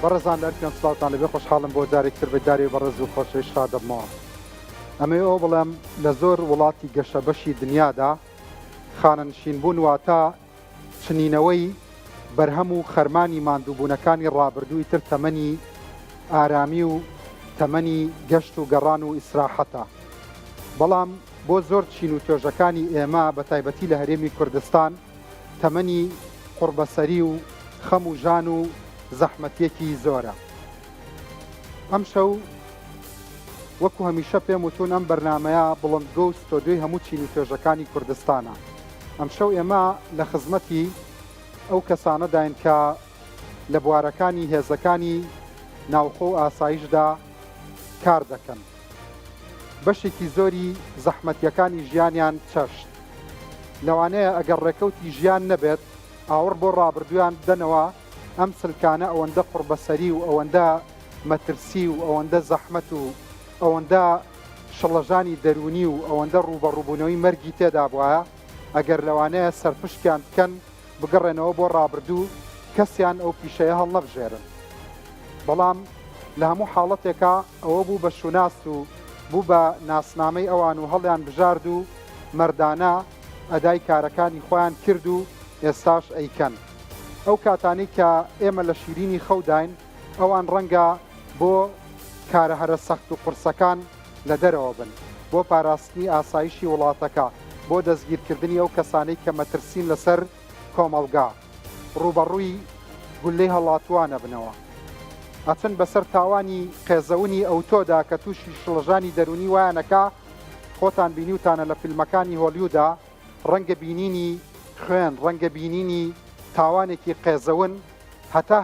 بەڕێزان لە ئەرکیان سڵاوتان لەبێ خۆشحاڵم بۆ جارێکتر بەداری بەڕێز و خۆشەویستە دەبمەوە. ئەمە ئەوە بڵێم لە زۆر وڵاتی گەشە بەشی دنیادا خانەنشینبوون واتە چنینەوەی بەرهەم و خەرمانی ماندووبوونەکانی ڕابردووی تر تەمەنی ئارامی و تەمەنی گەشت و گەڕان و ئیسراحەتە. بەڵام بۆ زۆر چین و توێژەکانی ئێمە بە تایبەتی لە هەرێمی کوردستان تەمەنی قوربەسەری و خەم و ژان و زەحمەتیەکی زۆرە. ئەم شەو وەکو هەمیشە پێم وتون ئەم بەرنامەیە بڵندگۆ و ستۆدیۆی هەموو چین و توێژەکانی کوردستانە. ئەم شەو ئێمە لە خزمەتی ئەو کەسانەداین کە لە بوارەکانی هێزەکانی ناوخۆ و ئاسایشدا کار دەکەن. بەشێکی زۆری زەحمەتیەکانی ژیانیان چەشت. لەوانەیە ئەگەر ڕێکەوتی ژیان نەبێت ئاوڕ بۆ ڕابردویان بدەنەوە ئەم سلکانە ئەوەندە قوربەسەری و ئەوەندە مەترسی و ئەوەندە زەحمەت و ئەوەندە شڵەژانی دەرونی و ئەوەندە ڕوبەڕووبوونەوەی مەرگی تێدا بووە ئەگەر لەوانەیە سەرپشکیان بکەن بگەڕێنەوە بۆ ڕابردوو کەسیان ئەو پیشەیە هەڵنەبژێرن. بەڵام لە هەموو حاڵەتێکە ئەوە بوو بە شوناس و بوو بە ناسنامەی ئەوان و هەڵیان بژارد و مەردانە ئەدای کارەکانی خۆیان کرد و ئێستاش ئەیکەن. ئەو کاتانی کە ئێمە لە شیرینی خەوداین ئەوان ڕەنگە بۆ کارە هەرە سەخت و قورسەکان لە دەرەوە بن، بۆ پاراستنی ئاسایشی وڵاتەکە، بۆ دەستگیرکردنی ئەو کەسانەی کە مەترسین لەسەر کۆمەڵگا ڕوبەڕووی گولەی هەڵاتوانە بنەوە. ئەچن بەسەر تاوانی قێزەونی ئەوتۆدا کە تووشی شڵەژانی دەرونی وایەنەکە خۆتان بینیوتانە لە فیلمەکانی هۆلیوودا ڕەنگە بینینی خوێن، ڕەنگە بینینی تاوانێکی قێزەون هەتا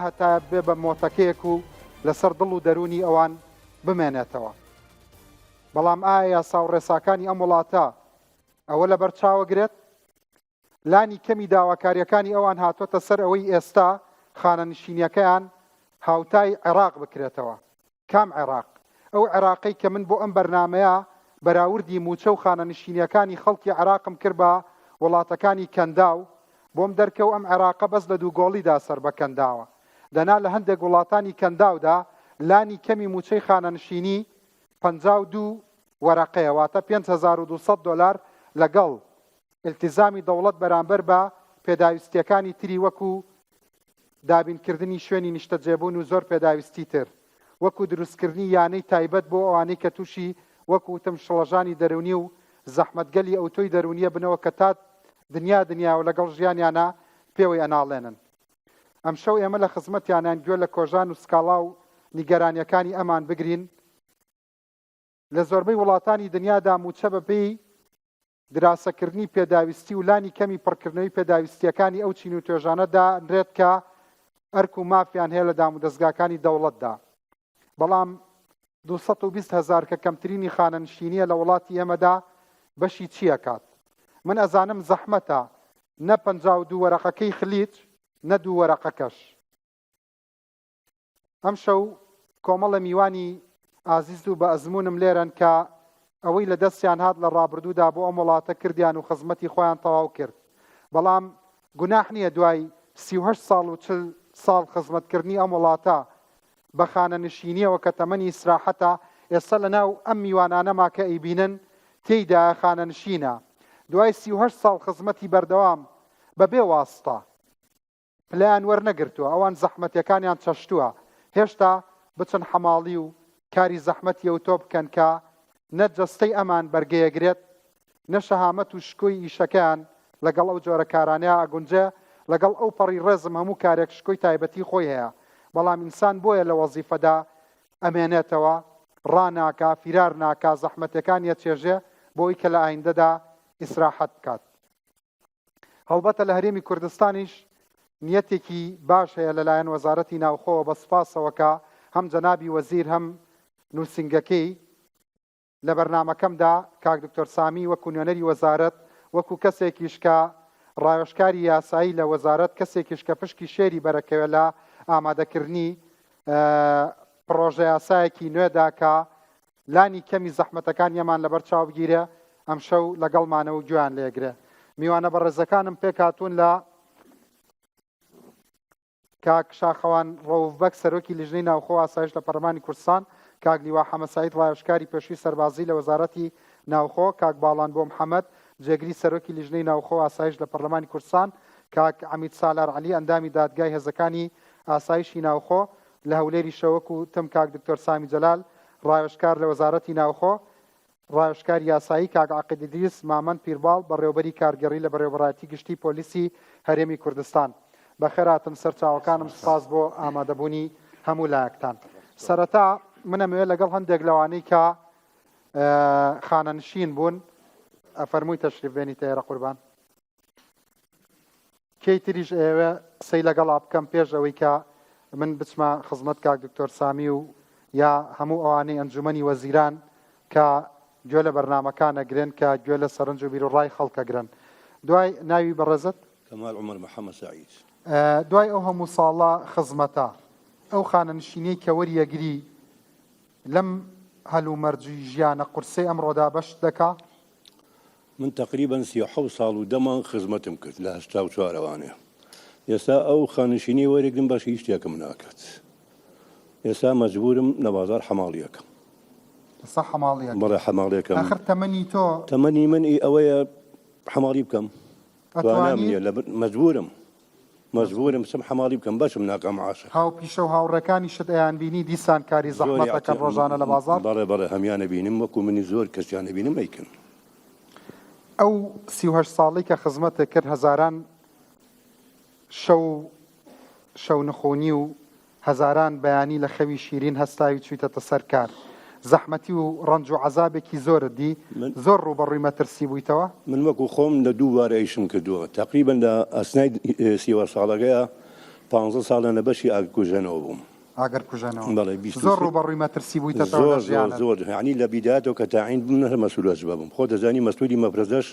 بێ بە مۆتەکەیەک و لەسەر دڵ و دەرونی ئەوان بمێنێتەوە. بەڵام ئایا یاسا و ڕێساکانی ئەم وڵاتە ئەوە لە بەرچاوەگرێت؟ لانی کەمی داواکاریەکانی ئەوان هاتۆتە سەر ئەوەی ئێستا خانەنشینیەکەیان هاوتای عێراق بکرێتەوە. کام عێراق؟ ئەو عێراقی کە من بۆ ئەم بەرنامەیە بەراوردی موچە و خانەنشینیەکانی خەڵکی عێراقم کرد بە وڵاتەکانی کەنداو بۆم دەرکەو ئەم عێراقە بەس لە دوو گۆڵیدا سەر بە کەنداوە. دەنا لە هەندێک وڵاتانی کەنداودا لانی کەمی موچەی خانەنشینی 52 وەرەقەیە، واتە 5200 دۆلار لەگەڵ التیزامی دەوڵەت بەرامبەر بە پێداویستیەکانی تری وەکو دابینکردنی شوێنی نیشتەجێبوون و زۆر پێداویستی تر، وەکو دروستکردنی یانەی تایبەت بۆ ئەوانەی کە تووشی وەکو وتم شڵەژانی دەرونی و زەحمەتگەلی ئەوتۆی دەرونیە بنەوە کە تا دنیا و لەگەڵ ژیانیانە پێوەی ئەناڵێنن. ئەم شەو ئێمە لە خزمەتیانیان گوێ لە کۆژان و سکاڵا و نیگەرانیەکانی ئەمان بگرین. لە زۆربەی وڵاتانی دنیادا موچە بەپێی دراسەکردنی پێداویستی و لانی کەمی پڕکردنەوەی پێداویستیەکانی ئەو چین و توێژانەدا نرێت کە ئەرک و مافیان هەیە لە دام و دەستگاکانی دەوڵەتدا. بەڵام 220,000 کە کەمترینی خانەنشینیە لە وڵاتی ئێمەدا بەشی چیە کات؟ من ئەزانم زەحمەتە نە 52 وەرەقەکەی خلیج نە 2 وەرەقەکەش. ئەم شەو کۆمەڵە میوانی ئازیز و بە ئەزمونم لێرن کە ئەوەی لە دەستیان هات لە ڕابردوودا بۆ ئەم وڵاتە کردیان و خزمەتی خۆیان تەواو کرد. بەڵام گوناح نییە دوای 38 ساڵ و 40 ساڵ خزمەتکردنی ئەم وڵاتە بە خانەنشینیەوە کە تەمەنی ئیسراحەتە ئێستا لەناو ئەم میوانانەما کە ئەیبینن تێیدا خانەنشینە. دوای 38 ساڵ خزمەتی بەردەوام بەبێ واستە پلەیان وەرنەگرتووە، ئەوان زەحمەتیەکانیان چەشتووە، هێشتا بچن حەماڵی و کاری زەحمەتی ئەوتۆ بکەن کە نە جەستەی ئەمان بەرگەیەگرێت نە شەهامەت و شکۆی ئیشەکەیان لەگەڵ ئەو جۆرە کارانەیە ئەگونجێ لەگەڵ ئەو پەڕی ڕێزم هەموو کارێک شکۆی تایبەتی خۆی هەیە. بەڵام ئینسان بۆیە لە وەزیفەدا ئەمێنێتەوە، ڕاناکە، فیرار ناکە، زەحمەتەکانیە چێژێ بۆی کە لە ئایندەدا ئیسراحەت بکات. هەڵبەتە لە هەرێمی کوردستانیش نیەتێکی باش هەیە لەلایەن وەزارەتی ناوخۆوە بە سوپاسەوە کە هەم جەنابی وەزیر هەم نووسنگەکەی لە بەرنامەکەمدا کاک دکتۆر سامی وەکو نوێنەری وەزارەت وەکو کەسێکیش کە ڕایۆشکاری یاسایی لە وەزارەت کەسێکیش کە پشکی شێری بەرەکەوێت لە ئامادەکردنی پرۆژە یاسایەکی نوێدا کە لانی کەمی زەحمەتەکانیەمان لەبەر چاو بگیرێ ئەم شەو لەگەڵمانەوە و گویان لێگرێ. میوانە بەڕێزەکانم پێک هاتوون لە کاک شاخەوان ڕۆڤەک سەرۆکی لیژنەی ناوخۆ ئاسایش لە پەرلەمانی کوردستان، کاک لیوا حەمەد سەعید ڕایۆشکاری پێشووی سەربازی لە وەزارەتی ناوخۆ، کاک باڵان بۆ محەممەد جێگری سەرۆکی لیژنەی ناوخۆ ئاسایش لە پەرلەمانی کوردستان، کاک عەمید سالار عەلی ئەندامی دادگای هێزەکانی ئاسایشی ناوخۆ لە هەولێری شەوەک و تم کاک دکتۆر سامی جەلال ڕایۆشکار لە وەزارەتی ناوخۆ، ڕایۆشکاری یاسایی کاک عاقید ئیدریس مامەند پیرباڵ بەڕێوەبەری کارگەڕی لە بەڕێوەبەرایەتی گشتی پۆلیسی هەرێمی کوردستان. بەخێر هاتن سەرچاوەکانم، سپاس بۆ ئامادەبوونی هەموو لایەکتان. سەرەتا منەمەوێت لەگەڵ هەندێک لەوانەی کە خانەنشین بوون ئەفەرمووی تەشریف بێنیتە ئێرە قوربان. کەی تریش ئێوە سەی لەگەڵا بکەم پێش ئەوەی کە من بچمە خزمەت کاک دکتۆر سامی و یا هەموو ئەوانەی ئەنجومەنی وەزیران کە گوێ لە بەرنامەکان ئەگرن کە گوێ لە سەرنج و بیرۆڕای خەڵکەگرن. دوای ناوی بەڕێزت؟ کەمال عومەر محەممەد سعید. دوای ئەو هەموو ساڵە خزمەتە ئەو خانەنشینەی کە وەریەگری لەم هەلومەرجی ژیانە قورسەی ئەمڕۆدا بەش دەکا؟ من تقریبا 37 ساڵ و دەمان خزمەتم کرد لە 84 ئەوانێ. ئێستا ئەو خانشینی وەرێگرم بەش هیچ شتێکم ناکات. ئێستا مەجبورم لە بازار حەماڵیەکەم. ئێستا حەماڵیەکەم؟ بەڵێ حەماڵیەکەم. ئاخر تەمەنی تۆ؟ تەمەنی من ئەوەیە حەماڵی بکەم. مەجبورم سم حەماڵی بکەم، بەشم ناکەم عاشق. هاو پیشە و هاوڕەکانی شت ئەیان بینی دیسان کاری زەحمەتەکەن ڕۆژانە لە بازار؟ بەڵێ هەمیانە بینم، وەکو منی زۆر کەسیانە بینم ئەیکن. ئەو 38 ساڵی کە خزمەتە کرد هەزاران شەو نخۆنی و هەزاران بەیانی لە خەوی شیرین هەستاوی چوویتەتە سەر کار. زەحمەتی و ڕەنج و عەزابێکی زۆرت دی، زۆر ڕوبەڕووی مەترسی بوویتەوە؟ من وەکو خۆم لە دووبارە ئیشم کردووە. تقریبا لە ئەسنای 30 ساڵەکەیە 15 ساڵە لە بەشی ئاگرکوژێنەوە بووم. ئاگرکوژێنەوە؟ بەڵێ. زۆر ڕوبەڕووی مەترسی بوویتەوە لە ژیانت؟ زۆر. یعنی لە بیدایەتەوە کە تاعین بووم نەهە مەسئول ئەجوبە بووم. خۆ دەزانی مەسئولی مەفرەزەش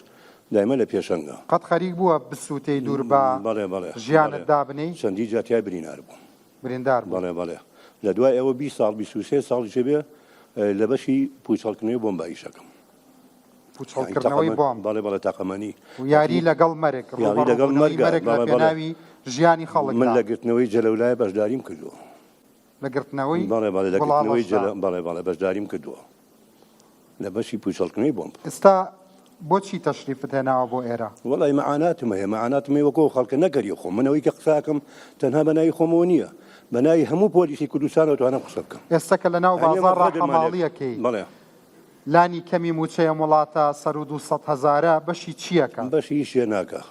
دایمە لە پێشەنگە. قەت خەریک بووە بسووتەی دوور بە ژیانت دابنەی؟ چەندی جاتیای بریندار بووم. بریندار؟ بەڵێ. لە دوای ئەوە 20 ساڵ 23 ساڵی بێ لە بەشی پوچەڵکردنەوەی بۆمباییشەکەم. پوچەڵکردنەوەی بۆمب؟ بەڵێ تاقەمەنی. و یاری لەگەڵ مەرێک؟ یاری لەگەڵ مەرگ لە پێناوی ژیانی خەڵک؟ من لە گرتنەوەی جەلەولای بەشداریم کردووە. لە گرتنەوەی؟ بەڵێ لە گرتنەوەی بەڵێ بەشداریم کردووە لە بەشی پوچەڵکردنەوەی بۆمب. ئێستا بۆچی تەشریفت هێناوە بۆ ئێرە؟ وەڵی مەعاناتم هەیە، مەعاناتم وەکو خەڵکە نەگەری خۆم. منەوەی کە قساکەم تەنها بەناوی خۆمەوە نییە، بەناوی هەموو پۆلیسی کوردستانەوە توانم قسە بکەم. ئێستا کە لە ناو بازاڕ ڕاحەماڵیەکەی بەڵێ لانی کەمی موچەیە وڵاتە سەر و 200 هەزارە بەشی چیەکە؟ بەشی هیچ ناکە.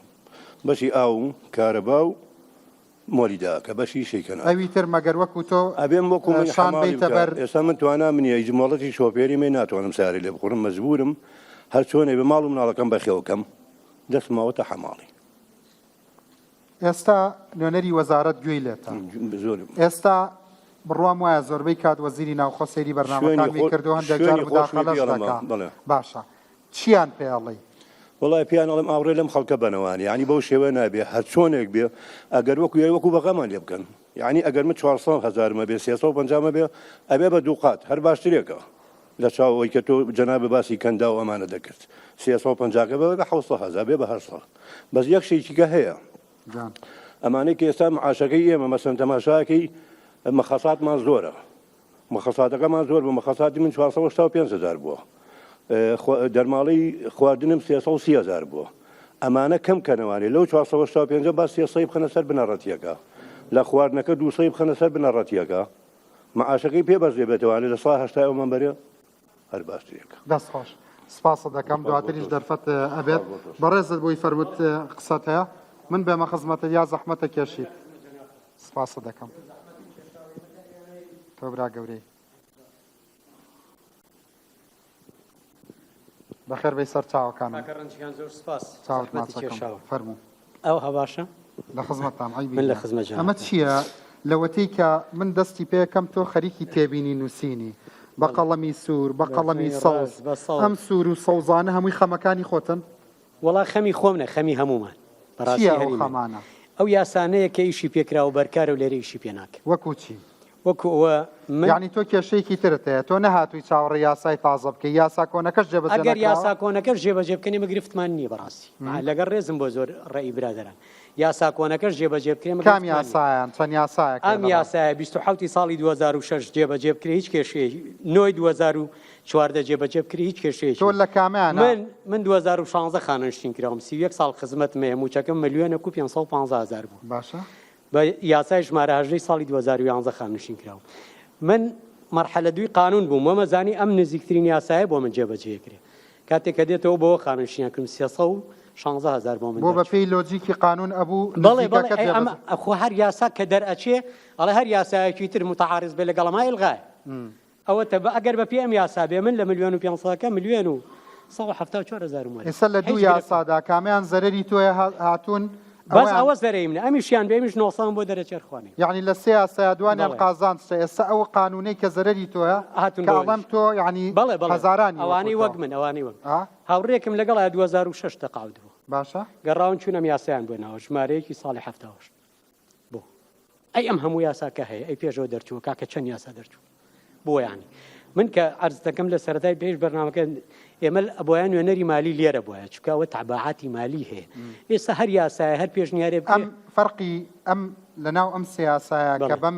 بەشی ئاو کارەبا و مۆلیداکە بەشی شەیکەن. ئەوی تر مەگەر وەکو تۆ ئەبێم وەکو من شان بیتە بەر. ئێستا من توانام منیە جمۆڵەتی شۆفێری مێ ناتوانم ساری لێ بخۆڕم، مەجبورم هەر چۆنێ بە ماڵ و مناڵەکەم بەخێوەکەم دەستماوەتە حەماڵی. ئێستا نوێنەری وەزارەت گوێی لێتە. ئێستا بڕوام وایە زۆربەی کات وەزیری ناوخۆ سەیری بەرنامەکانی کردو هەندێک جار مداخەلەش دەکات. باشە چیان پێڵی؟ وڵای پیان ئەڵێم ئاوڕێ لەم خەڵکە بنەوانی، یعنی بەو شێوە نابێ هەر چۆنێک بێ ئەگەر وەکو بەغەمان لێ بکەن. یعنی ئەگەر من 400 هەزارمە بێ 350 بێ ئەبێ بە دوو قات هەر باشترێکە لە چاوەوەی کە تۆ جەنابە باسی کەندا و ئەمانە دەکرد. 350 بە 700 هەزار بێ بە هەر ساڵ. بەس یەک شەیەکە هەیە ئەمانەی کە ئێستا معاشەکەی ئێمە مەسەن تەماشاکەی مەخەساتمان زۆرە، مەخەساتەکەمان زۆر بوو. مەخەساتی من 475 هەزار بووە، دەرماڵی خواردنم 330 هەزار بووە. ئەمانە کەم کەنەوانێ لەو 475 با 300 بخەنە سەر بنەڕەتیەکە، لە خواردنەکە 200 بخەنە سەر بنەڕەتیەکە، معاشەکەی پێ بەرزێ بێتەوانێت لە ساڵ 80 ئەومان بەرێ هەر باشترێکە. دەست خۆش، سپاسە دەکەم. دواتریش دەرفەت ئەبێت. بەڕێزت بۆی فەرمووت قسەت هەیە، من بێمە خزمەتە یا زەحمەتە کێشیت. سپاسە دەکەم. تۆ برا گەورەی بەخێر بەی سەر چاوەکانم. چاوت ماچەکەم فەرموو. ئەو هەباشە لە خزمەتام عیبی من لە خزمەت. ئەمە چییە لەوەتەی کە من دەستی پێکەم تۆ خەریکی تێبینی نووسینی بە قەڵەمی سوور بە قەڵەمی سەوز. ئەم سوور و سەوزانە هەمووی خەمەکانی خۆتن؟ وەڵا خەمی خۆم نە، خەمی هەمومان. چییە ئەو خەمانە؟ ئەو یاسانەیە کە ئیشی پێکرا و بەرکارە و لێرە ئیشی پێ ناکە. وەکو چی؟ وەکو ئەوە یعنی تۆ کێشەیەکی ترت هەیە، تۆ نەهاتووی چاوەڕێ یاسای تازە بکەی، یاسا کۆنەکەش جێبەجێ نەکراوە؟ ئەگەر یاسا کۆنەکەش جێبەجێ بکەنی مەگرفتمان نییە بەڕاستی. لەگەڵ ڕێزم بۆ زۆر ڕێی برادەران. یاسا کۆنەکەش جێبەجێ بکرێ کام یاسایان چەند یاسایە ئەم یاسایە 27 ساڵی 2006 جێبەجێ بکرێ هیچ کێشەیە 9 2014 جێبەجێ بکرێ هیچ کێشەیەکی تۆ لە کامیانە من 2016 خانەشتین کراوم 31 ساڵ خزمەتم هەیە موچەکەم ملیۆنە و 515,000 بوو باشە بە یاسای ژمارە هەژدەی ساڵی 2011 خانشین کراوم من مرحلە دوی قانون بووم وەمەزانی ئەم نزیکترین یاسایە بۆ من جێبەجێ کرێ کاتێک کە دێتەوە بۆ خانشینە کردم 316,000 بۆ من بۆ بەپێی لۆجیکی قانون ئەبوو بەڵێ ئەم ئەخۆ هەر یاسا کە دەرئەچێ ئەڵێ هەر یاسایەکی تر متعارض بێ لەگەڵ ما ئیلغای ئەوە ئەگەر بە پێ ئەم یاسا بێ من لە ملیۆن و 500 ملیۆن و 174,000 ئێستا لە دوو یاسادا کامیان زەرری تۆیە هاتوون بەس ئەوە زەرەی منە ئەمیشیان بێمیش 900 بۆ دەرەچێرخوانی یعنی لە سێ یاسا دوانیان قازان ئێستا ئەوە قانونەی کە زەرری تۆیە کاڵەم تۆ یعنی هەزارانی ئەوانی وەک من ئەوانی وەک هاوڕێکم لەگەڵ 2006 تەقاعد بوو باشە گەڕاون چوونەم یاسایان بۆ ناوە ژمارەیەکی ساڵی 78 بۆ ئەی ئەم هەموو یاساکە هەیە ئەی پێشەوە دەرچووە کاکە چەند یاسا دەرچوو بۆ ینی من کە عەرز دەکەم لە سەرەتای پێش بەرنامەکە ئێمە بۆیان نوێنەری مالی لێرە بۆیە چونکە ئەوە تەبعاتی مالی هەیە ئێستا هەر یاسایە هەر پێشنیارێ ئەم فەرقی ئەم لەناو ئەم سیاسایە کە بەم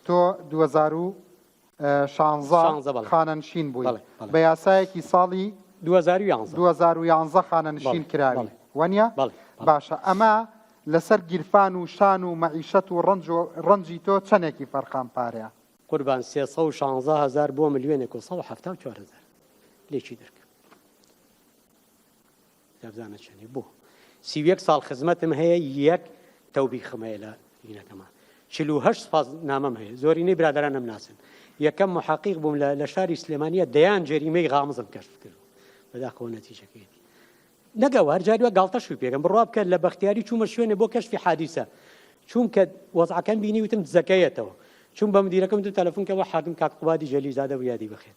تۆ 2016 خانەنشین بووی بە یاسایەکی ساڵی 2011 خانەنشین کراوی وەنیە باشە ئەمە لەسەر گیرفان و شان و مەعیشەت و ڕەنجی تۆ چەندێکی فەرقان پارەیە قوربان 316,000 بۆ ملیۆنێک و 174,000 لێکی دەرکە دەبزانە چەندی بۆ 31 ساڵ خزمەتم هەیە یەک تەوبیخم هەیە لە دینەکەمان 48 سپاس نامەم هەیە زۆرینەی برادرانم ناسن یەکەم محقیق بووم لە شاری سلێمانیە دەیان جەریمەی غامزم کەشف کرد بەداخەوە نەتیجەکەیەتی نەگەوە هەرجاریوە گاڵتەشوی پێکەم بڕوا بکە لە بەختیاری چوومە شوێنێ بۆ کەشفی حادیسە چوون کە وەزعەکەم بینی وتم زەکەیەتەوە چون بە مدیرەکەم تو تەلەفۆن کە بە حاکم کاک قوبادی جەلیزادە بە یادی بخێت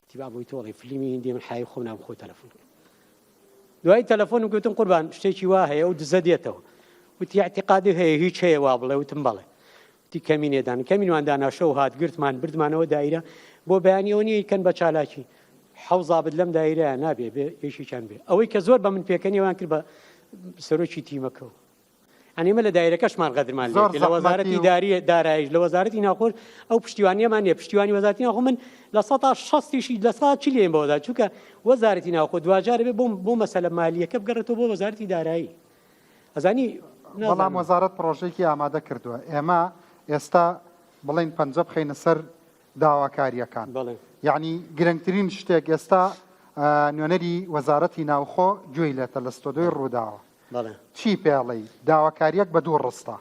تیبا بۆی تۆڵی فیلمی هندی من حای خۆم نام خۆ تەلەفۆن دوای تەلەفۆنم گوتم قوربان شتێکی وا هەیە و دزە دێتەوە وتی اعتقادی هەیە هیچ هەیە وا بڵێ وتم بەڵێ وتی کەمینێدان کەمینواندا شەو هات گرتمان بردمانەوە دایرە بۆ بەیانیەوە نیە کەن بە چالاکی حەوزابت لەم دایرەیە نابێ بێ یەشی چەند بێ ئەوەی کە زۆر بە من پێکەنیوان کرد بە سەرۆکی تیمەکەەوە ئەنیمە لە دایرەکەشمان غەدرمان لە وەزارەتی دارایش لە وەزارەتی ناخۆر ئەو پشتیوانیەمان نیە پشتیوانی وەزارەتی ناخۆ من لە 160 لە 140 لێم بەوەدا چونکە وەزارەتی ناخۆ دوجارە بێ بۆ مەسەلە مالیەکە بگەڕێتەوە بۆ وەزارەتی دارایی ئەزانی بەڵام وەزارەت پرۆژێکی ئامادە کردووە ئێمە ئێستا بڵین پەنجە بخەینە سەر داواکاریەکان یعنی گرنگترین شتێک ئێستا نوێنەری وەزارەتی ناوخۆ گوێی لێتە لە ستۆدیۆی ڕووداوە چی پێڵی داواکاریەک بە دوو ڕستە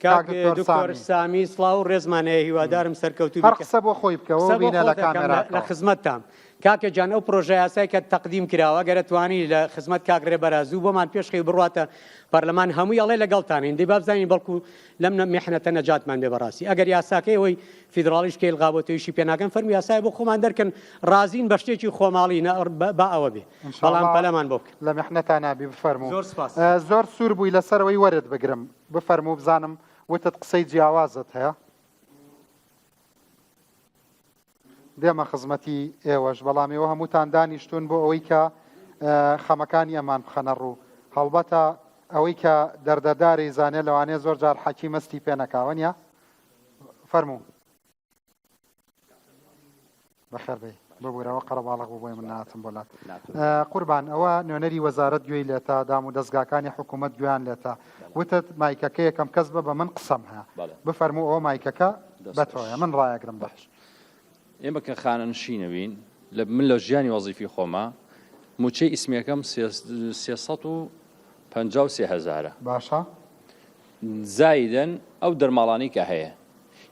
دکتۆر سامی سڵاو و ڕێزمانەیە هیوادارم سەرکەوتوی هەر قسە بۆ خۆی بکەوە بینە لە کامێرا لە خزمەتتان کاکە جان ئەو پرۆژە یاسای کە تەقدیم کراوە گەرە توانی لە خزمەت کاگرێ بەرازوو بۆمان پێشخی بڕاتە پەرلەمان هەمووی ئەڵێ لەگەڵتانین دەی بابزانین بەڵکو لەم میحنەتە نەجاتمان بێ بەڕاستی ئەگەر یاساکەی ئەوەی فیدراڵیش کەی لغابەتەوەیشی پێناکەن فەرمی یاسای بۆ خۆمان دەرکەن رازین بە شتێکی خۆماڵی با ئەوە بێ بەڵام پەلەمان بۆ بکە لە میحنەتان نابی بفەرموو زۆر سوور بووی لەسەرەوەی وەرت بگرم بفەرموو بزانم وتت قسەی جیاوازت هەیە دێمە خزمەتی ئێوەش بەڵامیەوە هەمووتان دانیشتون بۆ ئەوەی کە خەمەکانی ئەمان بخەنە ڕوو هەڵبەتە ئەوەی کە دەردەداری زانێ لەوانەیە زۆر جار حەکی مەستی پێ نەکاوەنیە فەرموو بەخێر بێ ببوورەوە قەرەباڵغ بۆی من ناتم بۆلات قوربان ئەوە نوێنەری وەزارەت گوێی لێتە دام و دەستگاکانی حکوومەت گویان لێتە وتت مایکەکە یەکەم کەس بە من قسەم هەیە بفەرموو ئەوە مایکەکە بەتۆیە من ڕایەگرم بەش ئێمە کە خانەنشینەوین من لە ژیانی وەزیفی خۆمە موچەی ئیسمیەکەم 353,000 باشە زایدن ئەو دەرماڵانی کە هەیە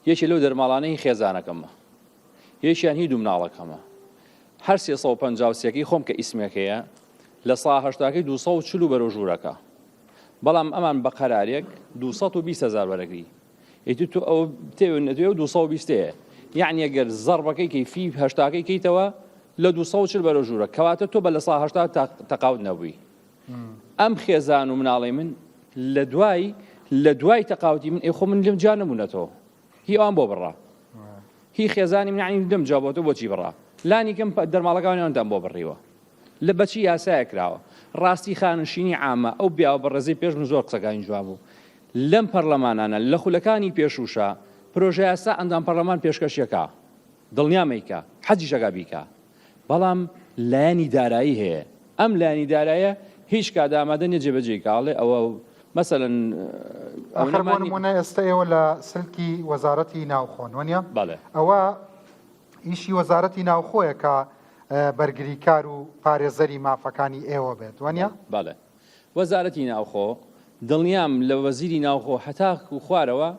یەکی لەو دەرماڵانەی خێزانەکەمە یەکیان هی دوو مناڵەکەمە هەر 353 خۆم کە ئیسمەکەیە لە ساڵ 80 240 بەرەو ژوورەکە بەڵام ئەمان بە قەرارێک 220,000 وەرەگری ئیتر تو ئەو تێوێ نەتوێ 220 یعنی ئەگەر زەربەکەی کەیفی هەشتاکەی کەیتەوە لە 240 بەرەو ژوورە کەواتە تۆ بە لە ساڵ 80 تەقاوت نەبووی ئەم خێزان و مناڵی من لە دوای تەقاوتی من خۆ من لەم جا نەبوونەتەوە هی ئەوان بۆ بڕا هی خێزانی من یعنی دەم جا بۆتە بۆچی بڕا لانی کەم دەرماڵەکانیاندان بۆ بڕیوە لە بەچی یاسایە کراوە ڕاستی خانشینی عامە ئەو بیاوە بەڕێزەی پێش من زۆر قسەکانی جواب بوو لەم پەرلەمانانە لە خولەکانی پێشوشە پرۆژه یاسا ئەندام پەرلەمان پێشکەشیەکە دڵنیامەیکە حەجی شەکە بیکە بەڵام لایەنی دارایی هەیە ئەم لایەنی دارایە هیچ کادامادە نیە جێبەجێکاڵێ ئەوە مەسەلەن آخر بۆ نمونە ئێستا ئێوە لە سلکی وەزارەتی ناوخۆن وەنیە بەڵێ ئەوە ئیشی وەزارەتی ناوخۆیە کە بەرگریکار و پارێزەری مافەکانی ئێوە بێت وەنیە بەڵێ وەزارەتی ناوخۆ دڵنیام لە وەزیری ناوخۆ هەتا و خوارەوە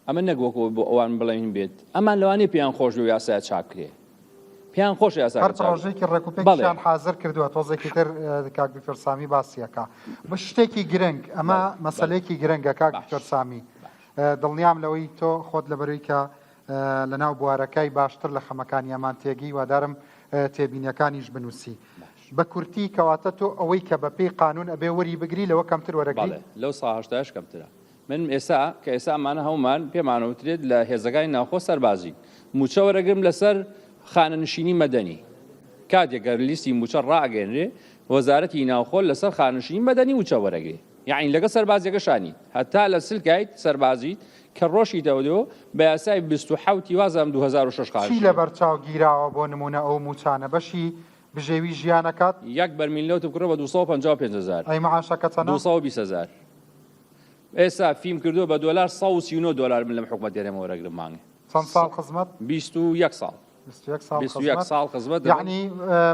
ئەمە نەگوەکەوە بۆ ئەوان بڵێن بێت ئەمان لەوانەیە پێیان خۆش و یاسایە چاکرێ پێیان خۆش یاسا هەر پرۆژێکی ڕێکوپێکیان حاضر کردووە تۆزێکی تر کاک دکتۆر سامی باسیەکە بە شتێکی گرنگ ئەمە مەسەلەیەکی گرنگە کاک دکتۆر سامی دڵنیام لەوەی تۆ خۆت لەبەرەوەی کە لەناو بوارەکەی باشتر لە خەمەکانی ئەمان تێگەی وادارم تێبینیەکانیش بنووسی بە کورتی کەواتە تۆ ئەوەی کە بە پێی قانون ئەبێ وەری بگری لەوە کەمتر وەرەگری لەو ساهشتاش کەمترە من ئێستا کە ئێستا ئەمانە هەومان پێمانەوترێت لە هێزەکانی ناوخۆ سەربازی موچە وەرەگرم لەسەر خانەنشینی مەدەنی کاتێکگەر لیستی موچە ڕاگەێنرێ وەزارەتی ناوخۆ لەسەر خانەنشینی مەدەنی موچە وەرەگرێ یعنی لەگە سەربازیەکەشانی هەتا لە سلکایت سەربازیت کە ڕۆژی دەودەوە بە یاسای 27 وازام 2006 چی لە بەرچاو گیراوە بۆ نمونە ئەو موچانە بەشی بژێوی ژیانەکات یەک بەرمیل لەوت بکڕە بە 255,000 ئەی معاشەکە چەندە 220,000 ئێستا فیلم کردو بە دۆلار 139 دلار من لەم حکومەت دێرەمە وەرەگرم مانگێ چەند ساڵ خزمەت 21 ساڵ 21 ساڵ خزمەت یعنی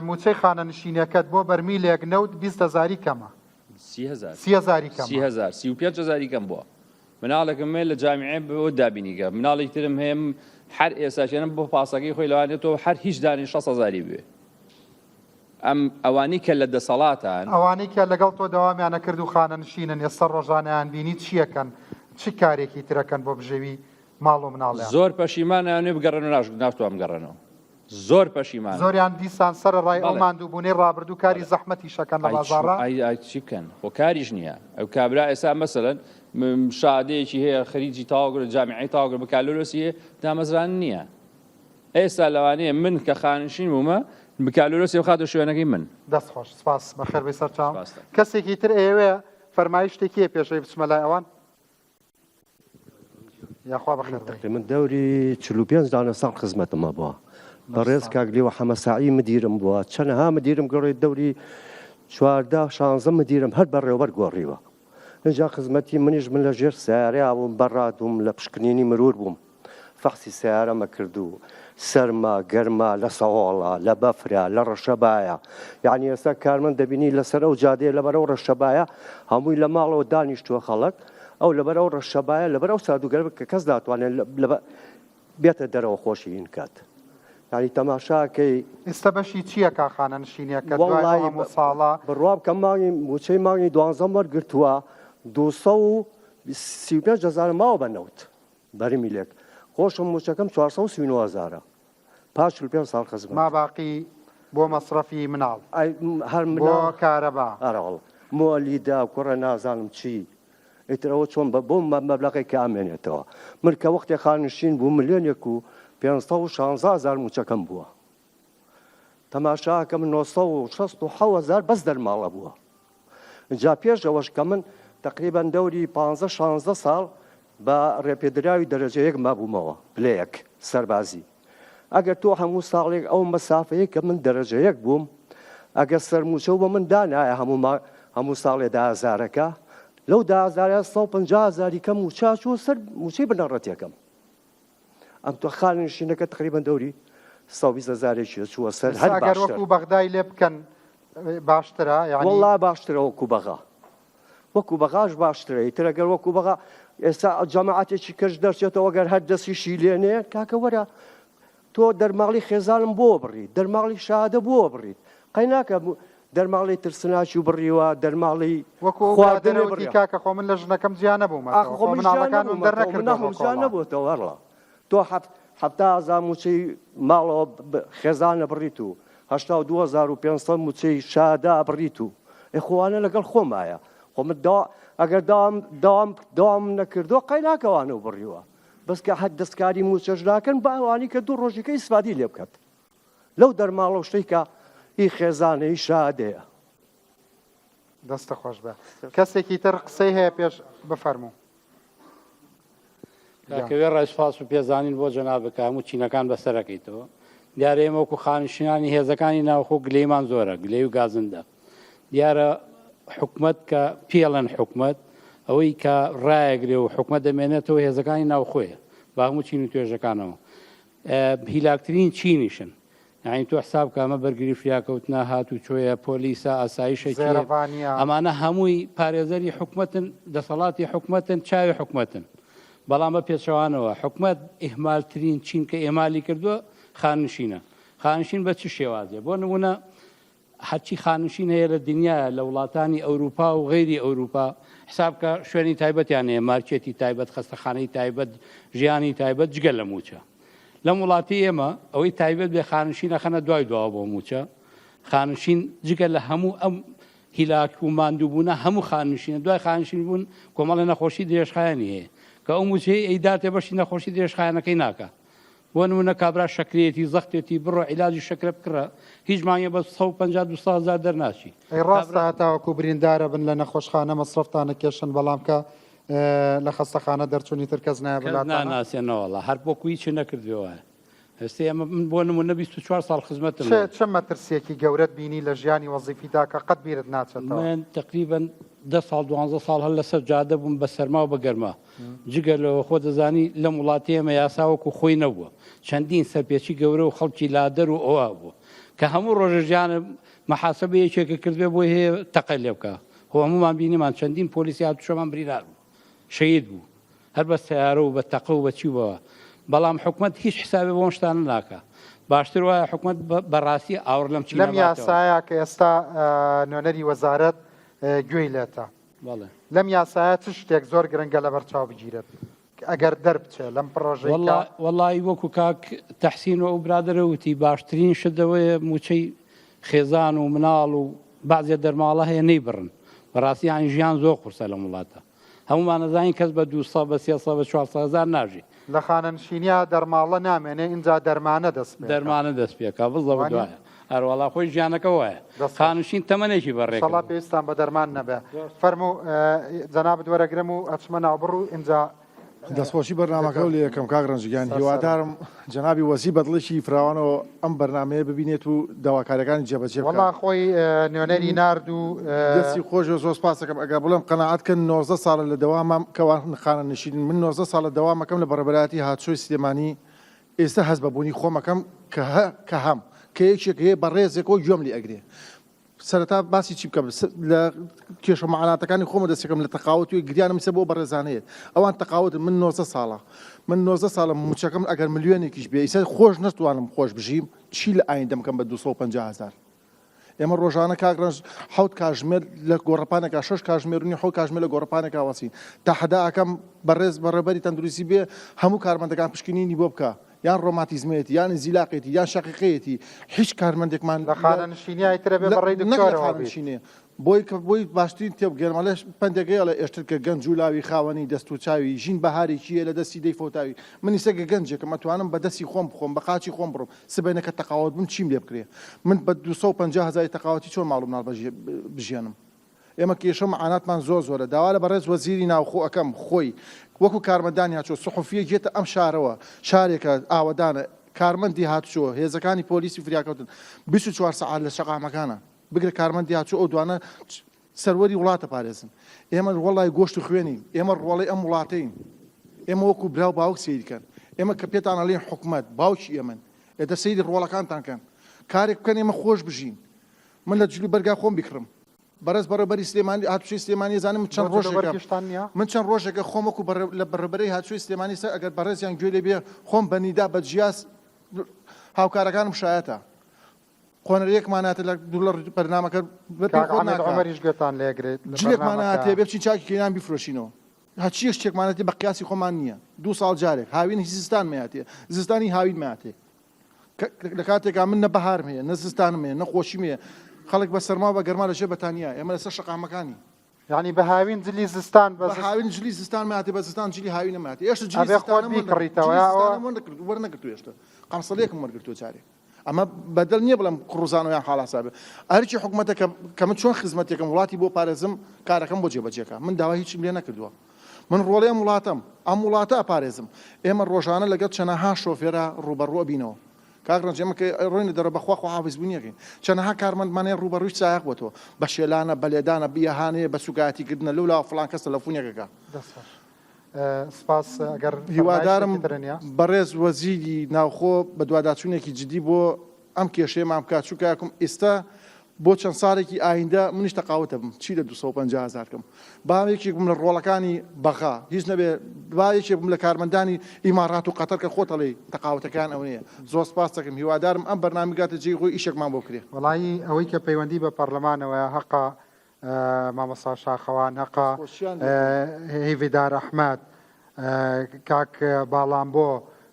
موچەی خانەنشینەکەت بۆ بەرمیلێک نەوت 20,000 کەمە 30,000 کەمە 35,000 کەم بووە مناڵێکم لە جامیعێ بۆ دابینیگە مناڵێک ترم هەیە هەر ئێستاشێنم بۆ پاسەکەی خۆی لەوانێتەوە هەر هیچ دانی 6,000 بوێ ئەم ئەوانەی کە لە دەسەڵاتان ئەوانەی کە لەگەڵ تۆ دەوامیانە کرد و خانەنشینن ئێستا ڕۆژانەیان بینی چیەکەن چ کارێکی ترەکەن بۆ بژێوی ماڵ و مناڵیان زۆر پەشیمانیانێ بگەڕن و نافتوان بگەڕنەوە زۆر پەشیمان زۆریان دیسان سەر ڕای ئەو ماندووبوونەی ڕابردوو کاری زەحمەتی شەکەن لە بازاڕە چی بکەن خۆ کاریش نییە ئەو کابرا ئێستا مەسەلەن شادەیەکی هەیە خەریجی تاواگر جامیعی تاواگر بکالۆرۆسیە دامەزران نییە ئێستا لەوانەیە من کە خانشین بوومە بکالۆرۆسی خاتە شوێنەکەی من دەستخۆش سپاس بەخێر بێ سەر چاوم کەسێکی تر ئێوەیە فەرمایش شتێکیە پێشەوەی بچمە لای ئەوان یاخوا بەخێر من دەوری 45 دانە ساڵ خزمەتمە بووە بەڕێز کاگلیوە حەمەساعی مدیرم بووە چەندەها مدیرم گەڕێت دەوری 14 مدیرم هەر بەڕێوەبەر گۆڕیوە اینجا خزمەتی منیش من لە ژێر سیارەیە بووم بەڕاتوم لە پشکنینی مرور بووم فەخسی سیارەمە کردو سەرما گەرما لە سەواڵە لە بەفرە لە ڕەشەبایە یعنی ئێستا کارمەند دەبینی لەسەر ئەو جادەیە لەبەرەو ڕەشەبایە هەمووی لە ماڵەوە دانیشتووە خەڵک ئەو لەبەرەو ڕەشەبایە لەبەرەو سادوگەر کە کەس داتوانێت بێتە دەرەوە خۆشیین کات یعنی تەماشاکەی ئێستا بەشی چییە کا خانەنشینیەکە دوای هەموو ساڵە بڕواب کە مانگی موچەی مانگی 12 وەرگرتووە 235,000 ماوە بەنەوت بەرمیلێک خۆشم موچەکەم 439,000 پاش 5 ساڵ خزمەت ما باقی بۆ مەصرەفی مناڵ هەر بۆ کارەبا ئەڕەڵ مۆلیدا کوڕە نازانم چی ئیترەوە چۆن بۆ مەبلەغی کە ئامێنێتەوە من کە وەختی خانشین بوو ملیۆنێک و 516,000 موچەکەم بووە تەماشاکەم 967,000 بەس دەرماڵە بووە جا پێشەوەش کە من تقریبان دەوری 15-16 ساڵ بە ڕێپێدراوی دەرەجەیەک مابوومەوە پلەیەک سەربازی ئەگەر تۆ هەموو ساڵێک ئەو مەسافەیە کە من دەرەجەیەک بووم ئەگەر سەرموچە بە من دانایە هەموو ساڵێ 10,000ەکە لەو 150,000 کەم موچا چوە سەر موچەی بنەڕەتێکم ئەم تۆ خانشینەکە تقریبان دەوری 120,000 چووە سەر هەر ئەگەر وەکو بەغدای لێ بکەن باشترە وەڵڵا باشترە وەکو بەغا وەکو بەغاش باشترە ئیتر ئەگەر وەکو بەغا ئێستا جەماعەتێکی کەش دەرچێتەوە ئەگەر هەر دەستیشی لێنێ کاکە وەرە تۆ دەرماڵی خێزانم بۆ بڕیت دەرماڵی شادە بۆ بڕیت قەیناکە دەرماڵی ترسناچی و بڕیوە دەرماڵی وەکوواردنەوەی کاکە خۆ من لە ژنەکەم جیان نەبوومە مناڵەکان دەرنەکردیان نەبووتەوە وەڕڵە تۆ 7,000 موچەی ماڵەوە خێزانە بڕیت و 82,500 موچەی شادا بڕیت و ئەخوانە لەگەڵ خۆمایە خۆمت ئەگەر داوام نەکردو قەیناکەوانە و بڕیوە بەس کە هەر دەستکاری موچەش ناکەن بە ئەوانی کە دوو ڕۆژەکە ئیسفادی لێ بکات لەو دەرماڵە شتەی کە هی خێزانەی شادەیە دەستە خۆش بە کەسێکی تر قسەی هەیە پێش بفەرموو کاکەوێ ڕێسپاس و پێزانین بۆ جەنابەکە هەموو چینەکان بەسەرەکەیتەوە دیارە ئێمە وەکو خانشینانی هێزەکانی ناوخۆ گلەیمان زۆرە گلەی و گازندە دیارە حکومت کە پێڵەن حکومت ئەوەی کە ڕایەگرێ و حکومت دەمێنێتەوە هێزەکانی ناوخۆیە با هەموو چین و توێژەکانەوە هیلاکترین چینیشن یعنی تۆ حساب کە ئەمە بەرگری فریاکەوتنا هات و چۆیە پۆلیسە ئاسایشێکی ئەمانە هەمووی پارێزەری حکومەتن دەسەڵاتی حکومەتن چاوی حکومەتن بەڵام بە پێچەوانەوە حکومت ئیهمالترین چین کە ئێمالی کردووە خانشینە خانشین بە چ شێوازێ بۆ نمونە هەرچی خانشین هەیە لە دنیا لە وڵاتانی ئەوروپا و غیری ئەوروپا حساب کە شوێنی تایبەتیان هەیە مارکێتی تایبەت خەستەخانەی تایبەت ژیانی تایبەت جگە لە موچە لەم وڵاتی ئێمە ئەوەی تایبەت بێ خانشینە خەنە دوای دواوە بۆ موچە خانشین جگە لە هەموو ئەم هیلاک و ماندووبوونە هەموو خانشینە دوای خانشین بوون کۆمەڵی نەخۆشی درێژخایانی هەیە کە ئەو موچەی ئەیداتێ بەشی نەخۆشی درێژخایەنەکەی ناکە بۆ نمونە کابرا شەکرێتی زەختێتی بڕۆ عیلاجی شەکرە بکڕە هیچ مانگە بە 150,000 دەرناچی ڕاستە هەتاوەکو بریندارە بن لە نەخۆشخانە مەسرفتانە کێشن بەڵام کە لە خەستەخانە دەرچوونی تر کەس ناسێنەوەڵە هەر بۆ کوی چ نەکردووە هەستی ئەمە بۆ نمونە 24 ساڵ خزمەتم چ مەترسیەکی گەورەت بینی لە ژیانی وەزیفیدا کە قەت بیرت ناچێتەوە من تقریبا 10 ساڵ 12 ساڵ هەر لەسەر جادە بووم بە سەرما و بە گەرما جگەر لەوە خۆ دەزانی لەم وڵاتی ئێمە یاساوەکو خۆی نەبووە چەندین سەرپێچی گەورە و خەڵکی لادەر و ئەوە بووە کە هەموو ڕۆژە ژیانە مەحاسەبە یەکێکە کردوێ بۆی هەیە تەقەی لێ بکە خۆ هەمومان بینیمان چەندین پۆلیسی هاتوشەمان بریندار بوو شەید بوو هەر بە سیارە و بە تەقە و بەچی بەوە بەڵام حکومت هیچ حسابێ بۆ شتانە ناکە باشتر وایە حکومت بەڕاستی ئاور لەم لەم یاسایە کە ئێستا نوێنەری وەزارەت گوێی لێتە لەم یاسایە چ شتێک زۆر گرنگە لە بەرچاو بگیرێت ئەگەر دەربچێ لەم پڕۆژەی وەڵی وەکو کاک تەحسین و ئەو برادرە وتی باشترین شتەوەیە موچەی خێزان و مناڵ و بعضێ دەرماڵە هەیە نەیبڕن بەڕاستی ینی ژیان زۆر قورسە لەم وڵاتە هەمومان نەزانین کەس بە 200 بە 300 بە 400,000 ناژی لە خانەنشینیا دەرماڵە نامێنێ اینجا دەرمانە دەست پێکا بڵەوە دوایە هەروەڵا خۆی ژیانەکە وایە خانوشین تەمەنێکی بەڕێ سەڵا پێویستان بە دەرمان نەبێ فەرموو جەنابەت وەرەگرم و ئەچمە ناوبڕ و اینجا دەستخۆشی بەرنامەکە و لە یەکەم کاک ڕەنجگیان هیوادارم جەنابی وەزی بەدڵشی فراوانەوە ئەم بەرنمەیە ببینێت و داواکاریەکانی جێبەجێ وەڵا خۆی نوێنەری نارد و دەستی خۆش زۆر سپاس دەکەم ئەگەر بڵێم قەناعەتکەن 19 ساڵە لە دەوامم کەوان خانە نشین من 19 ساڵە دەوامەکەم لە بەڕێبەراتی هاتشۆی سلێمانی ئێستا هەست بەبوونی خۆمەکەم کە هەم کە یەکێک هەیە بەڕێزێکەوە گوێم لێ ئەگرێ سەرەتا باسی چی بکەم لە کێشە مەعاناتەکانی خۆمە دەستەکەم لە تەقاوت و گریانم سە بۆ بەڕێزانەیە ئەوان تەقاوت من 19 ساڵە من 19 ساڵە موچەکەم ئەگەر ملیۆنێکیش بێ ئیسا خۆش نەتوانم خۆش بژیم چی لە ئاین دەمکەم بە 250,000 ئێمە ڕۆژانە کاگرنج حوت کاژمێر لە گۆڕپانێکا 6 کاژمێرنی حوت کاژمێر لە گۆڕپانێکا وەسین تا حەداکەم بەڕێز بەڕێبەری تەندروستی بێ هەموو کارمەندەکان پشکنینی بۆ بکە یان ڕۆماتیزمێتی یان زیلاقێتی یان شەقیقەتی هیچ کارمەندێکمان لە خانەنشینی ترە بێ بەڕێی دکتۆرەوەشینێ بۆی باشترین تێبگەرمەلەش پندێکەیە لە ئێشتر کە گەنج و لاوی خاوەنی دەست و چاوی ژین بەهارێکیە لە دەستی دەی فۆتاوی منی سەگە گەنجێکە مەتوانم بە دەستی خۆم بخۆم بە قاچی خۆم بڕۆم سبێنەکە تەقاوت بم چیم لێ بکرێ من بە 250,000 تەقاوەتی چۆن ماڵوم ناڵ بژێنم ئێمە کێشە مەعاناتمان زۆر داوا لە بەڕێز وەزیری ناوخۆ ئەەکەم خۆی وەکو کارمەندانی هاتچۆ سحوفیە گێتە ئەم شارەوە شارێکە ئاوەدانە کارمەندی هاتچۆ هێزەکانی پۆلیسی فریاکەوتن 24 سەعات لە شەقامەکانە بگرە کارمەندی هاتچۆ ئەو دوانە سەروەری وڵاتە پارێزن ئێمە وەڵای گۆشت و خوێنین ئێمە ڕۆڵی ئەم وڵاتین ئێمە وەکو براو باوک سیرکەن ئێمە کە پێتان ئەڵێن حکومەت باوکی ئێمن ئێدە سەیری ڕۆڵەکانتان کەن کارێک بکەن ئێمە خۆش بژین من لە جلی بەرگا خۆم بیکڕم بەڕێز بەڕێبەری سلێمانی هاتووشی سلێمانی زانم چەند ڕۆژێکە خۆمەکو لە بەڕێبەری هاتووی سلێمانی سەر ئەگەر بەڕێزیان گوێ لێ بێ خۆم بەنیدا بە جیاس هاوکارەکانم شایەتە خۆنەرەیەکماناتە لە دوڵەر بەرنامەکە عمەریش گوێتان لێگرێت جلێکماناتێ بێ بچین چاکی کێنان بیفرۆشینەوە هەچی شتێکمانەتی بە قیاسی خۆمان نییە 2 ساڵ جارێک هاوین زستان مەیاتێ زستانی هاوین مەیاتێ لە کاتێکا من نە بەهارم هەیە نە زستانم هەیە نە خۆشیم هەیە خەڵک بە سەرما بە گەرما لەژێ بەتانیا ئێمە لەسەر شقامەکانی یعنی بە هاوین جلی زستان بە هاوین جلی زستان ماتی بە زستان جلی هاوی نەماتی ئێشتا وەرنەگرتو ئێشتا قامسەڵەیەکم وەرگرتووە جارێک ئەمە بەدڵ نییە بڵم کوڕزانەوەیان حاڵاسابێ ئەرکی حکوومەتەکە کە من چۆن خزمەتێکم وڵاتی بۆ پارێزم کارەکەم بۆ جێبەجێکە من داوا هیچم لێ نەکردووە من ڕۆڵێ وڵاتم ئەم وڵاتە ئەپارێزم ئێمە ڕۆژانە لەگەڵ چەنەها شۆفێرە ڕوبەڕۆ بینەوە کاکڕەن ئێمە ڕۆینە دەرە بەخوا خواحافظ بوونیەکەین چەنەها کارمەندمانێ ڕوبەڕووی چایەق بۆتەوە بە شێلانە بەلێدانە بیەهانەیە بە سوگاتیکردنە لەولا فڵان کەس تەلەفۆنێکەکە سپاس ئەگەر هیوادارم بەڕێز وەزیری ناوخۆ بە دوواداچوونێکی جدی بۆ ئەم کێشەیەمان بکات چووکە یاکم ئێستا بۆ چەند ساڵێکی ئایندە منیش تەقاوتە بم چی لە 250,000 کەم باوێکی بم لە ڕۆڵەکانی بەغا هیچ نەبێ باوێکی بم لە کارمەندانی ئیمارات و قەتەر کە خۆتەڵێ تەقاوتەکان ئەوەیە زۆر سپاس دەکەم هیوادارم ئەم بەرنامەگاتە جێی خۆی ئیشێکمان بۆ کرێ وڵایی ئەوەی کە پەیوەندی بە پەرلەمانەوە حەقا مامەسا شاخەوان حەقا هیڤیدار ئەحمەد کاک باڵام بۆ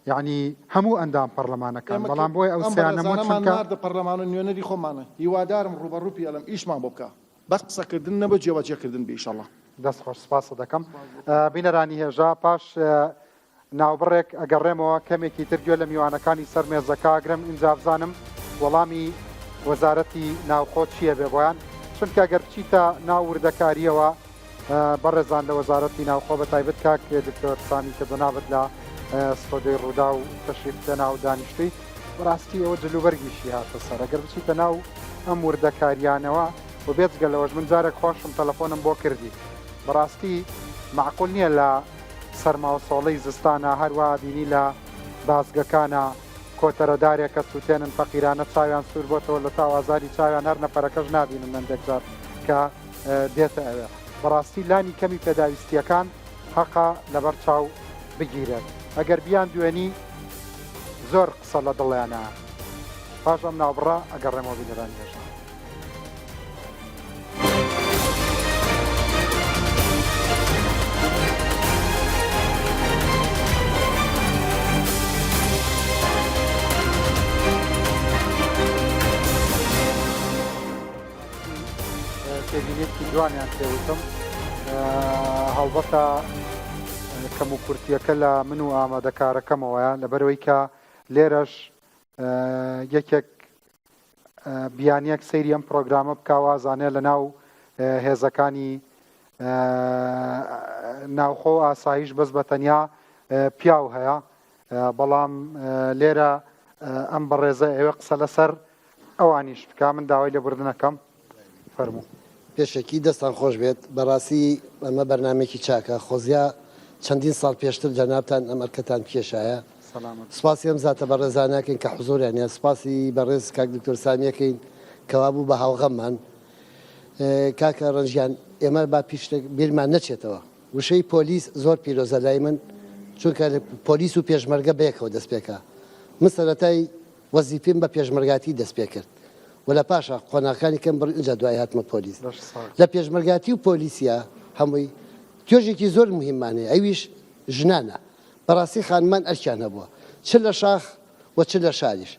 یعنی هەموو ئەندام پەرلەمانەکان بەڵام بۆی ئەو سیانەمە چونکە پەرلەمان و نوێنەری خۆمانە هیوادارم ڕوبەڕوو پێڵم ئیشمان بۆ بکە بەس قسەکردن نەبە جێوەجێکردن بێئیشەڵڵا دەست خۆش سپاس دەکەم بینەرانی هێژا پاش ناوبڕێک ئەگەڕێمەوە کەمێکی تر گوێ لە میوانەکانی سەر مێزەکە ئەگرم ئینجا بزانم وەڵامی وەزارەتی ناوخۆ چییە بێ بۆیان چونکە ئەگەر بچیتە ناو وردەکاریەوە بەڕێزان لە وەزارەتی ناوخۆ بە تایبەت کاک دکتۆر سامی کە دەنابێت لە سپۆدەی ڕوودا و تەشریف لە ناو دانیشتوی بەڕاستی ئەوە جلوبەرگیشی هاتە سەر ئەگەر بچیتە ناو ئەم وردەکاریانەوە و بێجگەلەوەش من جارێک خۆشم تەلەفۆنم بۆ کردی بەڕاستی معقول نییە لە سەرماوەسۆڵەی زستانە هەروە بینی لە بازگەکانە کۆتەرەدارێک کە سووتێنن فەقیرانە چاویان سوور بۆتەوە لە تاوازاری چاویان هەر نەپەرەکەش نبینن نەندێکجار کە دێتە ئەوێ بەڕاستی لانی کەمی پێداویستیەکان حەقا لەبەر چاو بگیرێت ئەگەر بیان دوێنی زۆر قسە لە دڵیانە پاش ئەم ناوبڕە ئەگەڕێمەوە بینەرانی هێژە تێبینێتی جوانیان پێوتم هەڵبەتە کەم و کورتیەکە لە من و ئامادەکارەکەمەوەیە لەبەرەوەی کە لێرەش یەکێک بیانیەک سەیری ئەم پرۆگرامە بکوازانێ لە ناو هێزەکانی ناوخۆ ئاسایش بەس بە تەنیا پیاو هەیە بەڵام لێرە ئەم بەڕێزە ئێوە قسە لەسەر ئەوانیش بکە من داوای لێبوردنەکەم فەرموو پێشێکی دەستان خۆش بێت بەڕاستی ئەمە بەرنمێکی چاکە خۆزیە چەندین ساڵ پێشتر جەنابتان ئەمەرکەتان پێشایە سپاسی ئەم زاتە بەڕێزانەکەین کە حوزوریانە سپاسی بەڕێز کاک دکتۆر سامیەکەین کەوا بوو بە هاوغەممان کاکە ڕەنژیان ئێمە با پیشتێک بیرمان نەچێتەوە وشەی پۆلیس زۆر پیرۆزە لای من چونکە پۆلیس و پێشمەرگە بەیەکەوە دەست پێکە من سەرەتای وەزیفیم بە پێشمەرگاتی دەست پێ کرد و لە پاشە قۆناغەکانی کەم بڕ اینجا دوای هاتمە پۆلیس لە پێشمەرگاتی و پۆلیسیە هەمووی توێژێکی زۆر مهمانەیە ئەویش ژنانە بەڕاستی خانمان ئەرکیان هەبووە چ لە شاخ و چ لە شاریش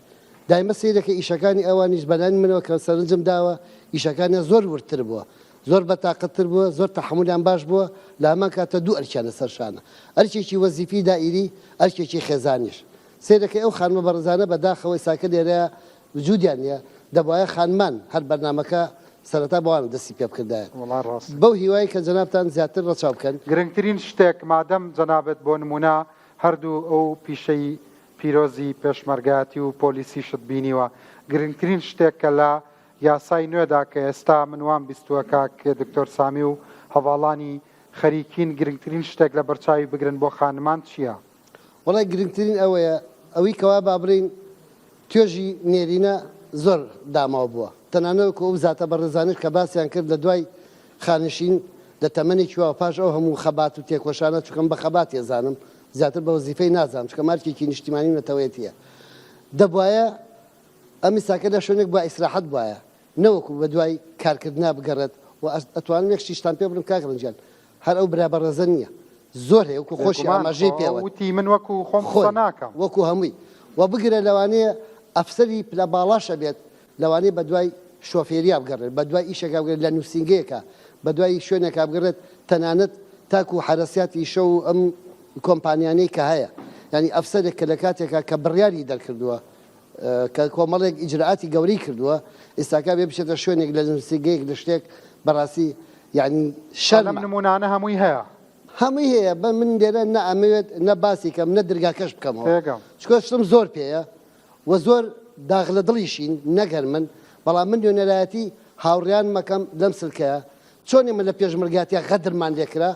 دایمە سیرەکە ئیشەکانی ئەوانیش بەلانی منەوە کە سەرنجم داوە ئیشەکانیان زۆر ورتر بووە زۆر بەتاقەتتر بووە زۆر تەحملیان باش بووە لە هەمان کاتە دوو ئەرکیانە سەرشانە ئەرکێکی وەزیفی دائیری ئەرکێکی خێزانیش سیرەکە ئەو خانمە بەڕزانە بەداخەوەی ساکە لێرەیە وجودیان نیە دەبواە خانمان هەر بەرنمەکە سەرەتا بۆوان دەستی پێ بکردایە بەو هیوای کە جەنابتان زیاتر ڕەچاو بکەن گرنگترین شتێک مادەم جەنابێت بۆ نمونە هەردوو ئەو پیشەی پیرۆزی پێشمەرگاتی و پۆلیسی شت بینیوە گرنگترین شتێک کە لە یاسای نوێدا کە ئێستا منوان بیستووە کاک دکتۆر سامی و هەواڵانی خەریکین گرنگترین شتێک لە بەرچاوی بگرن بۆ خانمان چییە؟ وڵای گرنگترین ئەوەیە ئەوەی کەوا بابڕین توێژی نێرینە زۆر داماوە بووە تەنانەوەکە ئەو زاتە بەڕێزانش کە باسییان کرد لە دوای خانشین لە تەمەنێکی وە پاش ئەو هەموو خەبات و تێکۆشانە چکەم بە خەبات ێزانم زیاتر بە وەزیفەی نازانم چکە مارکێکی نیشتیمانی نەتەوەیەتیە دەبواە ئەم میساکە لە شوێنێک بە ئیسراحەت بواە نەوەکو بە دوای کارکردنا بگەڕێت و ئەتوانم یەک شتان پێ بڵم کاک ڕەنجیان هەر ئەو برا بەڕێزە نییە زۆر هەیە وەکو خۆشی ئاماژەی پێوە وتی من وەکو خۆم ناکەم وەکو هەمووی و بگرە لەوانەیە ئەفسەری لە باڵاشە بێت لەوانەیە بە دوای شۆفێریا بگەڕێت بە دوای ئیشێکا بگرێت لە نووسنگەیەکە بە دوای شوێنێکا بگەڕێت تەنانەت تاکو حرەسیاتی شە و ئەم کۆمپانیانەی کە هەیە ینی ئەفسەرێک کە لە کاتێکا کە بڕیاری دەرکردووە کە کۆمەڵێک ئیجرعاتی گەورەی کردووە ئێستاکە بێ بچێتە شوێنێک لە نووسنگەیەک لە شتێک بەڕاستی یعنی شەرم نمونانە هەمووی هەیە هەمووی هەیە بە من لێرە نەئەمەوێت نە باسی کەم نە دەرگاکەش بکەمەوە چکۆ شتم زۆر پێەیە و زۆر داغ لە دڵیشین نەگەر من بەڵام من نوێنەرایەتی هاوڕیان مەکەم لەم سلکەیە چۆنی من لە پێشمەرگاتیە غەدرمان لێکرا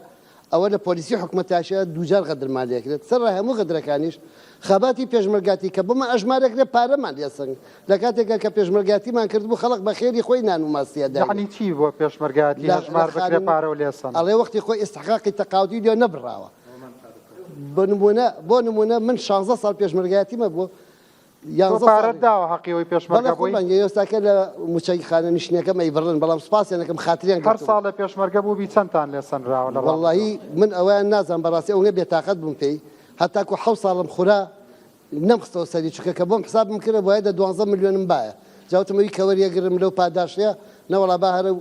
ئەوە لە پۆلیسی حکوومەتاشە دووجار غەدرمان لێکرێت سەر هەموو غەدرەکانیش خەباتی پێشمەرگاتی کە بمە ئەژمارەکرێ پارەمان لێسەنگ لە کاتێکە کە پێشمەرگاتیمان کردبوو خەڵک بە خێری خۆی نان و ماستیەدا یعنی چی بۆ پێشمەرگاتی هەژمار بکرێ پارە و لێسەن ئەڵێ وەختی خۆی ئێستحقاقی تەقاوتی لێ نەبڕاوە بۆ نمونە من 16 ساڵ پێشمەرگاتیمە بۆ پارەت داوە حەقیەوەی پێشمەرگە بووی ئێستاکە لە موچەی خانە نیشتنیەکەم ئەیبڕن بەڵام سوپاسیانەکەم خاتریان هەر ساڵ لە پێشمەرگە بوو بی چەندتان لێسەنراوە لە وەڵڵاهی من ئەویان نازانم بەڕاستی ئەوە بێتاقەت بووم پێی هەتاکو 7 ساڵم خورا نەمخستەوە سەری چکە کە بۆم حسابم کرد بۆیە دە 12 ملیۆنم باە جاوتمەوەی کەوەریەگرم لەو پاداشەیە نەوەڵا با هەرە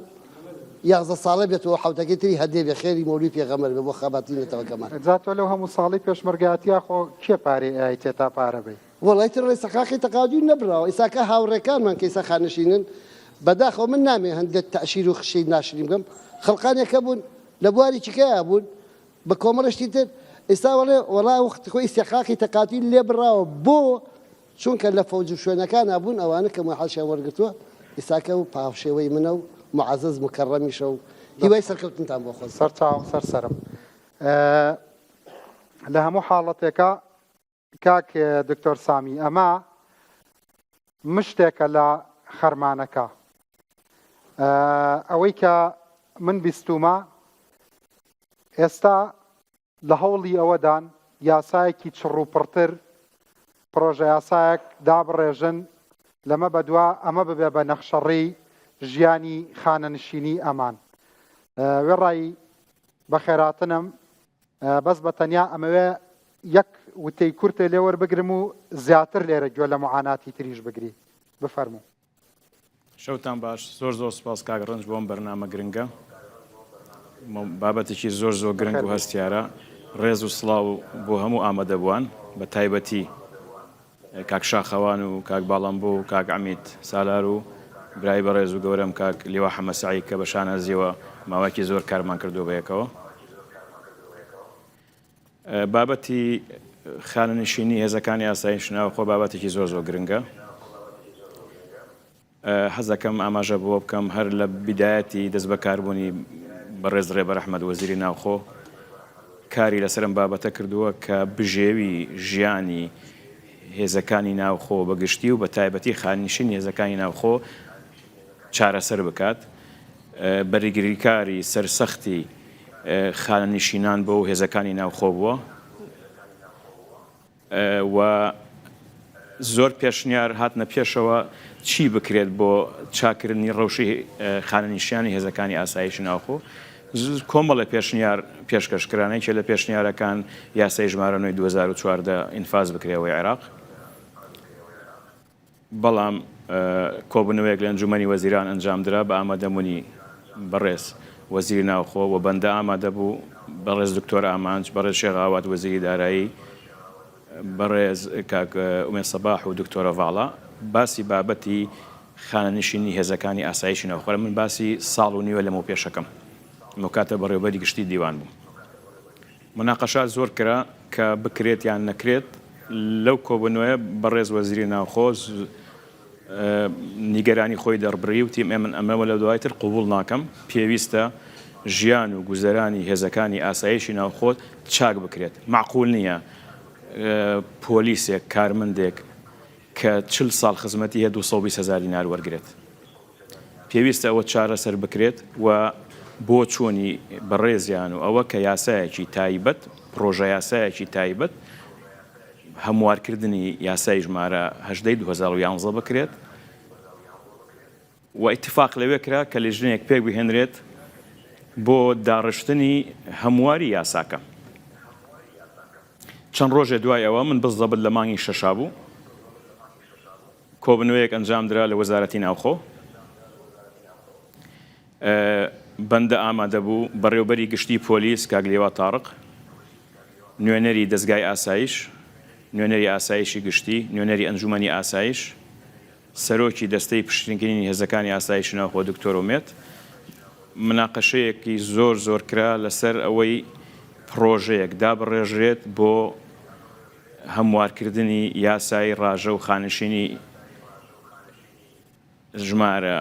11 ساڵە بێتەوە حوتەکەی تری هەدێ بێ خێری مەولوی پێغەمبەر بێ بۆ خەباتینێتەوە کەمان جاتۆ لەو هەموو ساڵی پێشمەرگاتیا خۆ کێ پارەی ئایتێ تا پارە بێ وڵی تر ڕێی سەقاقی تەقاودی نەبراوە ئیساکە هاوڕێکانمان کە ئیسا خانشینن بەداخەوە من نامێ هەندێک تەعشیر و خشەی ناشریم بکەم خەڵقانێکە بوون لە بواری چکەیە بوون بە کۆمەڵشتی تر ئێستا وڵێ وڵای وەخت خۆی استحقاقی تەقاتی لێ بڕاوە بۆ چونکە لە فەوج و شوێنەکان هەبوون ئەوانە کە محەڵشیان وەرگرتووە ئێستاکە و پاوشێوەی منە و معزز مکەڕەمیشە و هیوای سەرکەوتنتان بۆ خۆز سەر چاوم سەر سەرم لە هەموو حاڵەتێکە کاک دکتۆر سامی ئەمە مشتێکە لە خەرمانەکە ئەوەی کە من بیستومە ئێستا لە هەوڵی ئەوەدان یاسایەکی چڕوپڕتر پرۆژە یاسایەک دابڕێژن لەمە بەدوا ئەمە ببێ بە نەخشەڕی ژیانی خانەنشینی ئەمان وێ ڕای بە خێراتنم بەس بە تەنیا ئەمەوێ یەک وتەی کورتە لێوەربگرم و زیاتر لێرە گوێ لە معاناتی تریش بگری بفەرموو شەوتان باش زۆر زۆر سپاس کاک ڕەنج بۆم بەرنامە گرنگە بابەتێکی زۆر زۆر گرنگ و هەستیارە ڕێز و سڵاو بۆ هەموو ئامادەبووان بە تایبەتی کاک شاخەوان و کاک باڵەمبوو و کاک عەمید سالار و برای بەڕێز و گەورەم کاک لیوا حەمەسعی کە بە شانەزیەوە ماوەکی زۆر کارمان کردو بەیەکەوە بابەتی خانەنشینی هێزەکانی ئاسایی شناوە خۆ بابەتێکی زۆر زۆر گرنگە حەزەکەم ئاماژە بۆ بکەم هەر لە بیدایەتی دەست بەکاربوونی بەڕێز ڕێبەر ئەحمەد وەزیری ناوخۆ کاری لەسەرم بابەتە کردووە کە بژێوی ژیانی هێزەکانی ناوخۆ بەگشتی و بە تایبەتی خانەنشینی هێزەکانی ناوخۆ چارەسەر بکات بەریگریکاری سەرسەختی خانەنشینان بۆ هێزەکانی ناوخۆ بووە و زۆر پێشنیار هاتنە پێشەوە چی بکرێت بۆ چاکردنی ڕەوشی خانەنشیانی هێزەکانی ئاسایشی ناوخۆ کۆمەڵە پێشنیار پێشکەشکرانەی چێ لە پێشنیارەکان یاسای ژمارە 2014 ئینفاز بکرێەوەی عێراق بەڵام کۆبوونەوەیەک لە ئەنجومەنی وەزیران ئەنجامدرا بە ئامادەبوونی بەڕێز وەزیری ناوخۆ و بەندە ئامادە بوو بەڕێز دکتۆر ئامانج بەڕێز شێخ ئاوات وەزیری دارایی بەڕێز کاک ئومێد سەباح و دکتۆرە ڤاڵا باسی بابەتی خانەنشینی هێزەکانی ئاسایشی ناوخۆ من باسی ساڵ و نیوە لەمەوە پێشەکەم کاتە بەڕێوەبەری گشتی دیوان بوو مناقەشات زۆر کرا کە بکرێت یان نەکرێت لەو کۆبوونەوەیە بەڕێز وەزیری ناوخۆ نیگەرانی خۆی دەڕبڕی و تیم من ئەمەوە لە دوایتر قوبوڵ ناکەم پێویستە ژیان و گوزەرانی هێزەکانی ئاسایشی ناوخۆ چاک بکرێت معقول نییە پۆلیسێک کارمندێک کە 40 ساڵ خزمەتی هەیە 220,000 دینار وەرگێت پێویستە ئەوە چارەسەر بکرێت و بۆ چۆنی بەڕێزیان و ئەوە کە یاسایەکی تایبەت پرۆژە یاسایەکی تایبەت هەموارکردنی یاسای ژمارە 2011 بکرێت و ئیتفاق لەوێ کرا کە لێژنەیەک پێک بهێنرێت بۆ داڕشتنی هەمواری یاساکە چەند ڕۆژێ دوای ئەوە من بزەبت لە مانگی شەشا بوو کۆبنەوەیەک ئەنجامدرا لە وەزارەتی ناوخۆ بەندە ئامادە بوو بەڕێوەبەری گشتی پۆلیس کاک لیوا تاڕق نوێنەری دەستگای ئاسایش نوێنەری ئاسایشی گشتی نوێنەری ئەنجومەنی ئاسایش سەرۆکی دەستەی پشتینکردنی هێزەکانی ئاسایشی ناوخۆ دکتۆر ئومێد مناقەشەیەکی زۆر کرا لەسەر ئەوەی پرۆژەیەک دابڕێژرێت بۆ هەموارکردنی یاسای ڕاژە و خانشینی ژمارە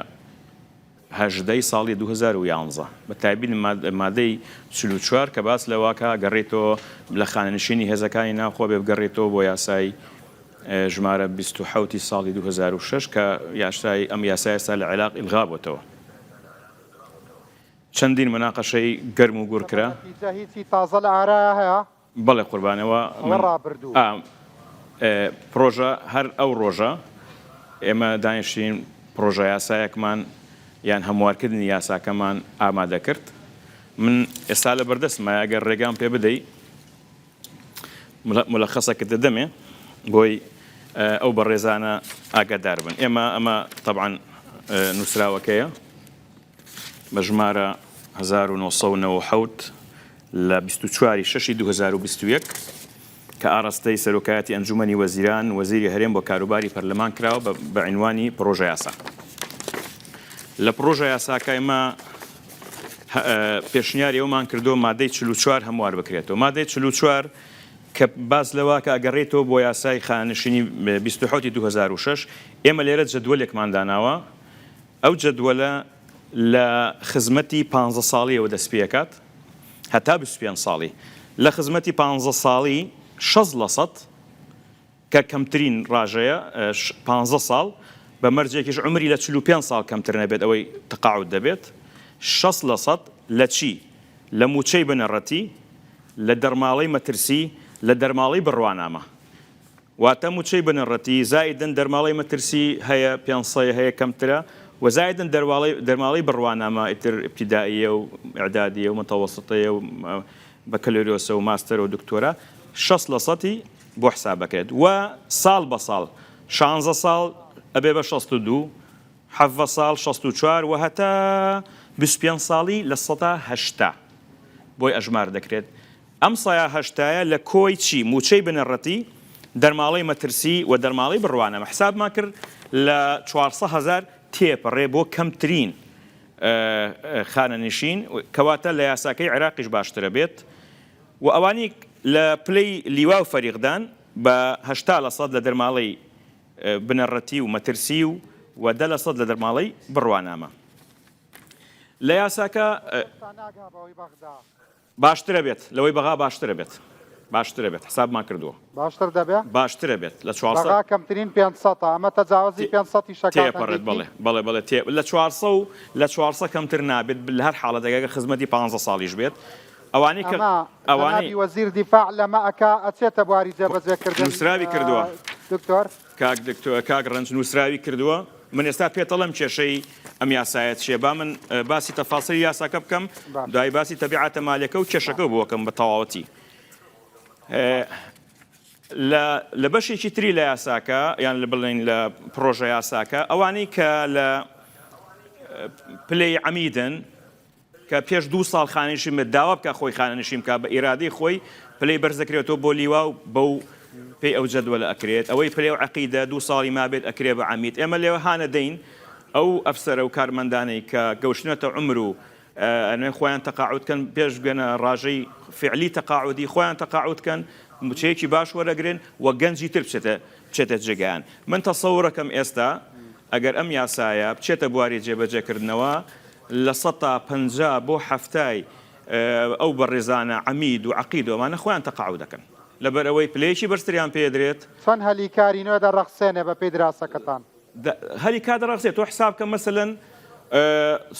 هەژدەی ساڵی 2011 بە تایبین مادەی 44 کە باس لەواکە گەڕێتەوە لە خانەنشینی هێزەکانی ناوخۆ بێ بگەڕێتەوە بۆ یاسای ژمارە 27 ساڵی 2006 کە یاشای ئەم یاسای ئێستا لە عێراق ئیلغا بووتەوە. چەندین مناقەشەی گەرم و گورکرا. هیچی تازە لە ئارایە هەیە؟ بەڵێ قوربانەوە پرۆژە هەر ئەو ڕۆژە ئێمە دانیشتین پرۆژە یاسایەکمان یان هەموارکردنی یاساکەمان ئامادە کرد. من ئێستا لە بەردەستمە ئەگەر ڕێگام پێ بدەیت ملەخەسەکە دەدەمێ بۆی ئەو بەڕێزانە ئاگادار بن. ئێمە ئەمە طبعاً نووسراوەکەیە بە ژمارە 1990 لە 24/6/2021 کە ئاڕاستەی سەرۆکایەتی ئەنجومەنی وەزیران وەزیری هەرێم بۆ کاروباری پەرلەمان کراوە بە عنوانی پرۆژە یاسا. لە پرۆژە یاساکە ئێمە پێشنیاری ئەومان کردو مادەی 44 هەموار بکرێتەوە. مادەی 44 کە باز لەوە کە ئەگەڕێتەوە بۆ یاسای خانشینی 27/2006 ئێمە لێرە جەدوەلێکمان داناوە. ئەو جەدوەلە لە خزمەتی 15 ساڵیەوە دەست پێکات هەتا 25 ساڵی. لە خزمەتی 15 ساڵی 60% کە کەمترین ڕاژەیە 15 ساڵ بە مەرجێکیش عمری لە 45 ساڵ کەمتر نەبێت ئەوەی تەقاعود دەبێت. 60% لە چی؟ لە موچەی بنەڕەتی، لە دەرماڵەی مەترسی، لە دەرماڵەی بڕوانامە. واتە موچەی بنەڕەتی زائیدن دەرماڵەی مەترسی هەیە 500 هەیە کەمترە وزائیدن دەرماڵەی بڕوانامە ئیتر ابتدائیە و ئیعدادیە و متەوەسطەیە و بەکەلۆریۆسە و ماستەر و دکتۆرە 60% بۆ حساب بکرێت و ساڵ بە ساڵ 16 ساڵ ئەبێ بە 62 17 ساڵ 64 و هەتا 25 ساڵی لە 180 بۆی ئەژمار دەکرێت. ئەم سایە هەشتایە لە کۆی چی؟ موچەی بنەڕەتی، دەرماڵەی مەترسی و دەرماڵەی بڕوانامە. حسابمان کرد لە 400,000 تێپەڕێ بۆ کەمترین خانەنشین کەواتە لە یاساکەی عێراقیش باشترە بێت و ئەوانی لە پلەی لیوا و فەریقدان بە 80% لە دەرماڵەی بنەڕەتی و مەترسی و 10% لە دەرماڵەی بڕوانامە. لە یاساکە باشترە بێت لەوەی بەغا باشترە بێت. باشترە بێت حسابمان کردووە. باشتر دەبێت؟ باشترە بێت لە 400 کەمترین 500 ئەمە تەجاوزی 500 شەکاتێپەڕێت. بەڵێ لە 400 کەمتر نابێت لە هەر حاڵە دەگەگە خزمەتی 15 ساڵیش بێت. ئەوانی ئەوانی وەزیر دیفاع لەمە ئەکا ئەچێتە بواری جێبەجێکردن. نووسراوی کردووە دکتۆر کاک ڕەنج نووسراوی کردووە. من ئێستا پێتەڵم کێشەی ئەم یاسایەت چێ با من باسی تەفاسیلی یاساکە بکەم دوای باسی تەبیعاتە مالیەکە و کێشەکە بۆکەم بە تەواوەتی. لە بەشێکی تری لە یاساکە یان لە بڵێن لە پرۆژە یاساکە ئەوانەی کە لە پلەی عەمیدن کە پێش 2 ساڵ خانەنشین بێت داوا بکە خۆی خانەنشین بکە بە ئیرادەی خۆی پلەی بەرز دەکرێتەوە بۆ لیوا و بەو پێی ئەو جەدوەلە ئەکرێت. ئەوەی پلەی و عەقیدە 2 ساڵی مابێت ئەکرێ بە عەمید. ئێمە لێوە هانە دەین ئەو ئەفسەرە و کارمەندانەی کە گەوشتنەتە عمر و ئەنوێ خۆیان تەقاعودکەن پێش بگەنە ڕاژەی فعلی تەقاعودی خۆیان تەقاعودکەن موچەیەکی باش وەرەگرن و گەنجی تر بچێتە جێگایان. من تەسەوڕەکەم ئێستا ئەگەر ئەم یاسایە بچێتە بواری جێبەجێکردنەوە لە 150 بۆ 70 ئەو بەڕێزانە عەمید و عەقید و ئەمانە خۆیان تەقاعود دەکەن لەبەر ئەوەی پلەیەکی بەرزتریان پێدرێت. چەند هەلیکاری نوێ دەڕەخسێنێ بە پێی دراسەکەتان؟ هەلیکا دەڕەخسێت تۆ حساب کە مەسەلەن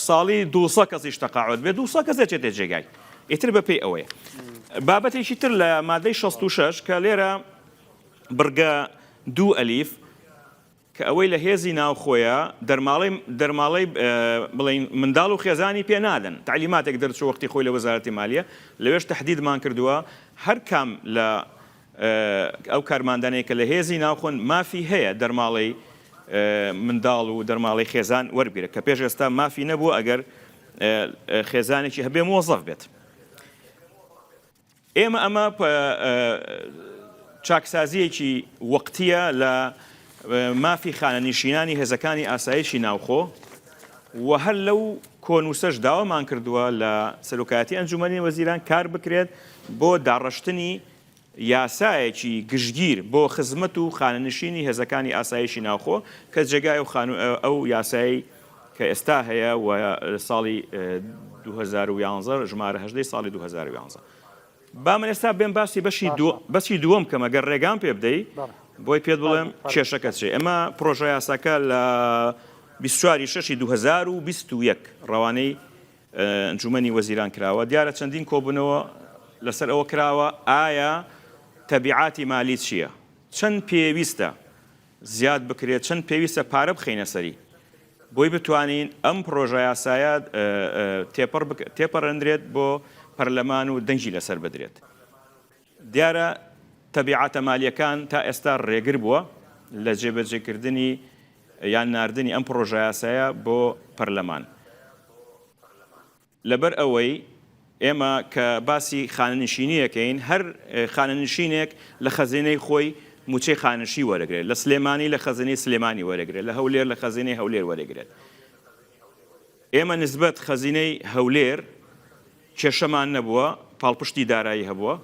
ساڵی 200 کەسیش تەقاعود بێت 200 کەس دەچێتە جێگای ئیتر بە پێی ئەوەیە. بابەتێکی تر لە مادەی 66 کە لێرە بڕگە 2 ئەلیف کە ئەوەی لە هێزی ناوخۆیە دەرماڵەی بڵین منداڵ و خێزانی پێ نادەن. تعلیماتێک دەرچوو وەختی خۆی لە وەزارەتی مالیە لەوێش تەحدیدمان کردووە هەر کام لە ئەو کارماندانەیە کە لە هێزی ناوخۆن مافی هەیە دەرماڵی منداڵ و دەرماڵی خێزان وەربگرێت کە پێش ئێستا مافی نەبوو ئەگەر خێزانێکی هەبێ موەزەف بێت. ئێمە ئەمە چاکسازیەکی وەقتیە لە مافی خانەنشینانی هێزەکانی ئاسایشی ناوخۆ و هەر لەو کۆنووسەش داوامان کردووە لە سەرۆکایەتی ئەنجومەنی وەزیران کار بکرێت بۆ داڕشتنی یاسایەکی گشتگیر بۆ خزمەت و خانەنشینی هێزەکانی ئاسایشی ناوخۆ کە جێگای ئەو یاسایی کە ئێستا هەیە و ساڵی 2011 ژمارە 18 ساڵی 2011 با من ئێستا بێن باسی بەشی دووەم کەم ئەگەر ڕێگام پێ بدەیت بۆی پێت بڵێم کێشەکە چێ ئەمە پرۆژە یاساکە لە 24/6/2021 ڕەوانەی ئەنجومەنی وەزیران کراوە دیارە چەندین کۆبوونەوە لەسەر ئەوە کراوە ئایا تەبیعاتی مالی چییە چەند پێویستە زیاد بکرێت چەند پێویستە پارە بخینە سەری بۆی بتوانین ئەم پرۆژە یاسایە تێپەڕەندرێت بۆ پەرلەمان و دەنگی لەسەر بدرێت دیارە تەبیعاتە مالیەکان تا ئێستا ڕێگر بووە لە جێبەجێکردنی یان ناردنی ئەم پرۆژە یاسایە بۆ پەرلەمان لەبەر ئەوەی ئێمە کە باسی خانەنشینیەکەین هەر خانەنشینێک لە خەزینەی خۆی موچەی خانشی وەرەگرێت لە سلێمانی لە خەزینەی سلێمانی وەرەگرێت لە هەولێر لە خەزینەی هەولێر وەرەگرێت ئێمە نسبەت خەزینەی هەولێر کێشەمان نەبووە پاڵپشتی دارایی هەبووە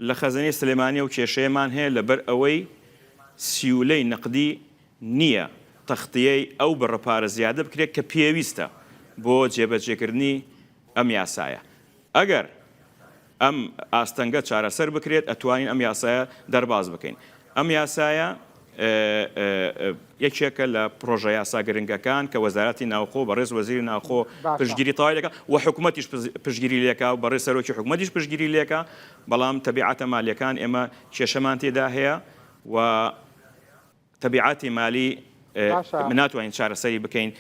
لە خەزینەی سلێمانی و کێشەیەمان هەیە لەبەر ئەوەی سیولەی نەقدی نییە تەختیەی ئەو بڕەپارە زیادە بکرێت کە پێویستە بۆ جێبەجێکردنی ئەم یاسایە ئەگەر ئەم ئاستەنگە چارەسەر بکرێت ئەتوانین ئەم یاسایە دەرباز بکەین ئەم یاسایە یەکێکە لە پرۆژە یاسا گرنگەکان کە وەزارەتی ناوخۆ بەڕێز وەزیری ناوخۆ پشتگیری تەواوی دەکات و حکوومەتیش پشتگیری لێکا و بەڕێز سەرۆکی حکوومەتیش پشتگیری لێکا بەڵام تەبیعاتە مالیەکان ئێمە کێشەمان تێدا هەیە و تەبیعاتی مالی ناتوانین چارەسەری بکەین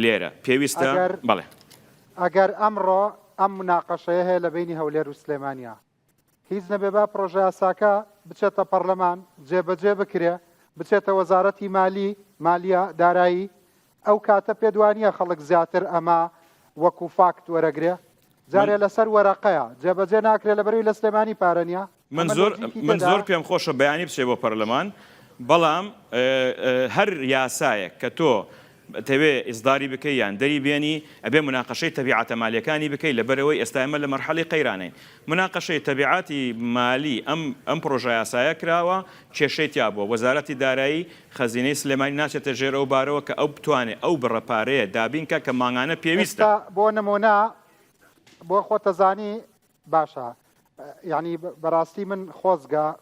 لێرە پێویستە بەڵێ ئەگەر ئەمڕۆ ئەم مناقەشەیە هەیە لە بینی هەولێر و سلێمانیا هیچ نەبێ با پرۆژە یاساکە بچێتە پەرلەمان جێبەجێ بکرێ بچێتە وەزارەتی مالیە دارایی ئەو کاتە پێدوانیە خەڵک زیاتر ئەمە وەکو فاکت وەرەگرێ جارێ لەسەر وەرەقەیە جێبەجێ ناکرێت لەبەروی لە سلێمانی پارەنیە من زۆر پێم خۆشە بەیانی بچێ بۆ پەرلەمان بەڵام هەر یاسایە کە تۆ تەوێ ئیزداری بکەی یان دەری بێنی ئەبێ مناقەشەی تەبیعاتە مالیەکانی بکەی لەبەرەوەی ئێستا ئێمە لە مەرحەڵی قەیرانەین مناقەشەی تەبیعاتی مالی ئەم پرۆژە یاسایە کراوە کێشەی تیا بووە وەزارەتی دارایی خەزینەی سلێمانی ناچێتە ژێر ئەو بارەوە کە ئەو بتوانێت ئەو بڕەپارەیە دابینکە کە ماڭانە پێویستە بۆ نمونە بۆ خۆتەزانی باشە یعنی بەڕاستی من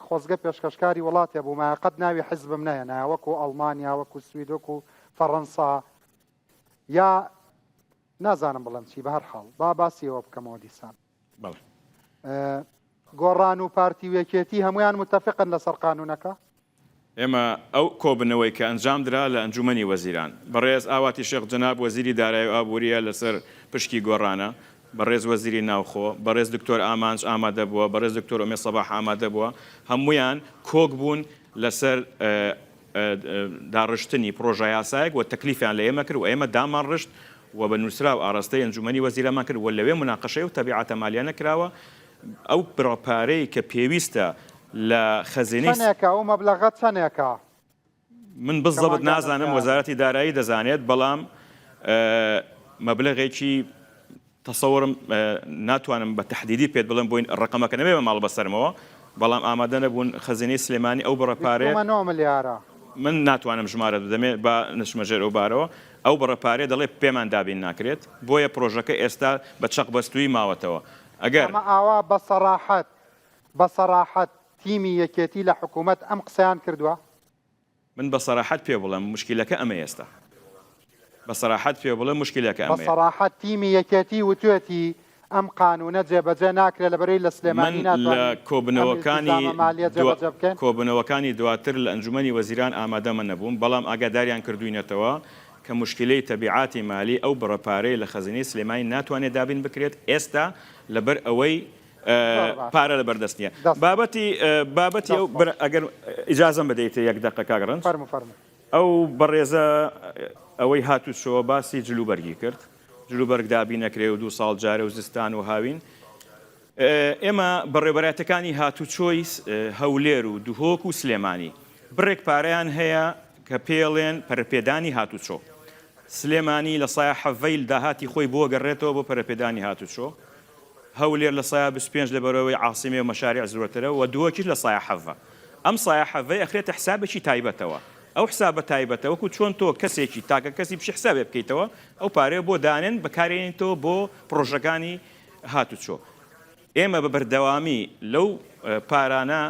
خۆزگە پێشکەشکاری وڵاتێ بوو مای قەت ناوی حیزبم نەیە وەکو ئەڵمانیا وەکو سوید وەکو فەڕەنسا یا نازانم بڵم چی بە هەر حاڵ باسیەوە بکەمەوە دیسان گۆڕان و پارتی و یەکێتی هەمویان متفقن لەسەر قانونەکە ئێمە ئەو کۆبنەوەی کە ئەنجام درا لە ئەنجومەنی وەزیران بەڕێز ئاواتی شێخ جەناب وەزیری دارایی و ئابوووریە لەسەر پشکی گۆڕانە بەڕێز وەزیری ناوخۆ بەڕێز دکتۆر ئامانج ئامادە بووە بەڕێز دکتۆر ئۆمێ سەباح ئامادە بووە هەمویان کۆک بوون لەسەر داڕشتنی پرۆژە یاسایەک و تەکلیفیان لە ئێمە کرد و ئێمە دامان ڕشت و بە نووسرا و ئاراستەی ئەنجومەنی وەزیرەمان کرد و لەوێ مناقەشەی و تەبیعاتە مالیانە کراوە ئەو بڕەپارەی کە پێویستە لە خەزینەی ئەو مەبلەغە چەندێکە من بزەبت نازانم وەزارەتی دارایی دەزانێت بەڵام مەبلەغێکی تەسەوڕم ناتوانم بە تەحدیدی پێت بڵم بووین ڕقەمەکە نەبێ بە ماڵ بەسەرمەوە بەڵام ئامادە نەبوون خەزینەی سلێمانی ئەو بڕەپارەیە 9 ملیارە من ناتوانم ژمارە بدەمێت بە نشمەژێر ئەو بارەوە ئەو بڕەپارێ دەڵێ پێمان دابین ناکرێت بۆیە پرۆژەکە ئێستا بە چەق بەستووی ماوەتەوە ئەگەر ئاوا بە سەراحەت تیمی یەکێتی لە حکوومەت ئەم قسەیان کردووە من بە سەراحەت پێ بڵم مشکلەکە ئەمە ئێستا بە سەراحەت پێ بڵم مشکلەکە ئەمە بە سەراحەت تیمی یەکێتی وتوێتی ئەم قانونە جێبەجێ ناکرێت لەبەرەوەی لە سلێمانی لە کۆبنەوەکانی دواتر لە ئەنجومەنی وەزیران ئامادەمە نەبووم بەڵام ئاگاداریان کردوینەتەوە کە مشکلەی تەبیعاتی مالی ئەو بڕەپارەی لە خەزینەی سلێمانی ناتوانێت دابین بکرێت ئێستا لەبەر ئەوەی پارە لە بەردەست نییە بابەتی ئەگەر ئیجازەم بدەیت یەک دقە کاگەڕەنج ئەو بەڕێزە ئەوەی هاتوچۆ باسی جلوبەرگی کرد جلوبەرگ دابی نەکرێ و 2 ساڵ جارە و زستان و هاوین ئێمە بەڕێبەراتەکانی هاتوچۆی هەولێر و دوهۆک و سلێمانی بڕێک پارەیان هەیە کە پێڵێن پەرپێدانی هاتوچۆ سلێمانی لە سایە حەڤەیل داهاتی خۆی بۆ گەڕێتەوە بۆ پەرپێدانی هاتوچۆ هەولێر لە سایە 25 لە بەرەوەی عاسیمێ و مەشارێع زۆرترە و دووەکیش لە سایە حەڤە ئەم سایە حەڤەی ئەخرێتە حسابێکی تایبەتەوە ئەو حسابە تایبەتەوە وەکو چۆن تۆ کەسێکی تاکە کەسی بشی حسابێ بکەیتەوە ئەو پارەیە بۆ دانێن بەکارێنیتەوە بۆ پرۆژەکانی هاتوچۆ ئێمە بە بەردەوامی لەو پارانە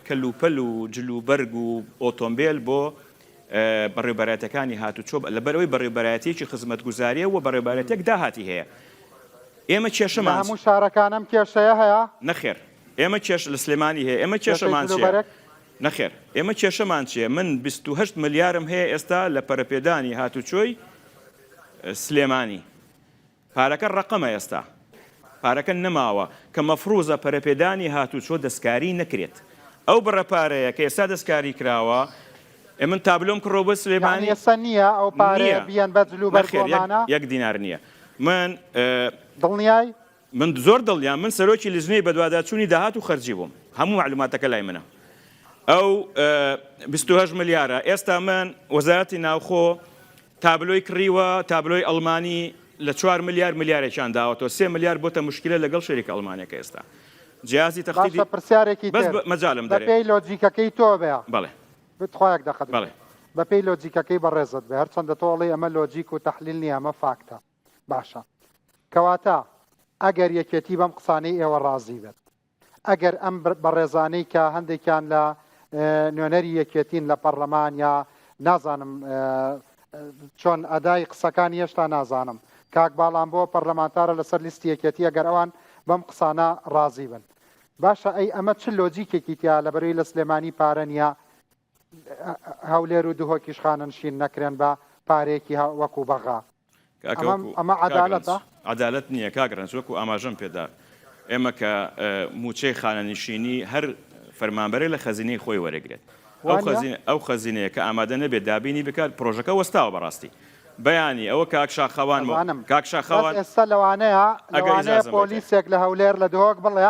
کەلوپەل و جلوبەرگ و ئۆتۆمبیل بۆ بەڕێوەبەرەتەکانی هاتوچۆ لە بەرەوەی بەڕێوەبەرەتێکی خزمەتگوزاریە و بەڕێوەبەرەتێک داهاتی هەیە ئێمە کێشەمان هەموو شارەکانم کێشەیە هەیە نەخێر ئێمە کێش لە سلێمانی هەیە ئێمە کێشەمان چیە نەخێر ئێمە کێشەمان چیە من 28 ملیارم هەیە ئێستا لە پەرەپێدانی هاتوچۆی سلێمانی پارەکە ڕقەمە ئێستا پارەکە نەماوە کە مەفروزە پەرەپێدانی هاتوچۆ دەستکاری نەکرێت ئەو بڕەپارەیە کە ئێستا دەستکاری کراوە من تابلۆم کڕۆ بە سلێمانی ئێستا نییە ئەو پارەیە بیان بە جلوبەرگۆمانە یەک دینار نییە من دڵنیای من زۆر دڵیان من سەرۆکی لیژنەی بەدواداچوونی داهات و خەرجی بووم هەموو معلوماتەکە لای منە ئەو 28 ملیارە ئێستا من وەزارەتی ناوخۆ تابلۆی کڕیوە تابلۆی ئەڵمانی لە 4 ملیارێکیان داوەتەوە 3 ملیار بۆتە مشکلە لەگەڵ شەریک ئەڵمانیەکە ئێستا جیازی تەختی پرسیارێکی بەس مەجالم دەرێ بەپێی لۆجیکەکەی تۆ بێ بەڵێ بتخوایەک دەخەت بەڵێ بەپێی لۆجیکەکەی بەڕێزت بێ هەرچەندە تۆڵی ئەمە لۆجیک و تەحلیل نییە ئەمە فاکتە باشە کەواتە ئەگەر یەکێتی بەم قسانەی ئێوە ڕازی بێت ئەگەر ئەم بەڕێزانەی کە هەندێکیان لە نوێنەری یەکێتین لە پەرلەمان یا نازانم چۆن ئەدای قسەکانی هێشتا نازانم کاک باڵام بۆ پەرلەمانتارە لەسەر لیستی یەکێتی ئەگەر ئەوان بەم قسانە ڕازی بن باشە ئەی ئەمە چ لۆجیکێکی تیا لە بەروی لە سلێمانی پارە نیە هەولێر و دوهۆکیش خانەنشین نەکرێن بە پارێکی وەکو بەغا ئەمە عەدالەتە عەدالەت نییە کاگرنج وەکو ئاماژەم پێدا ئێمە کە موچەی خانەنشینی هەر فەرمانبەرێ لە خەزینەی خۆی وەرەگرێت ئەو خەزینەیە کە ئامادە نەبێت دابینی بکات پرۆژەکە وەستاوە بەڕاستی بەیانی ئەوە کاک شاخەوان کاک شاخەوان ئێستا لەوانەیە پۆلیسێک لە هەولێر لە دهۆک بڵێ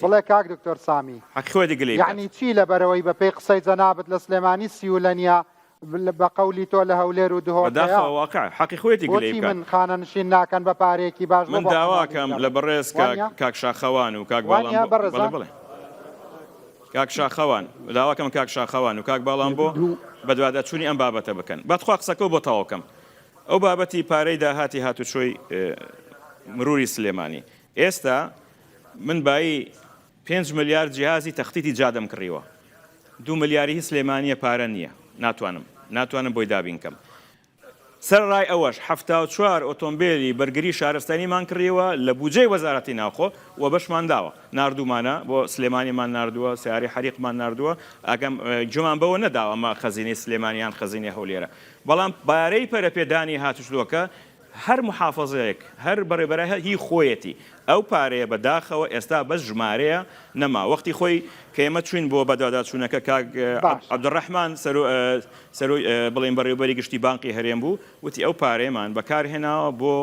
بڵێ کاک دکتۆر سامی حەقی گلەی یعنی چی لە بەرەوەی بەپێی قسەی جەنابەت لە سلێمانی سیولەنیا بە قەولی تۆ لە هەولێر و دهۆک حەقی خۆیەتی گلەی من خانەنشین ناکەن بە پارێکی باش من داواکەم لە بەڕێز کاک شاخەوان و کاک باڵام بڵێ کاک شاخەوان داواکەم کاک شاخەوان و کاک باڵام بۆ بەدواداچوونی ئەم بابەتە بکەن بەخوا قسەکە بۆ تەواوکەم ئەو بابەتی پارەی داهاتی هاتوچۆی مروری سلێمانی ئێستا من بایی 5 ملیار جیهازی تەختیتی جادەم کڕیوە 2 ملیاری سلێمانیە پارە نییە ناتوانم بۆی دابینکەم سەرڕای ئەوەش 74 ئۆتۆمبیلی بەرگری شارستانیمان کڕیوە لە بودجەی وەزارەتی ناوخۆ و بەشمان داوە نردومانە بۆ سلێمانیمان نردووە سیاری حەریقمان نردووە ئەگەم جومان بەوە نەداوە ئەمە خەزینەی سلێمانیان خەزینەی هەولێرە بەڵام بارەی پەرەپێدانی هاتوچۆکە هەر محافظەیەک هەر بەڕێبەرە هی خۆیەتی ئەو پارەیە بەداخەوە ئێستا بەس ژمارەیە نەما وەختی خۆی کە ئێمە چوین بۆ بەداداچوونەکە کاک عەبدوڕەحمان بڵێن بەڕێوەبەری گشتی بانقی هەرێم بوو وتی ئەو پارەیەمان بەکارهێناوە بۆ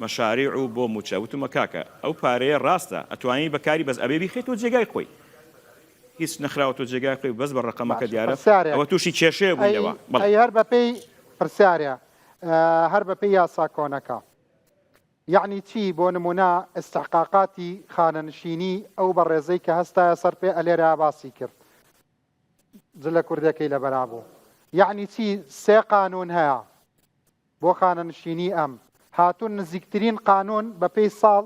مەشاریع و بۆ موچە وتمە کاکە ئەو پارەیە ڕاستە ئەتوانی بەکاری بەس ئەبێ بیخێتەوە جێگای خۆی هیچ نەخراوەتە جێگای خۆی بەس بە ڕقەمەکە دیارە ئەوە تووشی کێشەیە بوویەوە هەر بەپێی پرسیارە هەر بەپێی یاسا کۆنەکە یعنی چی بۆ نمونە ئستحقاقاتی خانەنشینی ئەو بەڕێزەی کە هەستایە سەر پێ ئەلێرە باسی کرد جلە کوردەکەی لە بەرابوو یعنی چی 3 قانون هەیە بۆ خانەنشینی ئەم هاتوون نزیکترین قانون بەپێی ساڵ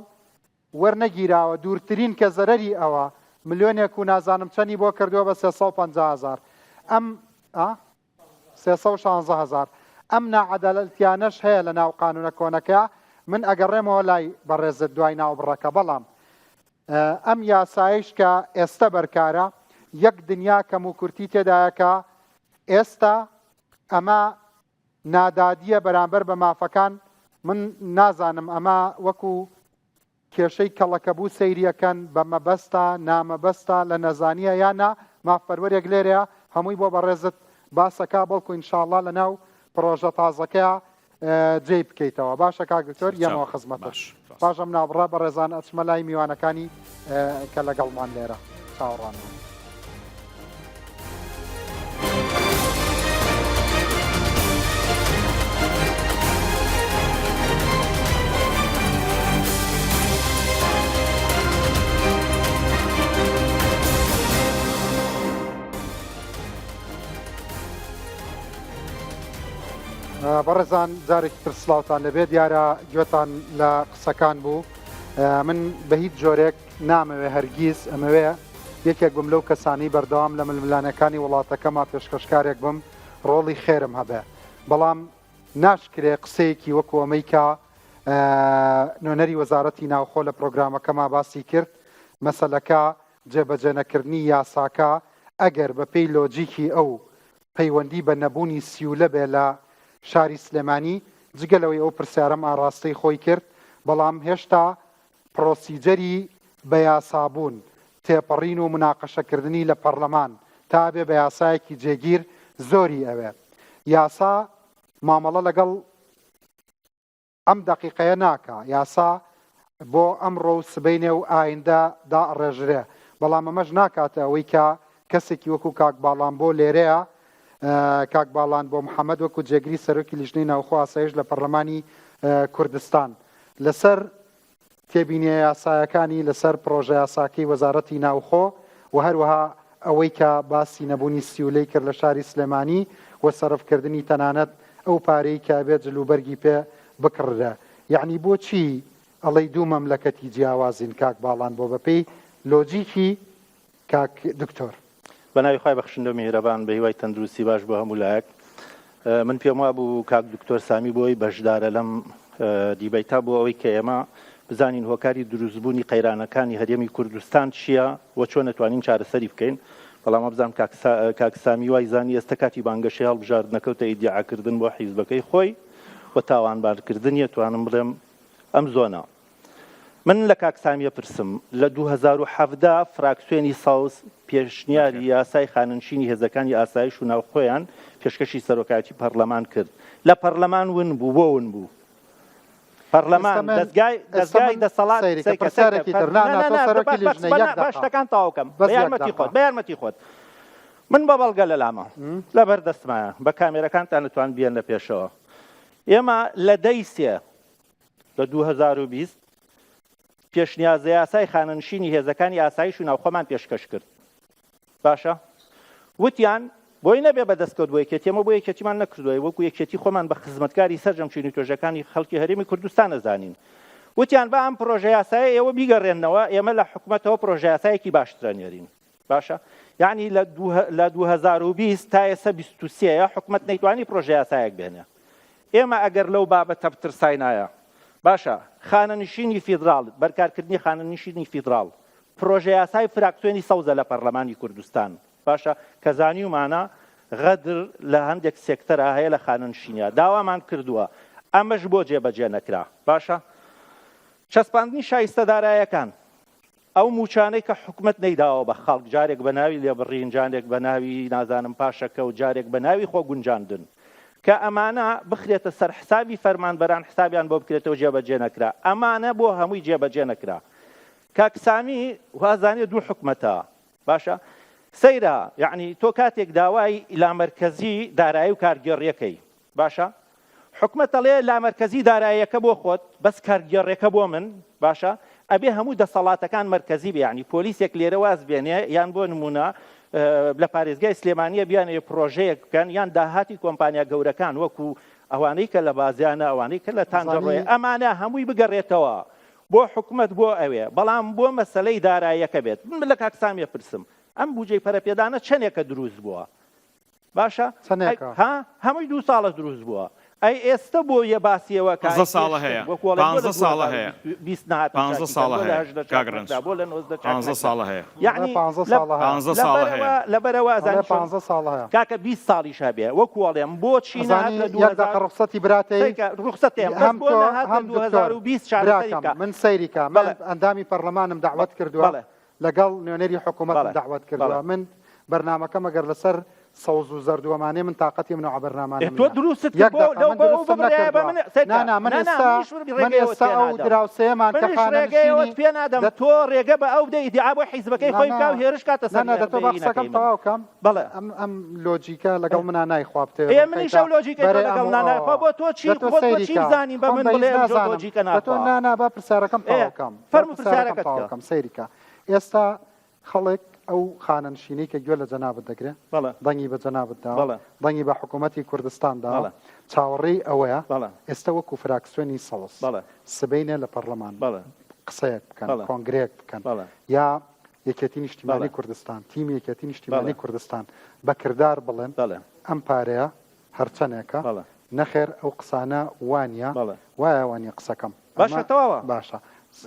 وەرنەگیراوە دوورترین کە زەرەری ئەوە ملیۆنێک و نازانم چەندی بۆ کردووە بە 350,000 ئەم 316,000 ئەم ناعەدالەتیانەش هەیە لە ناو قانونە کۆنەکە من ئەگەڕێمەوە لای بەڕێزت دوای ناوبڕەکە بەڵام ئەم یاسایش کە ئێستا بەرکارە یەک دنیا کەم و کورتی تێدایەکە ئێستا ئەمە نادادیە بەرامبەر بە مافەکان من نازانم ئەمە وەکو کێشەی کەڵەکەبوو سەیریەکەن بە مەبەستە نامەبەستە لە نەزانیە یانە مافپەروەرێک لێرەیە هەمووی بۆ بەڕێزت باسەکە بەڵکو ئینشاءڵڵا لە ناو پرۆژە تازەکەیە جێی بکەیتەوە باشە کاک دکتۆر یەمەوە خزمەتش پاشەم ناوبڕا بە ڕێزان ئەچمە لای میوانەکانی کە لەگەڵمان لێرە چاوەڕان بەڕێزان جارێکی تر سڵاوتان لەبێت دیارە گوێتان لە قسەکان بوو من بە هیچ جۆرێک نامەوێ هەرگیز ئەمەوێ یەکێک بم لەو کەسانی بەردەوام لە ململانەکانی وڵاتەکەما پێشکەشکارێک بم ڕۆڵی خێرم هەبێ بەڵام ناشکرێ قسەیەکی وەکو ئەمەی کە نوێنەری وەزارەتی ناوخۆ لە پرۆگرامەکەما باسی کرد مەسەلەکە جێبەجێنەکردنی یاساکە ئەگەر بە پێی لۆجیکی ئەو پەیوەندی بە نەبوونی سیولە بێ لە شاری سلێمانی جگەلەوەی ئەو پرسیارەم ئاڕاستەی خۆی کرد بەڵام هێشتا پرۆسیجەری بە یاسابوون تێپەڕین و مناقەشەکردنی لە پەرلەمان تا بێ بە یاسایەکی جێگیر زۆری ئەوێ یاسا مامەڵە لەگەڵ ئەم دەقیقەیە ناکە یاسا بۆ ئەمڕۆ و سبەینێ و ئایندە داڕێژرێ بەڵام ئەمەش ناکاتە ئەوەی کە کەسێکی وەکو کاک باڵان بۆ لێرەیە کاک باڵان بۆ محەممەد وەکو جێگری سەرۆکی لیژنەی ناوخۆ ئاسایش لە پەرلەمانی کوردستان لەسەر تێبینیە یاسایەکانی لەسەر پرۆژە یاساکەی وەزارەتی ناوخۆ و هەروەها ئەوەی کە باسی نەبوونی سیولەی کرد لە شاری سلێمانی و سەرفکردنی تەنانەت ئەو پارەی کە بێت جلوبەرگی پێ بکڕدە یعنی بۆچی ئەڵەی دوو مەملەکەتی جیاوازین کاک باڵان بۆ بەپێی لۆجیکی کاک دکتۆر بەناوی خۆی بەخشندە میهرەبان بە هیوای تەندروستی باش بۆ هەموو لایەک من پێم وا بوو کاک دکتۆر سامی بۆی بەشدارە لەم دیبەیتا بۆ ئەوەی کە ئێمە بزانین هۆکاری دروستبوونی قەیرانەکانی هەرێمی کوردستان چییە و چۆن نتوانین چارەسەری بکەین بەڵام بزانم کاک سامی وای زانی ئێستا کاتی بانگەشەی هەڵبژارد نەکەوتە ئیدعاکردن بۆ حیزبەکەی خۆی و تاوانبارکردنیە توانم بڵێم ئەم زۆنە من لە کاکسامیە پرسم لە 2017 فراکسیۆنی ساوس پێشنیاری یاسای خاننشینی هێزەکانی ئاسایش و ناوخۆیان پێشکەشی سەرۆکایەتی پەرلەمان کرد لە پەرلەمان ون بوو بۆ ون بوو پەرلەمان دەستگای دەسەڵات باشتەکان تاوکەم بە یارمەتی خۆت من بە بەڵگە لە لامە لەبەر دەستمایە بە کامێرەکانتان نتوان بیان لە پێشەوە ئێمە لە دەیسێ لە 2020 پێشنیازە یاسای خاننشینی هێزەکانی ئاسایش و ناوخۆمان پێشکەش کرد باشە وتیان بۆی نەبێ بەدەستکەوت بۆ یەکێتی ئەمە بۆ یەکێتیمان نەکردووە وەکو یەکێتی خۆمان بە خزمەتکاری سەرجەمشینی توێژەکانی خەڵکی هەرێمی کوردستان نەزانین وتیان بە ئەم پرۆژە یاسایە ئێوە بیگەڕێنەوە ئێمە لە حکوومەتەوە پرۆژە یاسایەکی باشترە نێرین باشە یعنی لە 2020 تا ئێستا 23 حکوومەت نەیتوانی پرۆژە یاسایەک بێنێ ئێمە ئەگەر لەو بابەتە بترساینایە باشە خانەنشینی فیدراڵ بەرکارکردنی خانەنشینی فیدراڵ پرۆژە یاسای فراکسیۆنی سەوزە لە پەرلەمانی کوردستان باشە کە زانیومانە غەدر لە هەندێک سێکتەرە هەیە لە خانەنشینیا داوامان کردووە ئەمەش بۆ جێبەجێ نەکرا باشە چەسپاندنی شایستەدارایەکان ئەو موچانەی کە حکوومەت نەیداوە بە خەڵک جارێک بە ناوی لێبڕین جارێک بە ناوی نازانم پاشەکە و جارێک بە ناوی خۆ گونجاندن کە ئەمانە بخرێتە سەر حسابی فەرمانبەران حسابیان بۆ بکرێتەوە جێبەجێ نەکرا ئەمانە بۆ هەمووی جێبەجێ نەکرا کاکسامی وازانێ دوو حکومەتە باشە سەیرە یعنی تۆ کاتێک داوای لامەرکەزی دارایی و کارگێڕیەکەی باشە حکومەتەڵێ لامەرکەزی داراییەکە بۆ خۆت بەس کارگێڕیەکە بۆ من باشە ئەبێ هەموو دەسەڵاتەکان مەرکەزی بێ یعنی پۆلیسێک لێرە واز بێنێ یان بۆ نمونە لە پارێزگای سلێمانیە بیانێ پرۆژەیەک بکەن یان داهاتی کۆمپانیا گەورەکان وەکو ئەوانەی کە لە بازیانە ئەوانەی کە لە تانجەڕۆیە ئەمانە هەمووی بگەڕێتەوە بۆ حکوومەت بۆ ئەوێ بەڵام بۆ مەسەلەی داراییەکە بێت من لە کاکسامیە پرسم ئەم بودجەی پەرەپێدانە چەندێکە دروست بووە باشە هەمووی 2 ساڵە دروست بووە ئەی ئێستا بۆ یە باسیەوە 15 ساڵە هەیە 15 ساڵە هەیە 15 ساڵە هەیە کاگرنج 15 ساڵە هەیە یعنی 15 ساڵە هەیە لەبەرەوە زانانی 15 ساڵە هەیە کاکە 20 ساڵیش هەبێ وەکو وەڵێم بۆچی نهات لە 2000 ڕخسەتی براتەی ڕخسەتێ هەم بۆ نهات 2020 شارەکە من سەیریکە من ئەندامی پەرلەمانم دعوت کردووە لەگەڵ نوێنەری حکوومەت دعوت کردووە من بەرنامەکەم ئەگەر لەسەر سەوز و زەردووەمانێ من تااقەتی منەوە بەرنامانە تۆ دروست من ئێستا ئەو دراوسەیەمان پێ نادەم تۆ ڕێگە بە ئەو بدە ئیدعا بۆ حیزبەکەی خۆی بکە و هێرش کاتە سەر دەتۆ بەقسەکەم تەواوکەم بەڵێ ئەم لۆجیکە لەگەڵ منە نایخوابتێ منیش ئەو لۆجیکەی لەگەڵ نانایخوا بۆ تۆ چی بزانین بە من بڵێ لۆجیکە تۆ نانا بە پرسیارەکەم تەواوکەم فەرموو پرسیارەکەم سەیریکە ئێستا خەڵک ئەو خانەنشینەی کە گوێ لە جەنابەت دەگرێت بەڵێ دەنگی بە جەنابەتدا بەڵێ دەنگی بە حکوومەتی کوردستاندا بەڵێ چاوەڕێی ئەوەیە بەڵێ ئێستا وەکو فراکسیۆنی سەوس بەڵێ سبەینە لە پەرلەمان بەڵێ قسەیەک بکەن بەڵێ کۆنگرێک بکەن بەڵێ یا یەکێتی نیشتیمانی بەڵێ کوردستان تیم یەکێتی نیشتیمانی بەڵێ کوردستان بەکردار بڵێن بەڵێ ئەم پارەیە هەرچەنێکە بەڵێ نەخێر ئەو قسانە وانە بەڵێ وایە وانە قسەکەم باشە تەواوە باشە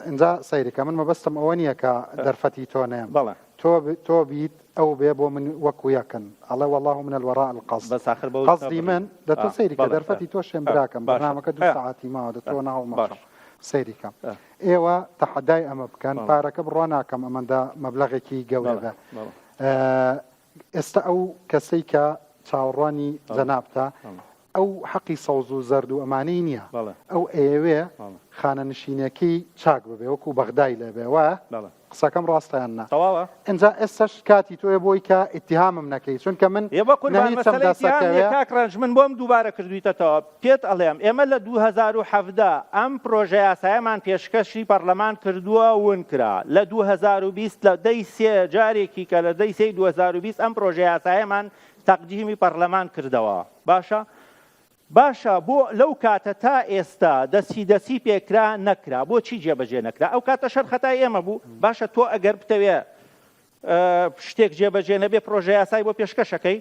اینجا سەیریکە من مەبەستم ئەوە نییە کە دەرفەتی تۆ نێم بەڵێ تۆ بیت ئەو بێ بۆ من وەکو یەکەن ئەڵێ والله من الوراء القصد بەس آخر بەوە قصدی من دە تۆ سەیریکە بەڵێ دەرفەتی تۆ شێم براکەم باشە بەرنامەکە 2 ساعتی ماوە دە تۆ ناوە مەشە سەیریکە ئێوە تەحەدای ئەمە بکەن پارەکە بڕوا ناکەم ئەمەدا مەبلەغێکی گەورە بە ئێستا ئەو کەسەی کە چاوەڕوانی جەنابتە ئەو حەقی سەوز و زەرد و ئەمانەی نییە ئەو ئێوێ خانەنشینەکەی چاک ببێ وەکو بەغدای لێبێ وایە قسەکەم ڕاستیان نا تەواوە ئەجا ئێستش کاتی تۆیە بۆی کە ئیتیهامم نەکەی چونکە من کاکڕنج من بۆم دووبارە کردویتەوە پێت ئەڵێم ئێمە لە 2017 ئەم پرۆژه یاسایەمان پێشکەشی پەرلەمان کردووە ون کرا لە 2020 لە دەی سێ جارێکی کە لە دەی سێی 2020 ئەم پرۆژه یاسایەمان تەقدیمی پەرلەمان کردەوە باشە باشە بۆ لەو کاتە تا ئێستا دەسی پێکرا نەکرا بۆچی جێبەجێ نەکرا ئەو کاتە شەر خەتای ئێمە بوو باشە تۆ ئەگەر بتەوێ شتێک جێبەجێ نەبێ پرۆژه یاسای بۆ پێشکەشەکەی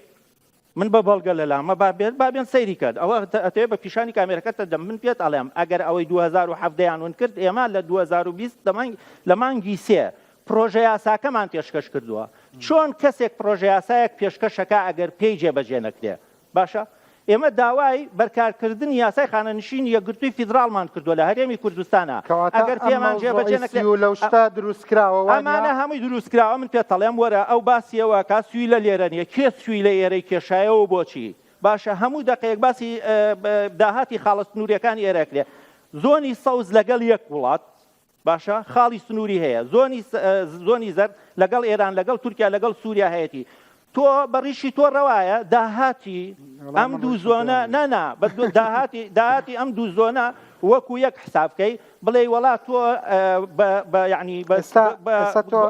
من بە بەڵگە لە لامە بابێن سەیری کرد ئەوە ئەتەوێ بە پیشانی کامێرەکەتە دەم من پێت ئەڵێم ئەگەر ئەوەی 2017 ون کرد ئێمە لە 2020 لە مانگی سێ پرۆژه یاساکەمان پێشکەش کردووە چۆن کەسێک پرۆژه یاسایەک پێشکەشەکە ئەگەر پێی جێبەجێ نەکرێ باشە ئێمە داوای بەرکارکردنی یاسای خانەنشین یەکگرتووی فیدراڵمان کردووە لە هەرێمی کوردستانە ئەگەر پێمان جێبەجێ نەکرێت لەو شتا دروستکراوە ئەمانە هەمووی دروستکراوە من پێ تەڵێم وەرە ئەو باسیەوە کا سوی لە لێرە نیە کێ سوی لە ئێرەی کێشایەوە بۆچی باشە هەموو دقەیەک باسی داهاتی خاڵە سنووریەکانی ئێرەکرێ زۆنی سەوز لەگەڵ یەک وڵات باشە خاڵی سنووری هەیە زۆنی زەرد لەگەڵ ئێران لەگەڵ تورکیا لەگەڵ سووریا هەیەی تۆ بەڕیشی تۆ ڕەوایە داهاتی ئەم دوو زۆنە نەنا داهاتی ئەم دوو زۆنە وەکو یەک حسابکەی بڵێ وڵات تۆ ینی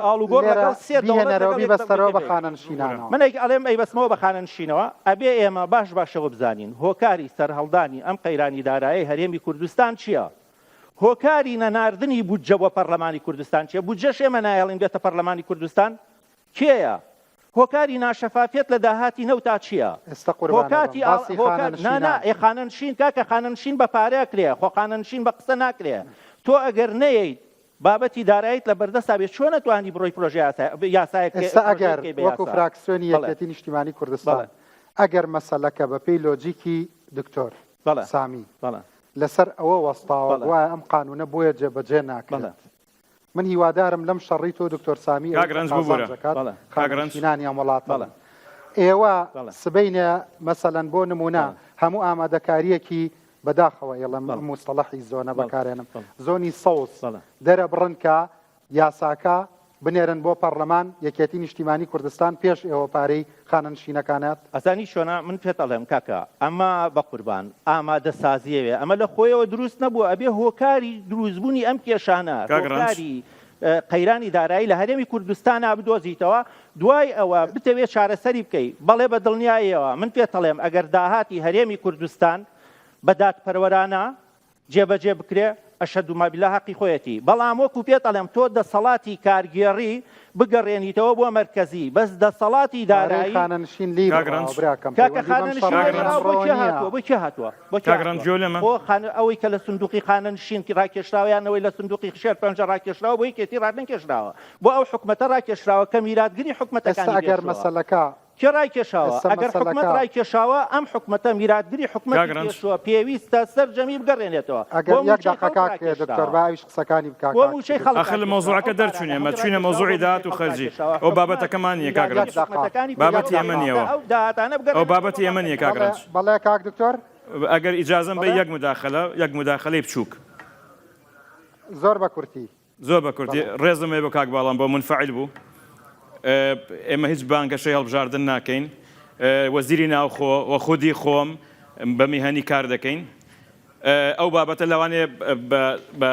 ئاڵوگۆڕ لەگەڵ سێ بەستەرەوە بە خانەنشینانەوە منێک ئەڵێم ئەی بەسمەوە بە خانەنشینەوە ئەبێ ئێمە باشەوە بزانین هۆکاری سەرهەڵدانی ئەم قەیرانی دارایی هەرێمی کوردستان چییە؟ هۆکاری نەناردنی بودجە بۆ پەرلەمانی کوردستان چییە؟ بودجەش ئێمە نایەڵین بێتە پەرلەمانی کوردستان کێیە؟ هۆکاری ناشەفافێت لە داهاتی نەوتا چییە؟ هۆکاتی خانەنشین کاکە خانەنشین بە پارەیە کرێ خۆ خانەنشین بە قسە ناکرێ تۆ ئەگەر نەیەیت بابەتی دارایت لە بەردەستا بێت چۆن نەتوانی بڕۆی پرۆژه یاسایەک ئەگەر وەکو فراکسیۆنی یەکێتی نیشتیمانی کوردستان ئەگەر مەسەلەکە بەپێی لۆجیکی دکتۆر سامی لەسەر ئەوە وەستاوە وایە ئەم قانونە بۆیە جێبەجێ ناکرێت من هیوادارم لەم شەڕی تۆ دکتۆر سامی خانەنشینانی ئەم وڵاتە ئێوە سبەینە مەسەلەن بۆ نمونە هەموو ئامادەکاریەکی بەداخەوە ئێڵم مستەڵەحی زۆنە بەکارێنم زۆنی سەوز دەرە بڕن کە یاساکە بنێرن بۆ پەرلەمان یەکێتی نیشتیمانی کوردستان پێش ئێوە پارەی خانەنشینەکانات ئەزانی شۆنە من پێت ئەڵێم کاکە ئەمە بە قوربان ئامادە سازیەوێ ئەمە لە خۆیەوە دروست نەبووە ئەبێ هۆکاری دروستبوونی ئەم کێشانە هۆکاری قەیرانی دارایی لە هەرێمی کوردستان بدۆزیتەوە دوای ئەوە بتەوێت چارەسەری بکەیت بەڵێ بە دڵنیاییەوە من پێت ئەڵێم ئەگەر داهاتی هەرێمی کوردستان بە دادپەروەرانە جێبەجێ بکرێ ئەشهد ما بالله حەقی خۆیەتی بەڵام وەکو پێت ئەڵێم تۆ دەسەڵاتی کارگێڕی بگەڕێنیتەوە بۆ مەرکەزی بەس دەسەڵاتی دارایی خانەنشین لیر کاکە خانەنشین هاتووە ئەوەی کە لە سندوقی خانەنشین ڕاکێشراویانەوەی لە سندوقی خشێر پەنجە ڕاکێشراوە بۆی کێتی ڕاکێشراوە بۆ ئەو حکومەتە ڕاکێشراوە کە میراتگری حکومەتەکانی ئەگەر مەسەلەکە کێ ڕایکێشاوە ئەگەر حکومەت ڕایکێشاوە ئەم حکومەتە میراتگری حکومەتی پێشووە پێویستە سەرجەمی بگەڕێنێتەوە دکتۆر باویش قسەکانی بکات ئەخل مۆزوعەکە دەرچوونێ ئەمە چوینە مۆزوعی داهات و خەرجی ئەو بابەتەکەمان نییە کاگرنج بابەتی ئێمە نیەوە ئەو بابەتی ئێمە نییە کاگرنج بەڵێ کاک دکتۆر ئەگەر ئیجازەم بە یەک مداخلەی بچووک زۆر بە کورتی زۆر بە کورتی ڕێزم بۆ کاک باڵام بۆ منفعیل بوو ئێمە هیچ بانگەشەی هەڵبژاردن ناکەین وەزیری ناوخۆ وە خودی خۆم بە میهەنی کار دەکەین ئەو بابەتە لەوانێ بە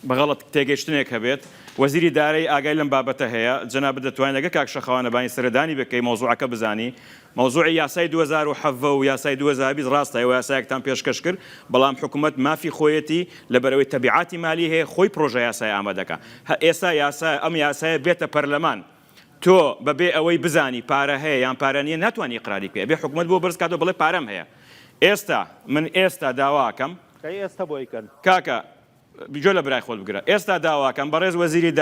بەغەڵت تێگەشتنێک هەبێت وەزیری دارایی ئاگای لەم بابەتە هەیە جەناب دەتوانین لەگە کاک شەخەوانەبانی سەردانی بکەی مۆزوعەکە بزانی مۆزوعی یاسای 2007 و یاسای 2020 ڕاستە ئەوە یاسایەکتان پێشکەش کرد بەڵام حکوومەت مافی خۆیەتی لەبەرەوەی تەبیعاتی مالی هەیە خۆی پرۆژە یاسای ئامادەکە ئێستا ئەم یاسایە بێتە پەرلەمان تۆ بەبێ ئەوەی بزانی پارە هەیە یان پارە نیە ناتوانانی قراری بکەی بێ حکوومەت بۆ بەرز کاتەوە بڵێ پارەم هەیە من ئێستا داواکەم ئێستا بۆیکەن کاکە جۆ لە برای خۆت بگرە ئێستا داواکەم بەڕێز وەزیری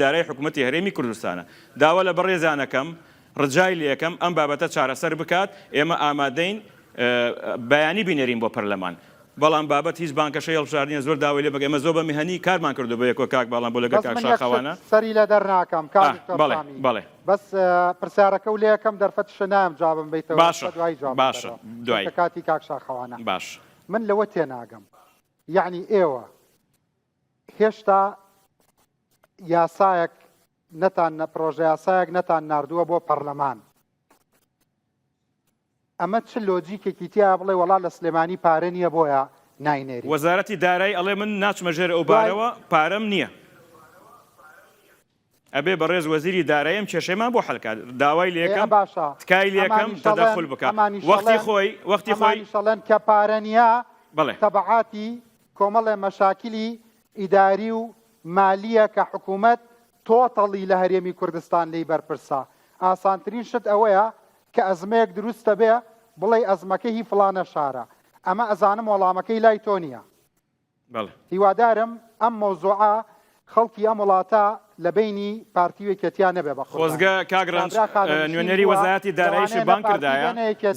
دارایی حکوومەتی هەرێمی کوردستانە داوا لە بەڕێزانەکەم ڕجای لەکەم ئەم بابەتە چارەسەر بکات ئێمە ئامادەین بەیانی بینێرین بۆ پەرلەمان بەڵام بابەت هیچ بانکەشە هەڵبژاردنیە زۆر داوای لێ بگەمە زۆر بە میهنی کارمان کردو بە یەکۆ کاک باڵام بۆ لەگە کاک شاخەوانە سەری لە دەرناکەم بەڵێ بەس پرسیارەکە و لێەکەم دەرفەت شنام جوابم بیتەوە باشە دوای کاتی کاک شاخەوانە باش من لەوە تێناگەم یعنی ئێوە هێشتا یاسایەک پرۆژە یاسایەک نەتان ناردووە بۆ پەرلەمان ئەمە چ لۆجیکێکی تیا بڵێ وەڵا لە سلێمانی پارە نییە بۆیە ناینێری وەزارەتی دارایی ئەڵێ من ناچمە ژێر ئەو بارەوە پارەم نییە ئەبێ بەڕێز وەزیری داراییم کێشەیمان بۆ حەلکات داوای لێکەم تکای لێکەم تەدەخل بکات وەختی خۆی شەڵێن کە پارە نییە بڵێ تەبعاتی کۆمەڵێ مەشاکلی ئیداری و مالیە کە حکوومەت تۆتەڵی لە هەرێمی کوردستان لی بەرپرسا ئاسانترین شت ئەوەیە کە ئەزمەیەک دروستە بێ بڵێ ئەزمەکە هی فلانە شارە ئەمە ئەزانم وەڵامەکەی لای تۆ نییە هیوادارم ئەم مۆزوعە خەڵکی ئەم وڵاتە لە بینی پارتیوێکەتیان نەبێ بە خۆزگە کاگرانج نوێنەری وەزارەتی داراییشی بان کردایە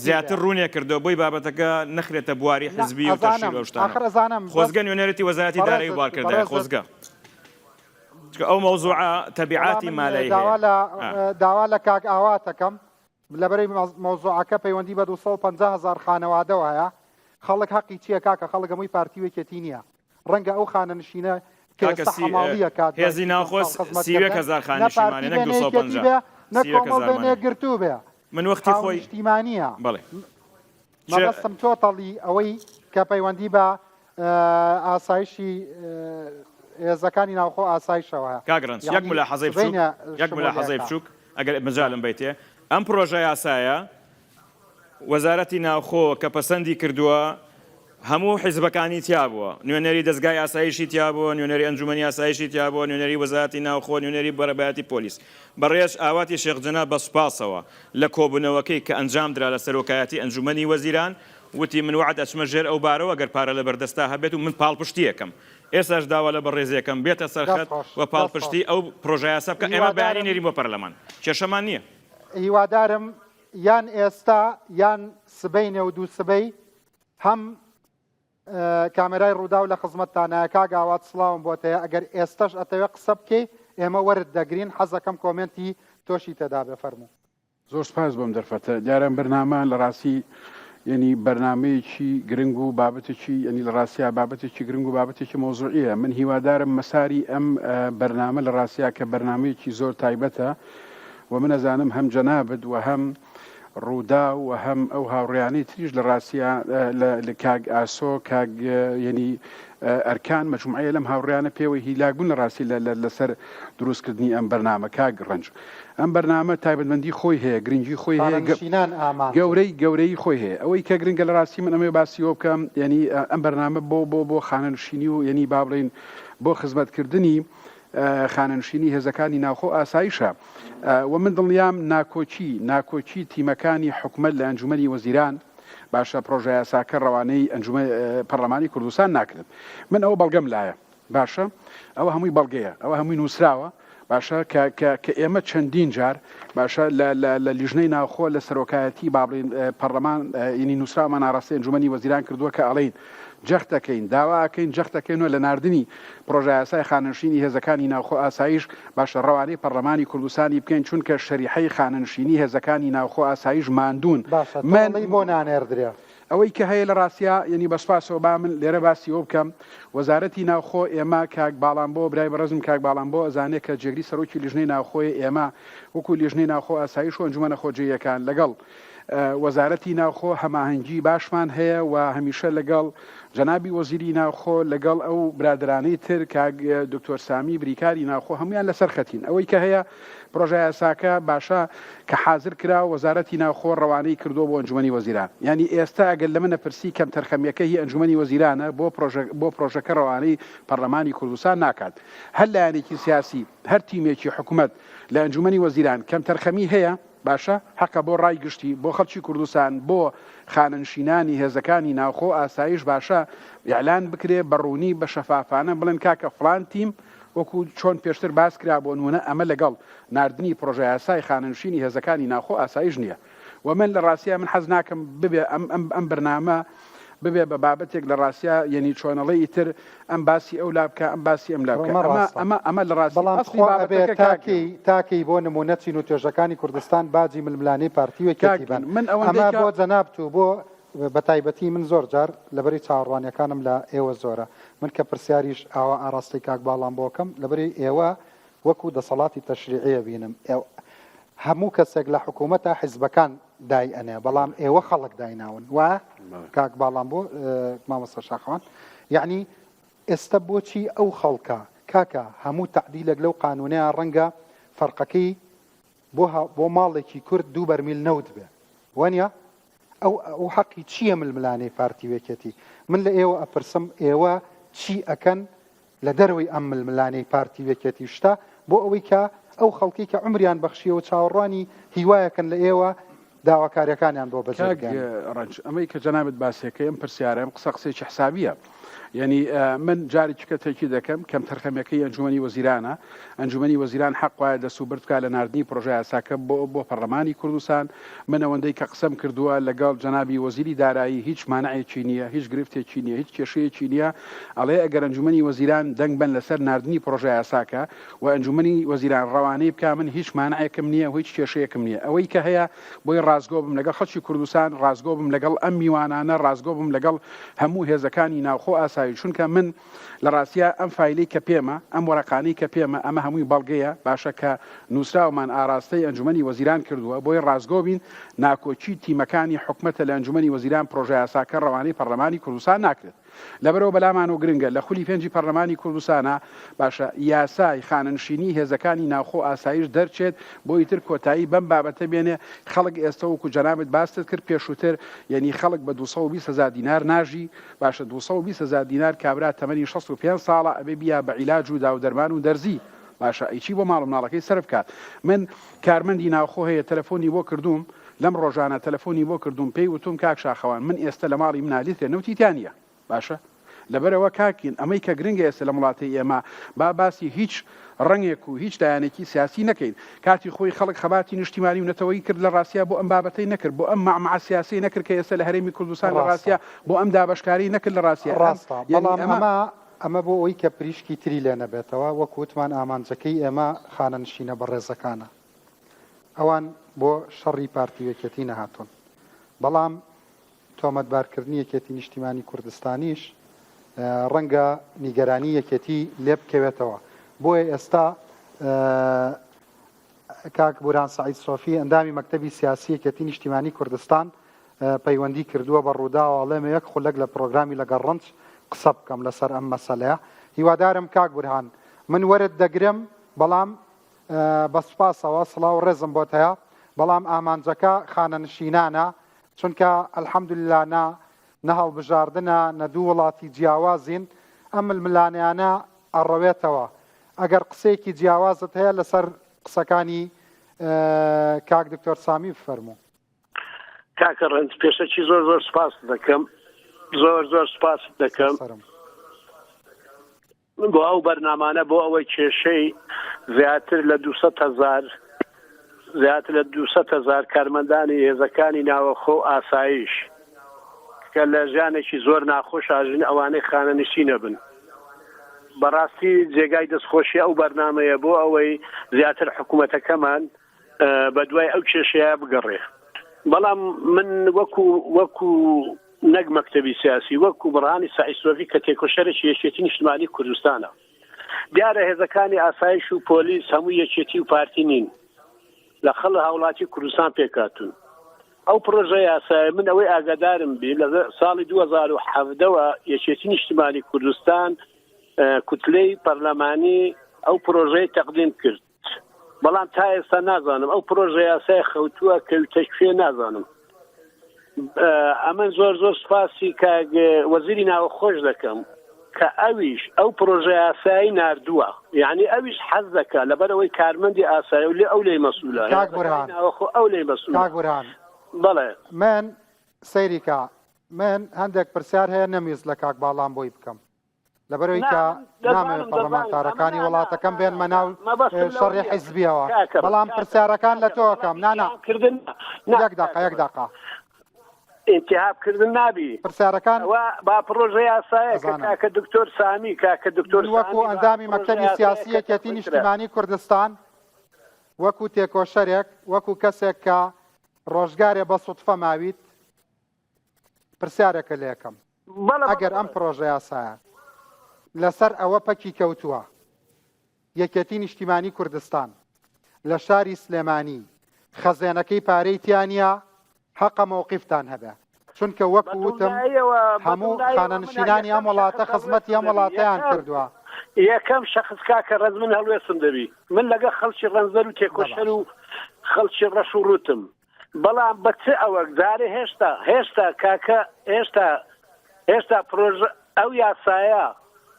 زیاتر ڕوونێ کردەوە بۆی بابەتەکە نەخرێتە بواری حزبی و تەشکیل و شتانە خۆزگە نوێنەرێتی وەزارەتی دارایی بار کردایە خۆزگە ئەو مۆزوعە تەبیعاتی مالایی داوا لە کاک ئاواتەکەم لەبەرەی مۆزوعەکە پەیوەندی بە 250,000 خانەوادەوە هەیە خەڵک حەقی چییە کاکە خەڵک هەمووی پارتیوێکەتی نییە ڕەنگە ئەو خانەنشینە هێزی ناوخۆز 30,000 خانیشتیمانی نەک 250 نەکۆمەڵێنێ گرتوو بێ من وەختی خۆی نیشتیمانیە بڵێ مەبەستم تۆتەڵی ئەوەی کە پەیوەندی بە ئاسایشی هێزەکانی ناوخۆ ئاسایشەوە کاگرانج یەک ملاحەزەی بچووک ئەگەر مەجالم بیتێ ئەم پرۆژە یاسایە وەزارەتی ناوخۆ کە پەسەندی کردووە هەموو حیزبەکانی تیا بووە نوێنەری دەستگای ئاسایشی تیا بووە نوێنەری ئەنجومەنی ئاسایشی تیا بووە نوێنەری وەزارەتی ناوخۆ نوێنەری بەرەبایەتی پۆلیس بەڕێژ ئاواتی شێخ جەناب بە سوپاسەوە لە کۆبوونەوەکەی کە ئەنجام درا لە سەرۆکایەتی ئەنجومەنی وەزیران وتی من وعد ئەچمە ژێر ئەو بارەوە گەر پارە لە بەردەستا هەبێت و من پاڵپشتیەکەم ئێستاش داوا لە بەڕێزیەکەم بێتە سەرخەت و پاڵپشتی ئەو پرۆژە یاسا بکە ئێمە بەیانی نێرین بۆ پەرلەمان کێشەمان نییە هیوادارم یان ئێستا یان سبەینە و دوو سبەی هەم کامێرای ڕوودا و لە خزمەتتانە کاک ئاوات سڵاوم بۆتەیە ئەگەر ئێستاش ئەتەوێ قسە بکەی ئێمە وەرت دەگرین حەزەکەم کۆمنتی تۆشی تێدا بفەرموو زۆر سپاس بۆم دەرفەتە دیارە بەرنامە لە ڕاستی ینی بەرنمەیەکی گرنگ و بابەتێکی ینی لە ڕاستیا بابەتێکی گرنگ و بابەتێکی مۆزوعیە من هیوادارم مەساری ئەم بەرنامە لە ڕاستیا کە بەرنمەیەکی زۆر تایبەتە و من ئەزانم هەم جەنابەت و هەم ڕوودا و هەم ئەو هاوڕێیانەی تریش لە ڕاستیا لە کاگ ئاسۆ کاگ ینی ئەرکان مەجموعەیە لەم هاوڕێیانە پێوەی هیلاگون لە ڕاستی لەسەر دروستکردنی ئەم بەرنامە کاگ ڕەنج ئەم بەرنامە تایبەتمەندی خۆی هەیە گرنگی خۆی هەیە گەورەی خۆی هەیە ئەوەی کە گرنگە لە ڕاستی من ئەمێ باسیەوە بکەم ینی ئەم بەرنامە بۆ خانەنشینی و ینی با بڵێن بۆ خزمەتکردنی خانەنشینی هێزەکانی ناوخۆ ئاسایشە و من دڵنیام ناکۆچی تیمەکانی حکومەت لە ئەنجومەنی وەزیران باشە پرۆژە یاساکە ڕەوانەی پەرلەمانی کوردستان ناکرێت من ئەوە بەڵگەم لایە باشە ئەوە هەمووی بەڵگەیە ئەوە هەمووی نووسراوە باشە کە ئێمە چەندین جار باشە لە لیژنەی ناوخۆ لە سەرۆکایەتی با بڵێن پەرلەمان ینی نووسراومان ئاڕاستی ئەنجومەنی وەزیران کردووە کە ئەڵێن جەختەکەین داواکەین جەختەکەینەوە لە ناردنی پرۆژە یاسای خانەنشینی هێزەکانی ناوخۆ ئاسایش باشە ڕەوانەی پەرلەمانی کوردستانی بکەین چونکە شەریحەی خانەنشینی هێزەکانی ناوخۆ ئاسایش ماندوون بۆ نانێردرێ ئەوەی کە هەیە لە ڕاستیا ینی بەسپاسەوە با من لێرە باسیەوە بکەم وەزارەتی ناوخۆ ئێمە کاک باڵامبۆ برای بەڕێزم کاک باڵامبۆ ئەزانێت کە جێگری سەرۆکی لیژنەی ناوخۆی ئێمە وەکو لیژنەی ناوخۆ ئاسایش و ئەنجومەنە خۆجێیەکان لەگەڵ وەزارەتی ناوخۆ هەماهەنگی باشمان هەیە و هەمیشە لەگەڵ جەنابی وەزیری ناوخۆ لەگەڵ ئەو برادرانەی تر کاک دکتۆر سامی بریکاری ناوخۆ هەمویان لەسەر خەتین ئەوەی کە هەیە پرۆژە یاساکە باشە کە حاضر کرا وەزارەتی ناوخۆ ڕەوانەی کردو بۆ ئەنجومەنی وەزیران ینی ئێستا ئەگەر لە منە پرسی کەم تەرخەمیەکە هی ئەنجومەنی وەزیرانە بۆ پرۆژەکە ڕەوانەی پەرلەمانی کوردستان ناکات هەر لایەنێکی سیاسی هەر تیمێکی حکوومەت لە ئەنجومەنی وەزیران کەم تەرخەمی هەیە باشە حەقە بۆ ڕای گشتی بۆ خەڵکی کوردستان بۆ خاننشینانی هێزەکانی ناوخۆ ئاسایش باشە یعلان بکرێ بەڕوونی بە شەفافانە بڵێن کاکە فڵان تیم وەکو چۆن پێشتر باس کرا بۆ نمونە ئەمە لەگەڵ نردنی پرۆژە یاسای خاننشینی هێزەکانی ناوخۆ ئاسایش نییە و من لە ڕاستیە من حەز ناکەم ببێ ئەم بەرنامە ببێ بە بابەتێک لە ڕاستە یعنی چۆنەڵی تر ئەم باسی ئەو لابکە ئەم باسی ئەم لابکە ئەمە لە ڕاستی تاکەی بۆ نمونە چین و توێژەکانی کوردستان باجی ململانەی پارتیوەکیبن ئەمە بۆ جەنابت و بۆ بە تایبەتی من زۆر جار لەبەری چاوەڕوانیەکانم لە ئێوە زۆرە من کە پرسیاریش ئاوا ئاراستی کاک باڵام بۆکەم لەبەری ئێوە وەکو دەسەڵاتی تەشریعیە بینم هەموو کەسێک لە حکوومەتە حیزبەکان دای ئەنێ بەڵام ئێوە خەڵک دایناون وە کاک باڵام بۆ مامۆستا شاخەوان یعنی ئێستا بۆچی ئەو خەڵکە کاکە هەموو تەعدیلێک لەو قانونەیە ڕەنگە فەرقەکەی بۆ ماڵێکی کورد 2 بەرمیل نەوت بێ وانە ئەو حەقی چییە ململانەی پارتیوێکێتی من لە ئێوە ئەپرسم ئێوە چی ئەکەن لە دەروی ئەم ململانەی پارتیوێکێتی شتا بۆ ئەوەی کە ئەو خەڵکی کە عمریان بەخشیە و چاوەڕوانی هیوایەکەن لە ئێوە داواکاریەکانیان بۆ بەجێگەیان ڕەنج ئەمەی کە جەنابەت باسیەکەی ئەم پرسیارە ئەم قسەی حسابیە یعنی من جاری چکەتێکی دەکەم کەم تەرخەمەکەی ئەنجومەنی وەزیرانە ئەنجومەنی وەزیران حەق وایە دەسوبرد بکات لە نردنی پرۆژە یاساکە بۆ پەرلەمانی کوردستان من ئەوەندەی کە قسەم کردووە لەگەڵ جەنابی وەزیری دارایی هیچ مانعێکی نییە هیچ گرفتێکی نییە هیچ کێشەیەکی نییە ئەڵێ ئەگەر ئەنجومەنی وەزیران دەنگ بن لەسەر نردنی پرۆژە یاساکە و ئەنجومەنی وەزیران ڕەوانەی بکە من هیچ مانعێکم نییە و هیچ کێشەیەکم نییە ئەوەی کە هەیە بۆی ڕازگۆ بم لەگەڵ خەڵکی کوردستان ڕازگۆ بم لەگەڵ ئەم میوانانە ڕازگۆ بم لەگەڵ هەموو هێزەکانی ناوخۆ ئاسایی چونکە من لە ڕاستیە ئەم فایلی کە پێمە ئەم وەرەقانەی کە پێمە ئەمە هەمووی بەڵگەیە باشە کە نووسراومان ئاراستەی ئەنجومەنی وەزیران کردووە بۆی ڕازگۆ بین ناکۆچی تیمەکانی حکومەتە لە ئەنجومەنی وەزیران پرۆژە یاساکە ڕەوانەی پەرلەمانی کوردستان ناکرێت لەبەرەوە بەلامان و گرنگە لە خولی 5 پەرلەمانی کوردستانە باشە یاسای خاننشینی هێزەکانی ناوخۆ ئاسایش دەرچێت بۆ ئیتر کۆتایی بەم بابەتە بێنێ خەڵک ئێستا وەکو جەنابەت باستت کرد پێشووتر یعنی خەڵک بە 220,000 دینار ناژی باشە 220,000 دینار کابرا تەمەنی 65 ساڵە ئەبێ بیا بە عیلاج و داودەرمان و دەرزی باشە ئەیچی بۆ ماڵ ماڵەکەی سەرف کات من کارمەندی ناوخۆ هەیە تەلەفۆنی بۆ کردوم لەم ڕۆژانە تەلەفۆنی بۆ کردوم پێی وتم کاک شاخەوان من ئێستا لە ماڵی منالیت نەوتیتیانە باشە لەبەرەوە کاکین ئەمەی کە گرنگە ئێستا لە وڵاتی ئێمە باسی هیچ ڕنگێک و هیچ دایانێکی سیاسی نەکەین کاتی خۆی خەڵک خەباتی نیشتیمانی و نەتەوەی کرد لە ڕاستیا بۆ ئەم بابەتەی نەکرد بۆ ئەم مەعمەع سیاسی نەکرد کە ئێستا لە هەرێمی کوردستان لە ڕاستیا بۆ ئەم دابەشکاری نەکرد لە ڕاستیا ڕاستە بەڵام ئەمە بۆ ئەوەی کە پریشکی تری لێ نەبێتەوە وەکوتمان ئامانجەکەی ئێمە خانەنشینە بەڕێزەکانە ئەوان بۆ شەڕی پارتیوەکێتی نەهاتون بەڵام تۆمەتبارکردنی یەکێتی نیشتیمانی کوردستانیش ڕەنگە نیگەرانی یەکێتی لێ بکەوێتەوە بۆیە ئێستا کاک بوران سعید سۆفی ئەندامی مەکتەبی سیاسی یەکێتی نیشتیمانی کوردستان پەیوەندی کردووە بە ڕووداوەڵێمە یەک خولەک لە پرۆگرامی لەگەڵ ڕەنج قسە بکەم لەسەر ئەم مەسەلەیە هیوادارم کاک بورهان من وەرت دەگرم بەڵام بە سوپاسەوە سڵاو و ڕێزم بۆت هەیە بەڵام ئامانجەکە خانەنشینانە چونکە ئەلحەمدوللا نە هەڵبژاردنە نە دوو وڵاتی جیاوازین ئەم ململانیانە ئەڕەوێتەوە ئەگەر قسەیەکی جیاوازت هەیە لەسەر قسەکانی کاک دکتۆر سامی بفەرموو کاکە ڕەنج پێشەکی زۆر زۆر سپاس دەکەم زۆر سپاس دەکەم بۆ ئەو بەرنامانە بۆ ئەوەی کێشەی زیاتر لە 200,000 کارمەندانی هێزەکانی ناوەخۆ ئاسایش کە لە ژیانێکی زۆر ناخۆش ئاژین ئەوانەی خانەنشینە بن بەڕاستی جێگای دەستخۆشی ئەو بەرنامەیە بۆ ئەوەی زیاتر حکوومەتەکەمان بە دوای ئەو کێشەیە بگەڕێ بەڵام من وەکو نەک مەکتەبی سیاسی وەکو بڕهانی سعید سۆفی کە تێکۆشەرێکی یەکێتی نیشتیمانی کوردستانە دیارە هێزەکانی ئاسایش و پۆلیس هەموو یەکێتی و پارتی نین لە خەڵ هاوڵاتی کوردستان پێکاتون ئەو پرۆژە یاسای من ئەوەی ئاگادارم بێ لە ساڵی 2017ەوە یەکێتی نیشتیمانی کوردستان کوتلەی پەرلەمانی ئەو پرۆژەی تەقدیم کرد بەڵام تا ئێستا نازانم ئەو پرۆژە یاسای خەوتووە کەوتە کوێ نازانم ئەمن زۆر سپاسی وەزیری ناوەخۆش دەکەم کە ئەویش ئەو پرۆژە یاسایی ناردووە یعنی ئەویش حەز دەکات لەبەرەوەی کارمەندی ئاسایی و لێ ئەو لێی مەسئولە ئەو لێی مەسئول بەڵێ من سەیریکە من هەندێک پرسیار هەیە نەمیز لە کاک باڵام بۆی بکەم لەبەرەوەی کە نامەوێت پەرلەمانتارەکانی وڵاتەکەم بێنمە ناو شەڕی حیزبیەوە بەڵام پرسیارەکان لە تۆکەم یەک دقا انتخابکردن نابی پرسیارەکان با پرۆژە یاسایە کە دکتۆر سامی کە دکتۆر وەکو ئەندامی مەکتەبی سیاسی یەکێتی نیشتیمانی کوردستان وەکو تێکۆشەرێک وەکو کەسێک کە ڕۆژگارێ بە سوتفە ماویت پرسیارێکە لێ یەکەم ئەگەر ئەم پرۆژە یاسایە لەسەر ئەوە پەکی کەوتووە یەکێتی نیشتیمانی کوردستان لە شاری سلێمانی خەزێنەکەی پارەی تیانە حەقە مووقیفتان هەبێ چونکە وەکو وتم هەموو خانەنشینانی ئەم وڵاتە خزمەتی ئەم وڵاتەیان کردووە یەکەم شەخصکا کە ڕەز من هەڵوێسم دەبی من لەگە خەڵکی ڕەنزەر و تێکۆشەر و خەڵکی ڕەش و ڕوتم بەڵام بە چ ئەوە دارێ هێشتا کاکە هێشتا پرۆژە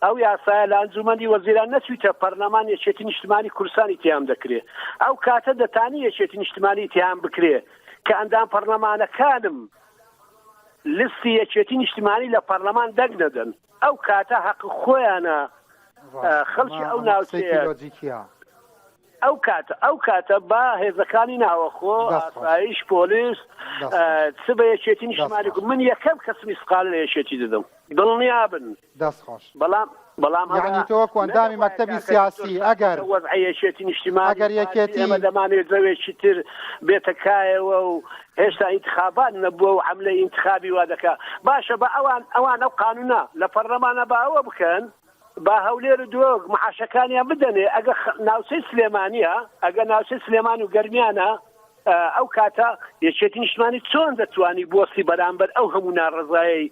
ئەو یاسایە لە ئەنجومەندی وەزیران نەچوویتە پەرلەمان یەکێتی نیشتیمانی کوردستانی تیام دەکرێت ئەو کاتە دەتانی یەکێتی نیشتیمانی تیام بکرێ کە ئەندام پەرلەمانەکانم لستی یەکێتی نیشتیمانی لە پەرلەمان دەگنەدەن ئەو کاتە حەق خۆیانە خەڵکی ئەو ناوچەیە ئەو کاتە با هێزەکانی ناوەخۆ ئاسایش پۆلیس چ بە یەکێتی نیشتیمانی من یەکەم کەسمی سقال لە یەکێتی دەدەم دڵنیا بن دەستخۆش بەڵام یعنی تۆ ئەندامی مەکتەبی سیاسی ئەگەر وەزعیەکێتی نیشتیمانی ئەگەر یەکێتی ئێمە دەمانێت زەوێکی تر بێتەکایەوە و هێشتا ئینتخابات نەبووە و حملە ئینتخابی وا دەکا باشە بە ئەوان ئەو قانونە لە پەرلەمانە بە ئەوە بکەن با هەولێر دۆگ معاشەکانیان بدەنێ ئەگە ناوچەی سلێمانیە ئەگە ناوچەی سلێمان و گەرمیانە ئەو کاتە یەکێتی نیشتیمانی چۆن دەتوانی بۆسی بەرامبەر ئەو هەموو ناڕزایی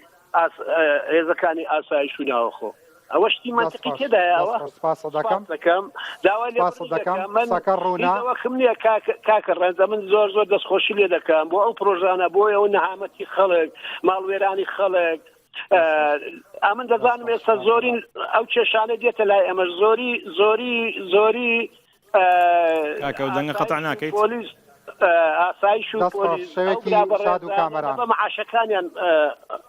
هێزەکانی ئاسایش و ناوەخۆ ئەوە شتی منطقی تێدایەوە دەکەم داوای لێوەخم نییە کاکە ڕەنجە من زۆر دەستخۆشی لێ دەکەم بۆ ئەو پرۆژانە بۆی ئەو نەهامەتی خەڵک ماڵوێرانی خەڵک ئەمن دەزانم ئێستا زۆرین ئەو کێشانە دێتە لای ئەمە زۆری دەنگە قەتع ناکەیت پۆلیس ئاسایش و پۆلیس معاشەکانیان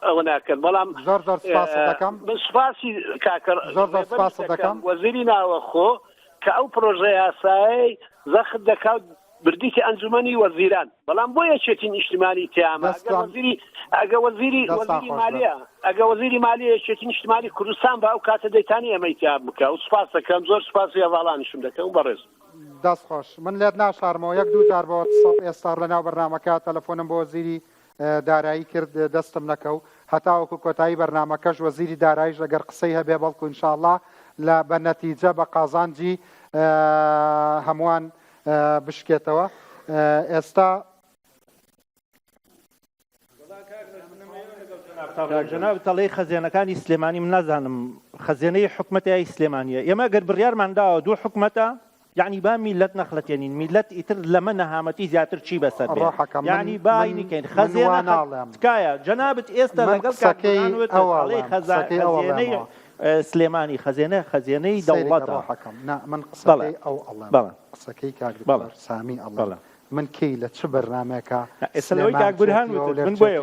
ئەوە ناکەن بەڵام زۆر سپاس دەکەم سپاسی کاکە زۆر سپاس دەکەم وەزیری ناوەخۆ کە ئەو پرۆژە یاسایی زەخت دەکات بردیتی ئەنجومەنی وەزیران بەڵام بۆ یەکێتی نیشتیمانی تیامە ئەگە وەزیری مالیە یەکێتی نیشتیمانی کوردستان بە ئەو کاتە دەیتانی ئەمەی تیاب بکە و سپاس دەکەم زۆر سپاسی هەواڵانیشم دەکەم بەڕێز دەست خۆش من لێت ناشارمەوە یەک دوو جار بۆ ئێستا لەناو بەرنامەکە تەلەفۆنم بۆ وەزیری دارایی کرد دەستم نەکەوت هەتاوەکو کۆتایی بەرنامەکەش وەزیری داراییش ئەگەر قسەی هەبێ بەڵکو ئینشاءڵڵا لە بە نەتیجە بە قازانجی هەمووان بشکێتەوە ئێستا جناب تەڵەی خەزێنەکانی سلێمانی من نازانم خەزێنەی حکومەتی سلێمانیە ئێمە گەر بڕیارمانداوە دوو حکومەتە یعنی با میلەت نەخڵەتێنین میلەت ئیتر لەمە نەهامەتی زیاتر چی بەسەر یعنی باینیکەین خەزێنە تکایە جەنابەت ئێستا لەگەڵ کاکەڵەی خەزێنەی سلێمانی خەزێنەی دەوڵەتە من قسەڵێ ئەو ئەڵێ قسەکەی کاک سامی ئەڵێ من کەی لە چ بەرنامێکە ئێسلەوەی کاک بورهان من بۆیە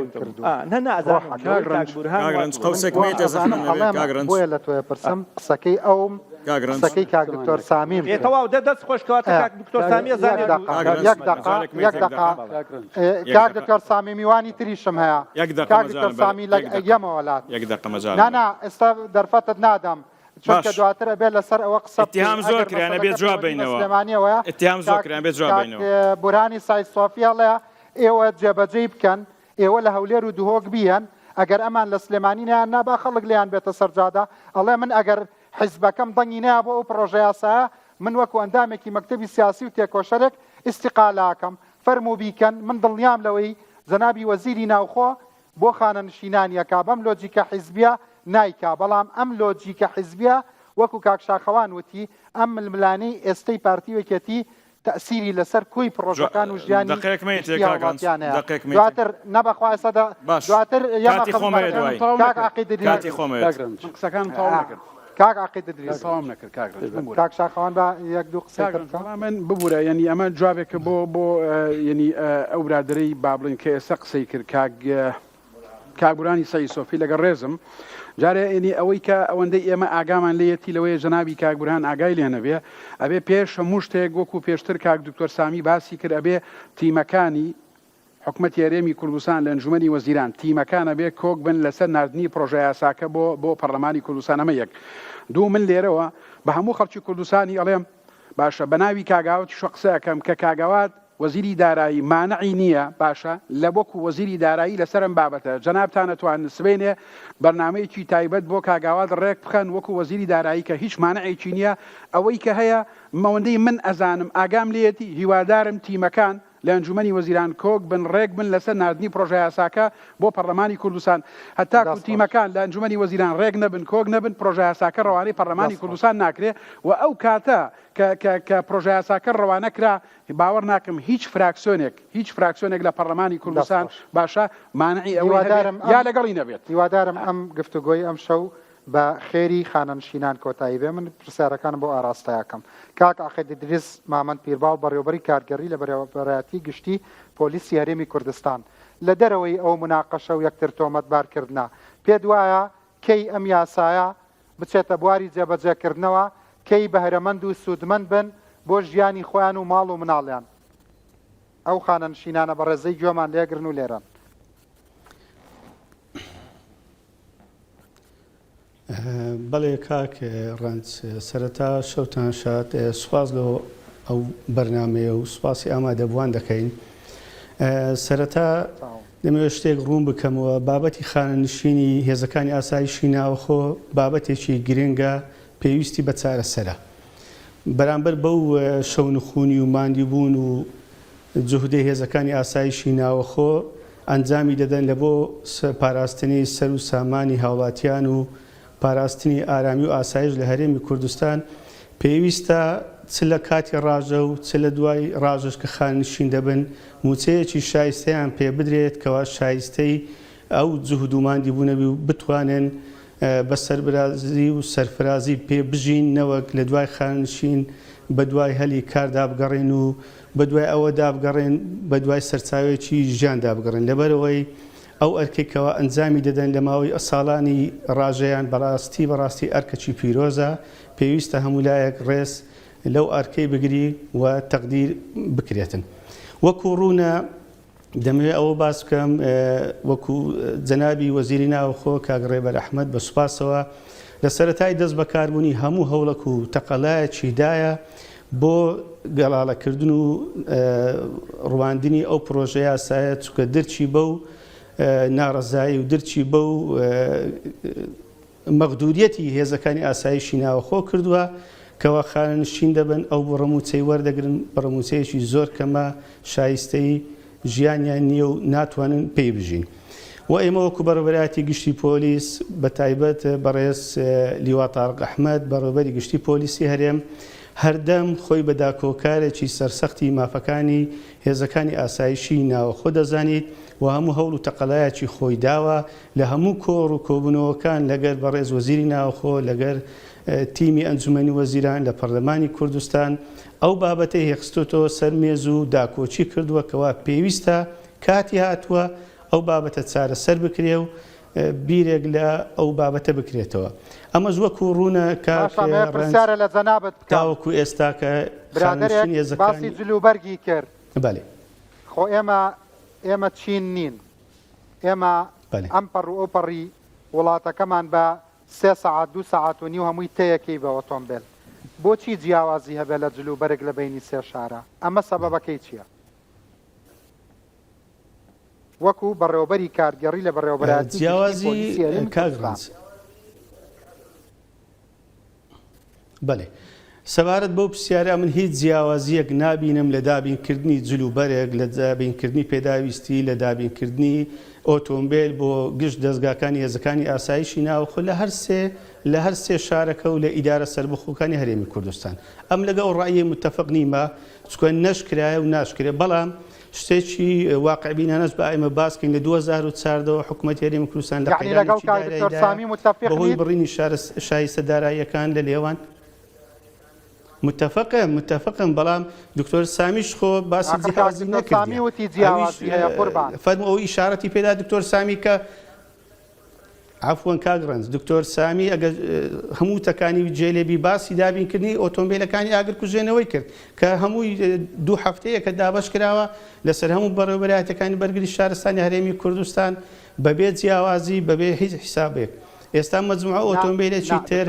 بۆیە لە تۆیە پرسم قسەکەی ئەوم قسەکەی کاک دکتۆر سامیم تەواو دەست خۆشکەوەتە کاک دکتۆر سامی یەک دقا کاک دکتۆر سامی میوانی تریشم هەیە کاک دکتۆر سامی لە ئەگەمەوەلات نانا ئێستا دەرفەتت نادەم چونکە دواتر ئەبێت لەسەر ئەوە قسە اتهام زۆر کریانە بێت جواب بینەوە اتهام زۆر کریان بێت جواب بینەوە بورهانی سایت سۆفیاڵەیە ئێوە جێبەجێ بکەن ئێوە لە هەولێر و دوهۆک بیان ئەگەر ئەمان لە سلێمانییان نابا خەڵک لیان بێتە سەرجادا ئەڵێ من ئەگەر حیزبەکەم دەنگی نیا بۆ ئەو پرۆژە یاسایە من وەکو ئەندامێکی مەکتەبی سیاسی و تێکۆشەرێک ئیستیقالەکەم فەرموو بیکەن من دڵنیام لەوەی جەنابی وەزیری ناوخۆ بۆ خانەنشینانیەکە بەم لۆجیکە حیزبیە نایکا بەڵام ئەم لۆجیکە حیزبیە وەکو کاکشاخەوان وتی ئەم ململانەی ئێستەی پارتیوەکێتی تەسیری لەسەر کوی پرۆژەکان و ژیانی دواتر نەبەخوای سەدا دواتر کاک عقید دریس کاک شاخەوان بە یەک دوو قسە من ببوورە ینی ئەمە جوابێکە بۆ ینی ئەو برادرەی با بڵین کە ئێستا قسەی کرد کاگورانی سەی سۆفی لەگەڵ ڕێزم جارێ ئینی ئەوەی کە ئەوەندەی ئێمە ئاگامان لێتی لەوەیە ژەنابی کاگوران ئاگای لێنەبێ ئەبێ پێش هەموو شتێک وەکو پێشتر کاک دکتۆر سامی باسی کرد ئەبێ تیمەکانی حکومەتی هەرێمی کوردستان لە ئەنجومەنی وەزیران تیمەکانە بێ کۆک بن لەسەر نردنی پرۆژە یاساکە بۆ پەرلەمانی کوردستان ئەمە یەک دوو من لێرەوە بە هەموو خەڵکی کوردستانی ئەڵێم باشە بە ناوی کاگاوەتی شو قسەکەم کە کاگاوات وەزیری دارایی مانعی نییە باشە لە وەکو وەزیری دارایی لەسەرم بابەتە جەنابتان ئەتوانن سبێنێ بەرنامەیەکی تایبەت بۆ کاگاوات ڕێک بخەن وەکو وەزیری دارایی کە هیچ مانعێکی نییە ئەوەی کە هەیە مەوەندەی من ئەزانم ئاگام لێتی هیوادارم تیمەکان لە ئەنجومەنی وەزیران کۆک بن ڕێک بن لەسەر نردنی پرۆژە یاساکە بۆ پەرلەمانی کوردستان هەتاکو تیمەکان لە ئەنجومەنی وەزیران ڕێک نەبن کۆک نەبن پرۆژە یاساکە ڕەوانەی پەرلەمانی کوردستان ناکرێ و ئەو کاتە کە پرۆژە یاساکە ڕەوانە کرا باوەڕ ناکەم هیچ فراکسیۆنێک لە پەرلەمانی کوردستان باشە مانعی ئەوەی یا لەگەڵی نەبێت هیوادارم ئەم گفتوگۆی ئەم شەو بە خێری خانەنشینان کۆتایی بێ من پرسیارەکانم بۆ ئاراستەیەکەم کاک عقید دریس مامەند پیرباو بەڕێوەبەری کارگەری لە بەڕێوەبەرایەتی گشتی پۆلیسی هەرێمی کوردستان لە دەرەوەی ئەو مناقەشە و یەکتر تۆمەتبارکردنا پێت وایە کەی ئەم یاسایە بچێتە بواری جێبەجێکردنەوە کەی بەهرەمەند و سوودمەند بن بۆ ژیانی خۆیان و ماڵ و مناڵیان ئەو خانەنشینانە بە ڕێزەی گوێمان لێگرن و لێران بەڵێ کاک ڕەنج سەرەتا شەوتان شاد سوپاس لە ئەو بەرنمەیە و سوپاسی ئامادەبووان دەکەین سەرەتا دەمەوێت شتێک ڕوون بکەمەوە بابەتی خانەنشینی هێزەکانی ئاسایشی ناوخۆ بابەتێکی گرنگە پێویستی بە چارەسەرە بەرامبەر بەو شەونخوونی و ماندیبوون و جوهدەی هێزەکانی ئاسایشی ناوخۆ ئەنجامی دەدەن لە بۆ پاراستنی سەر و سامانی هاوڵاتیان و پاراستنی ئارامی و ئاسایش لە هەرێمی کوردستان پێویستە چ لە کاتی ڕاژە و چ لە دوای ڕاژش کە خاننشین دەبن موچەیەکی شایستەیان پێ بدرێت کەوا شایستەی ئەو جوهد و ماندیبوونەبی و بتوانن بە سەربرازی و سەرفرازی پێ بژین نەوەک لە دوای خاننشین بە دوای هەلی کاردا بگەڕێن و بە دوای ئەوەدا بگەڕێن بە دوای سەرچاوێکی ژیاندا بگەڕێن لەبەرەوەی ئەو ئەرکێکەوە ئەنجامی دەدەن لە ماوەی ساڵانی ڕاژەیان بەڕاستی ئەرکەکی پیرۆزە پێویستە هەموو لایەک ڕێز لەو ئەرکەی بگری و تەقدیر بکرێتن وەکو ڕوونە دەمەوێت ئەوە باس بکەم وەکو جەنابی وەزیری ناوخۆ کاک ڕێبەر ئەحمەد بە سوپاسەوە لە سەرەتای دەست بەکاربوونی هەموو هەوڵک و تەقەلایەکی دایە بۆ گەڵاڵەکردن و ڕواندنی ئەو پرۆژە یاسایە چونکە دەرچی بەو ناڕەزایی و دەرچی بەو مەغدوریەتی هێزەکانی ئاسایشی ناوەخۆ کردووە کەوا خانەنشین دەبن ئەو بۆ ڕەموچەی وەردەگرن بە ڕەموچەیەکی زۆر کەمە شایستەی ژیانیان نییە و ناتوانن پێی بژین و ئێمە وەکو بەڕێوەبەرایەتی گشتی پۆلیس بە تایبەت بەڕێز لیوا تاڕق ئەحمەد بەڕێوەبەری گشتی پۆلیسی هەرێم هەردەم خۆی بە داکۆکارێکی سەرسەختی مافەکانی هێزەکانی ئاسایشی ناوەخۆ دەزانیت و هەموو هەوڵ و تەقەلایەکی خۆی داوە لە هەموو کۆڕ و کۆبوونەوەکان لەگەر بەڕێز وەزیری ناوەخۆ لەگەر تیمی ئەنجومەنی وەزیران لە پەرلەمانی کوردستان ئەو بابەتەی هێخستۆتەوە سەر مێز و داکۆچی کردووە کەوا پێویستە کاتی هاتووە ئەو بابەتە چارەسەر بکرێ و بیرێک لە ئەو بابەتە بکرێتەوە ئەمەش وەکو ڕوونە پرسیارە لە جەنابەت تاوەکو ئێستا کە خانەنشینی هێزەکانی باسی جلوبەرگی کرد بەڵێ خۆ ئێمە چین نین ئێمە ئەم پەڕ و ئۆپەڕی وڵاتەکەمان بە 3 ساعات 2 ساعات و نیو هەمووی تەیەکەی بە ئۆتۆمبیل بۆچی جیاوازی هەبێت لە جلوبەرێک لە بینی سێ شارە ئەمە سەبەبەکەی چییە وەکو بەڕێوەبەری کارگەڕی لە بەڕێوەبەرایەتی جیاوازی کاگڕنج بەڵێ سەبارەت بەو پرسیارە من هیچ جیاوازیەک نابینم لە دابینکردنی جلوبەرێک لە دابینکردنی پێداویستی لە دابینکردنی ئۆتۆمبیل بۆ گشت دەستگاکانی هێزەکانی ئاسایشی ناوخۆ لە هەر سێ شارەکە و لە ئیدارە سەربەخۆکانی هەرێمی کوردستان ئەم لەگەڵ ڕایە متتەفق نیمە چکۆن نەشکرایە و ناشکرێ بەڵام شتێکی واقعبینانەش بە ئێمە باسکەین لە 2014 حکوومەت هەرێمی کوردستان لە بەهۆی بڕینی شایستە داراییەکان لە لێوان متفقم بەڵام دکتۆر سامیش خۆ باسی جیاوازی نەکردی فەرمو ئەو ئیشارەتی پێدا دکتۆر سامی کە عفوان کاگڕنج دکتۆر سامی ئەگەر هەموو تەکانی جێلێبی باسی دابینکردنی ئۆتۆمبیلەکانی ئاگر کوژێنەوەی کرد کە هەمووی 2 هەفتەیە کە دابش کراوە لەسەر هەموو بەڕێوەبەرایەتەکانی بەرگری شارستانی هەرێمی کوردستان بەبێ جیاوازی بەبێ هیچ حیسابێک ئێستا مەجموعە ئۆتۆمبیلێکی تر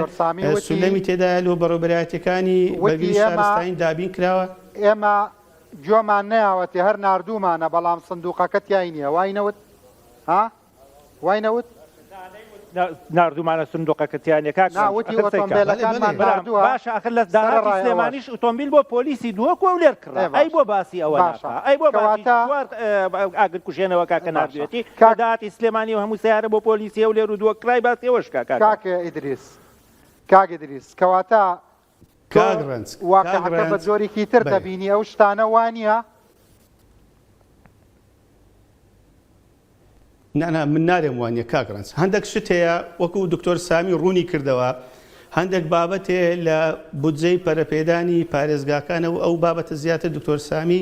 سولەمی تێدایە لۆ بەڕێوەبەرایەتەکانی بەرگری شارستانی دابین کراوە ئێمە گوێمان نەیاوەتی هەر نردومانە بەڵام سندوقەکە تیای نییە واینەوت واینەوت نردومانە سندوقەکەتیانە باشە ئەخر لە داهاتی سلێمانیش ئۆتۆمبیل بۆ پۆلیسی دووەکو و لێر کڕا ئەی بۆ باسی ئەوە ئەی بۆ ئاگر کوژێنەوە کاکە نردوێتی داهاتی سلێمانی و هەموو سیارە بۆ پۆلیسی و لێر و دووە کرای باسی ئەوەش کاکە ئیدریس کەواتە واقعەکە بە زۆرێکی تر دەبینی ئەو شتانە وانە نانا من نارێم وانە کاگڕنج هەندێک شت هەیە وەکو دکتۆر سامی ڕوونی کردەوە هەندێک بابەتێ لە بودجەی پەرەپێدانی پارێزگاکانەوە ئەو بابەتە زیاتر دکتۆر سامی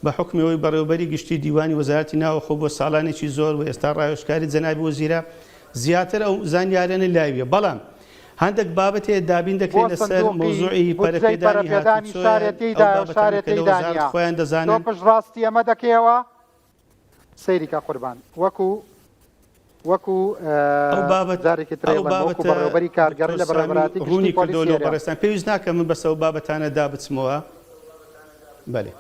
بە حکمەوەی بەڕێوەبەری گشتی دیوانی وەزارەتی ناوەخۆ بۆ ساڵانێکی زۆر و ئێستا ڕایۆشکاری جەنابی وەزیرە زیاتر ئەو زانیاریانە لاویە بەڵام هەندێک بابەتێ دابین دەکرێت لەسەر مۆزوعی پەرەپێدانی خۆیان دەزانن پشتڕاستی ئەمە دەکەیەوە سەیریکە قوربان وەکو زارێکی بەڕێوەبەری کارگەڕی لە بەڕێوەبەراتی ڕوونی کردۆ لە بەڕێستان پێویست ناکە من بەسەو بابەتانە دابچمەوە بەێ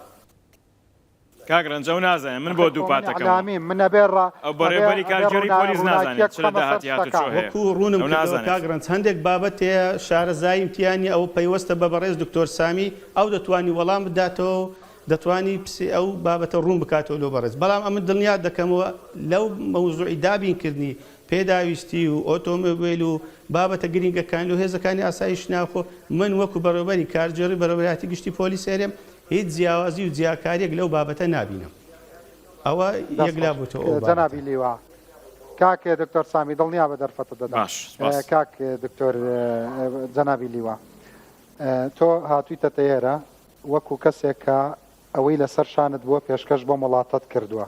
کاگرنج ئەو نازانێن من بۆ دوو پاتەکەم منە بێڕ ئەو بەڕێوەبەری کارگەری پۆلیس نازانێت چ لە داهاتی هاتوچۆ هەیە وەکو ڕوونم کاگرنج هەندێک بابەتەیە شارەزای امتیانی ئەو پەیوەستە بە بەڕێز دکتۆر سامی ئەو دەتوانی وەڵام بداتەوە دەتوانی پسی ئەو بابەتە ڕوون بکاتەوە لۆ بەڕێز بەڵام ئەمە دڵنیا دەکەمەوە لەو مەوزوعی دابینکردنی پێداویستی و ئۆتۆمۆبیل و بابەتە گرینگەکان و هێزەکانی ئاسایش ناوخۆ من وەکو بەڕێوەبەری کارجێڕی بەڕێوەبەراتی گشتی پۆلیس هێرێم هیچ جیاوازی و جیاکاریەک لەو بابەتە نابینم ئەوە یەکلا بووتەوە جەنابی لیوا کاک دکتۆر سامی دڵنیا بە دەرفەتە دەدا کاک دکتۆر جەنابی لیوا تۆ هاتوویتە تەیێرە وەکو کەسێک کە ئەوەی لەسەر شانت بووە پێشکەش بۆ وڵاتت کردووە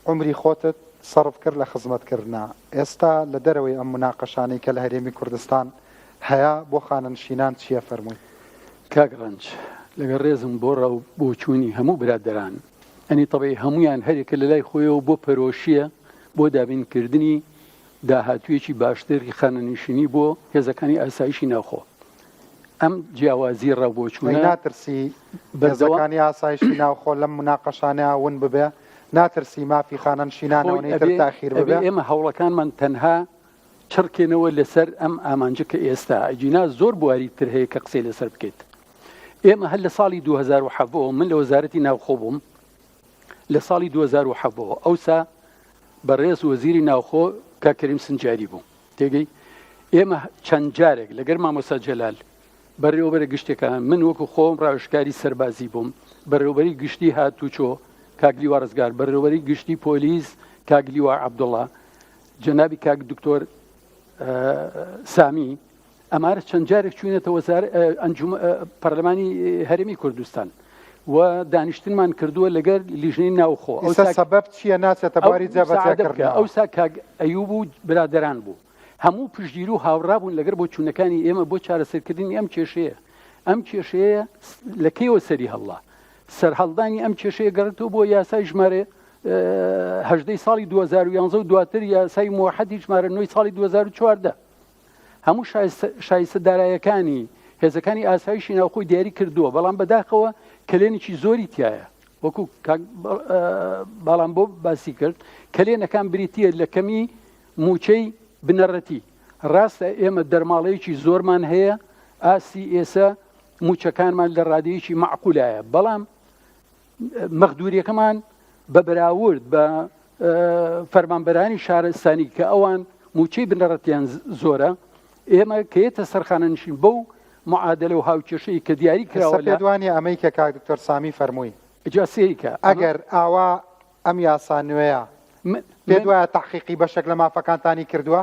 عمری خۆتت سەرف کرد لە خزمەتکردنا ئێستا لە دەرەوەی ئەم مناقەشانەی کە لە هەرێمی کوردستان هەیە بۆ خانەنشینان چییە فەرمووی کاگڕنج لەگەڵ ڕێزم بۆ ڕاو بۆ چوونی هەموو برادەران ئەنی تەبەی هەمویان هەرێکە لە لای خۆیەوە بۆ پەرۆشیە بۆ دابینکردنی داهاتوویەکی باشتری خانەنشینی بۆ هێزەکانی ئاسایشی ناوخۆ ئەم جیاوازی ڕاوبۆچوونە ناترسی بەرزەکانی ئاسایشی ناوخۆ لەم مناقەشانەیە ون ببێ ناترسی مافی خانەنشینانەوەی تر تاخیر ببێ ئێمە هەوڵەکانمان تەنها چڕکێنەوە لەسەر ئەم ئامانجە کە ئێستا ئەجینا زۆر بواری تر هەیە کە قسەی لەسەر بکەیت ئێمە هەر لە ساڵی 2007 من لە وەزارەتی ناوخۆ بووم لە ساڵی 2007 ئەوسا بەڕێز وەزیری ناوخۆ کاکەریم سنجاری بوو تێگەی ئێمە چەند جارێک لەگەر مامۆستا جەلال بەڕێوەبەرە گشتێکە من وەکو خۆم ڕاوشکاری سەربازی بووم بەڕێوەبەری گشتی هاتوچۆ کاگلیوا ڕزگار بەڕێوەبەری گشتی پۆلیس کاگلیوا عەبدوڵڵا جەنابی کاک دکتۆر سامی ئەمارە چەند جارێک چوونێتە پەرلەمانی هەرێمی کوردستان و دانیشتنمان کردووە لەگەر لیژنەی ناوخۆ ئەوسا سەبەب چییە ناچێتە باری جێبەجێکردن ئەوسا کاک ئەیوب و برادەران بوو هەموو پشتگیر و هاوڕابوون لەگەر بۆ چوونەکانی ئێمە بۆ چارەسەرکردنی ئەم کێشەیە ئەم کێشەیە لەکەیەوە سەری هەڵا سەرهەڵدانی ئەم کێشەیە گەڕێتەوە بۆ یاسای ژمارە هەژدەی ساڵی 2011 و دواتر یاسای موحەدی ژمارە 9 ساڵی 2014 هەموو شایستە دارایەکانی هێزەکانی ئاسایشی ناوخۆی دیاری کردووە بەڵام بەداخەوە کلێنێکی زۆری تایە وەکو باڵام بۆ باسی کرد کلێنەکان بریتیە لە کەمی موچەی بنەڕەتی ڕاستە ئێمە دەرماڵەیەکی زۆرمان هەیە ئاسی ئێستا موچەکانمان لە ڕادەیەکی معقولایە بەڵام مەخدوریەکەمان بە بەراورد بە فەرمانبەرانی شارستانی کە ئەوان موچەی بنەڕەتیان زۆرە ئێمە کەیتە سەرخانە نشین بەو معادلە و هاوکێشەی کە دیاری کراوە لە دوانی ئەمەی کە کاک دکتۆر سامی فەرمووی ئەجاسەیەکە ئەگەر ئاوا ئەم یاسا نوێیە پێ وایە تحقیقی بەشێک لە مافەکانتانی کردووە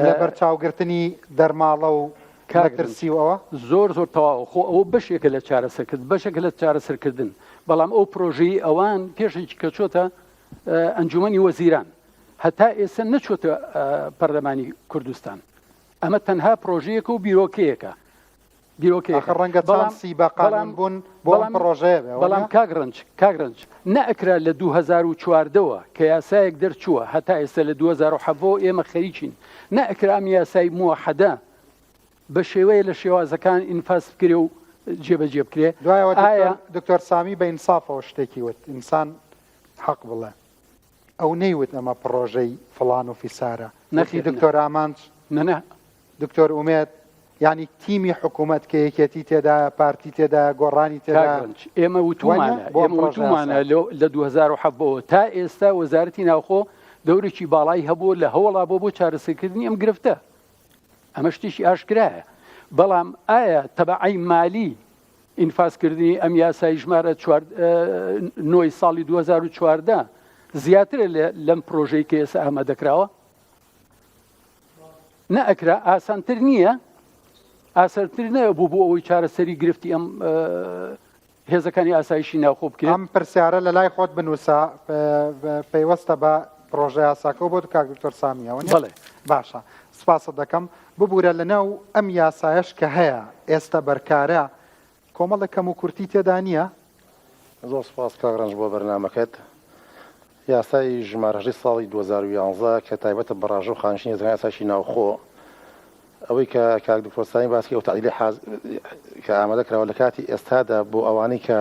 لە بەرچاوگرتنی دەرماڵە و کاگرسی و ئەوە زۆر تەواو خۆ ئەوە بەشێکە لە چارەسەرکرد بەشێک لە چارەسەرکردن بەڵام ئەو پرۆژەی ئەوان پێشێکی کە چۆتە ئەنجومەنی وەزیران هەتا ئێستا نەچۆتە پەرلەمانی کوردستان ئەمە تەنها پرۆژەیەکە و بیرۆکەیەکە ڕەنگە چانسی بە قانون بوون بۆ ئەم پرۆژەیە بەڵام کاگرنج نەئەکرا لە 2014ەوە کە یاسایەک دەرچووە هەتا ئێستا لە 2007ەوە ئێمە خەریکین نەئەکرا ئەم یاسای موحەدە بە شێوەیە لە شێوازەکان ئینفاس بکرێ و جێبەجێ بکرێ دوایەوە دکتۆر سامی بە ئینسافەوە شتێکی وت ئینسان حەق بڵێ ئەو نەیوت ئەمە پرۆژەی فڵان و فیسارە نەخی دکتۆر ئامانج نەنە دکتۆر ئومێد ینی تیمی حکوومەت کە یەکێتی تێدا پارتی تێدا گۆڕانی تێدا ئێمە وتومانە لە 2007ەوە تا ئێستا وەزارەتی ناوخۆ دەورێکی باڵای هەبوو لە هەوڵا بۆ چارەسەرکردنی ئەم گرفتە ئەمە شتێکی ئاشکرایە بەڵام ئایا تەبعی مالی ئینفاسکردنی ئەم یاسای ژمارە 9 ساڵی 2014 زیاترە لەم پرۆژەی کە ئێستا ئامادەکراوە نەئەکرا ئاسانتر نییە ئاسانتر نەیە بوو بۆ ئەوەی چارەسەری گرفتی ئەم هێزەکانی ئاسایشی ناوخۆ بکرێت ئەم پرسیارە لە لای خۆت بنووسە پەیوەستە بە پرۆژه یاساکە بۆ کاک دکتۆر سامیەوە بەڵێ باشە سپاسە دەکەم ببوورە لەناو ئەم یاسایش کە هەیە ئێستا بەرکارە کۆمەڵە کەم و کورتی تێدا نییە زۆر سپاس کاغڕنج بۆ بەرنامەکەت یاسای ژمارەژەی ساڵی 2011 کە تایبەتە بەڕاژە و خانشینی هێزەکانی ئاسایشی ناوخۆ ئەوەی کە کاک دکتۆر سامی باسی ئەو تعدیلی کە ئامادە کراوە لە کاتی ئێستادا بۆ ئەوانەی کە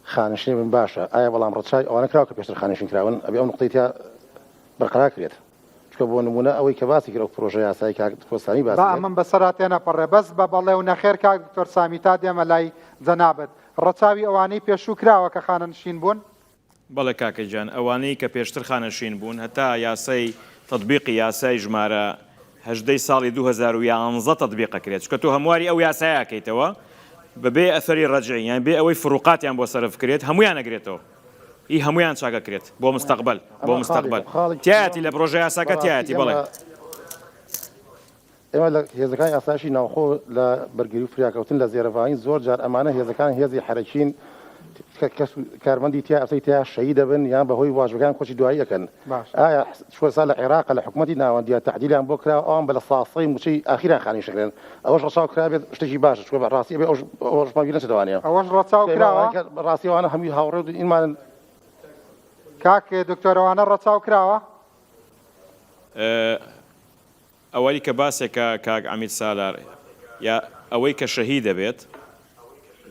خانشینی بن باشە ئایا بەڵام ڕەچای ئەوانە کراوە کە پێشتر خانشین کراون ئەبێ ئەو نقطەی تیا بەرقرار کرێت چکە بۆ نمونە ئەوەی کە باسی کرد ئەو پرۆژە یاسایی کاک دکتۆر سامی باسی من بەسەراتێ نەپەڕێ بەس بە بەڵێ و نەخێر کاک دکتۆر سامی تا دێمە لای جەنابەت ڕەچاوی ئەوانەی پێشوو کراوە کە خانەنشین بوون بەڵێ کاکەجان ئەوانەی کە پێشتر خانەشین بوون هەتا یاسای تطبیقی یاسای ژمارە 18 ساڵی 2011 تطبیق کرێت چکە تۆ هەمواری ئەو یاسایەکەیتەوە بەبێ ئەثەری ڕەجعی یان بێ ئەوەی فروقاتیان بۆ سەرف کرێت هەمویان نەگرێتەوە ئی هەمویان چاکەکرێت بۆ مستەقبل تایەتی لە پرۆژە یاساکە تایەتی بڵێ ئێمە لە هێزەکانی ئاسایشی ناوخۆ لە بەرگری و فریاکەوتن لە زێرەڤانی زۆر جار ئەمانە هێزەکان هێزی حرەکین کارمەندی تیا ئەسەی تیا شەهید دەبن یان بەهۆی واژەکان خۆشی دوایی دەکەن ئایا شوێسا لە عێراق لە حکوومەتی ناوەندیە تعدیلیان بۆ کرا ئەوان بە لە ساسەی موچەی ئاخیران خانیشەکرێن ئەوەش ڕەچاو کرابێت شتێکی باشە چکە ڕاستی بێ ئەوەش ماگیر نەچێتوانێ ئەوەش ڕەچاو کراوە ڕاستیوانە هەمووی هاوڕێ و ئینمانن کاک دکتۆرەوانە ڕەچاو کراوە ئەوەی کە باسێکە کاک عەمید سالار یا ئەوەی کە شەهید دەبێت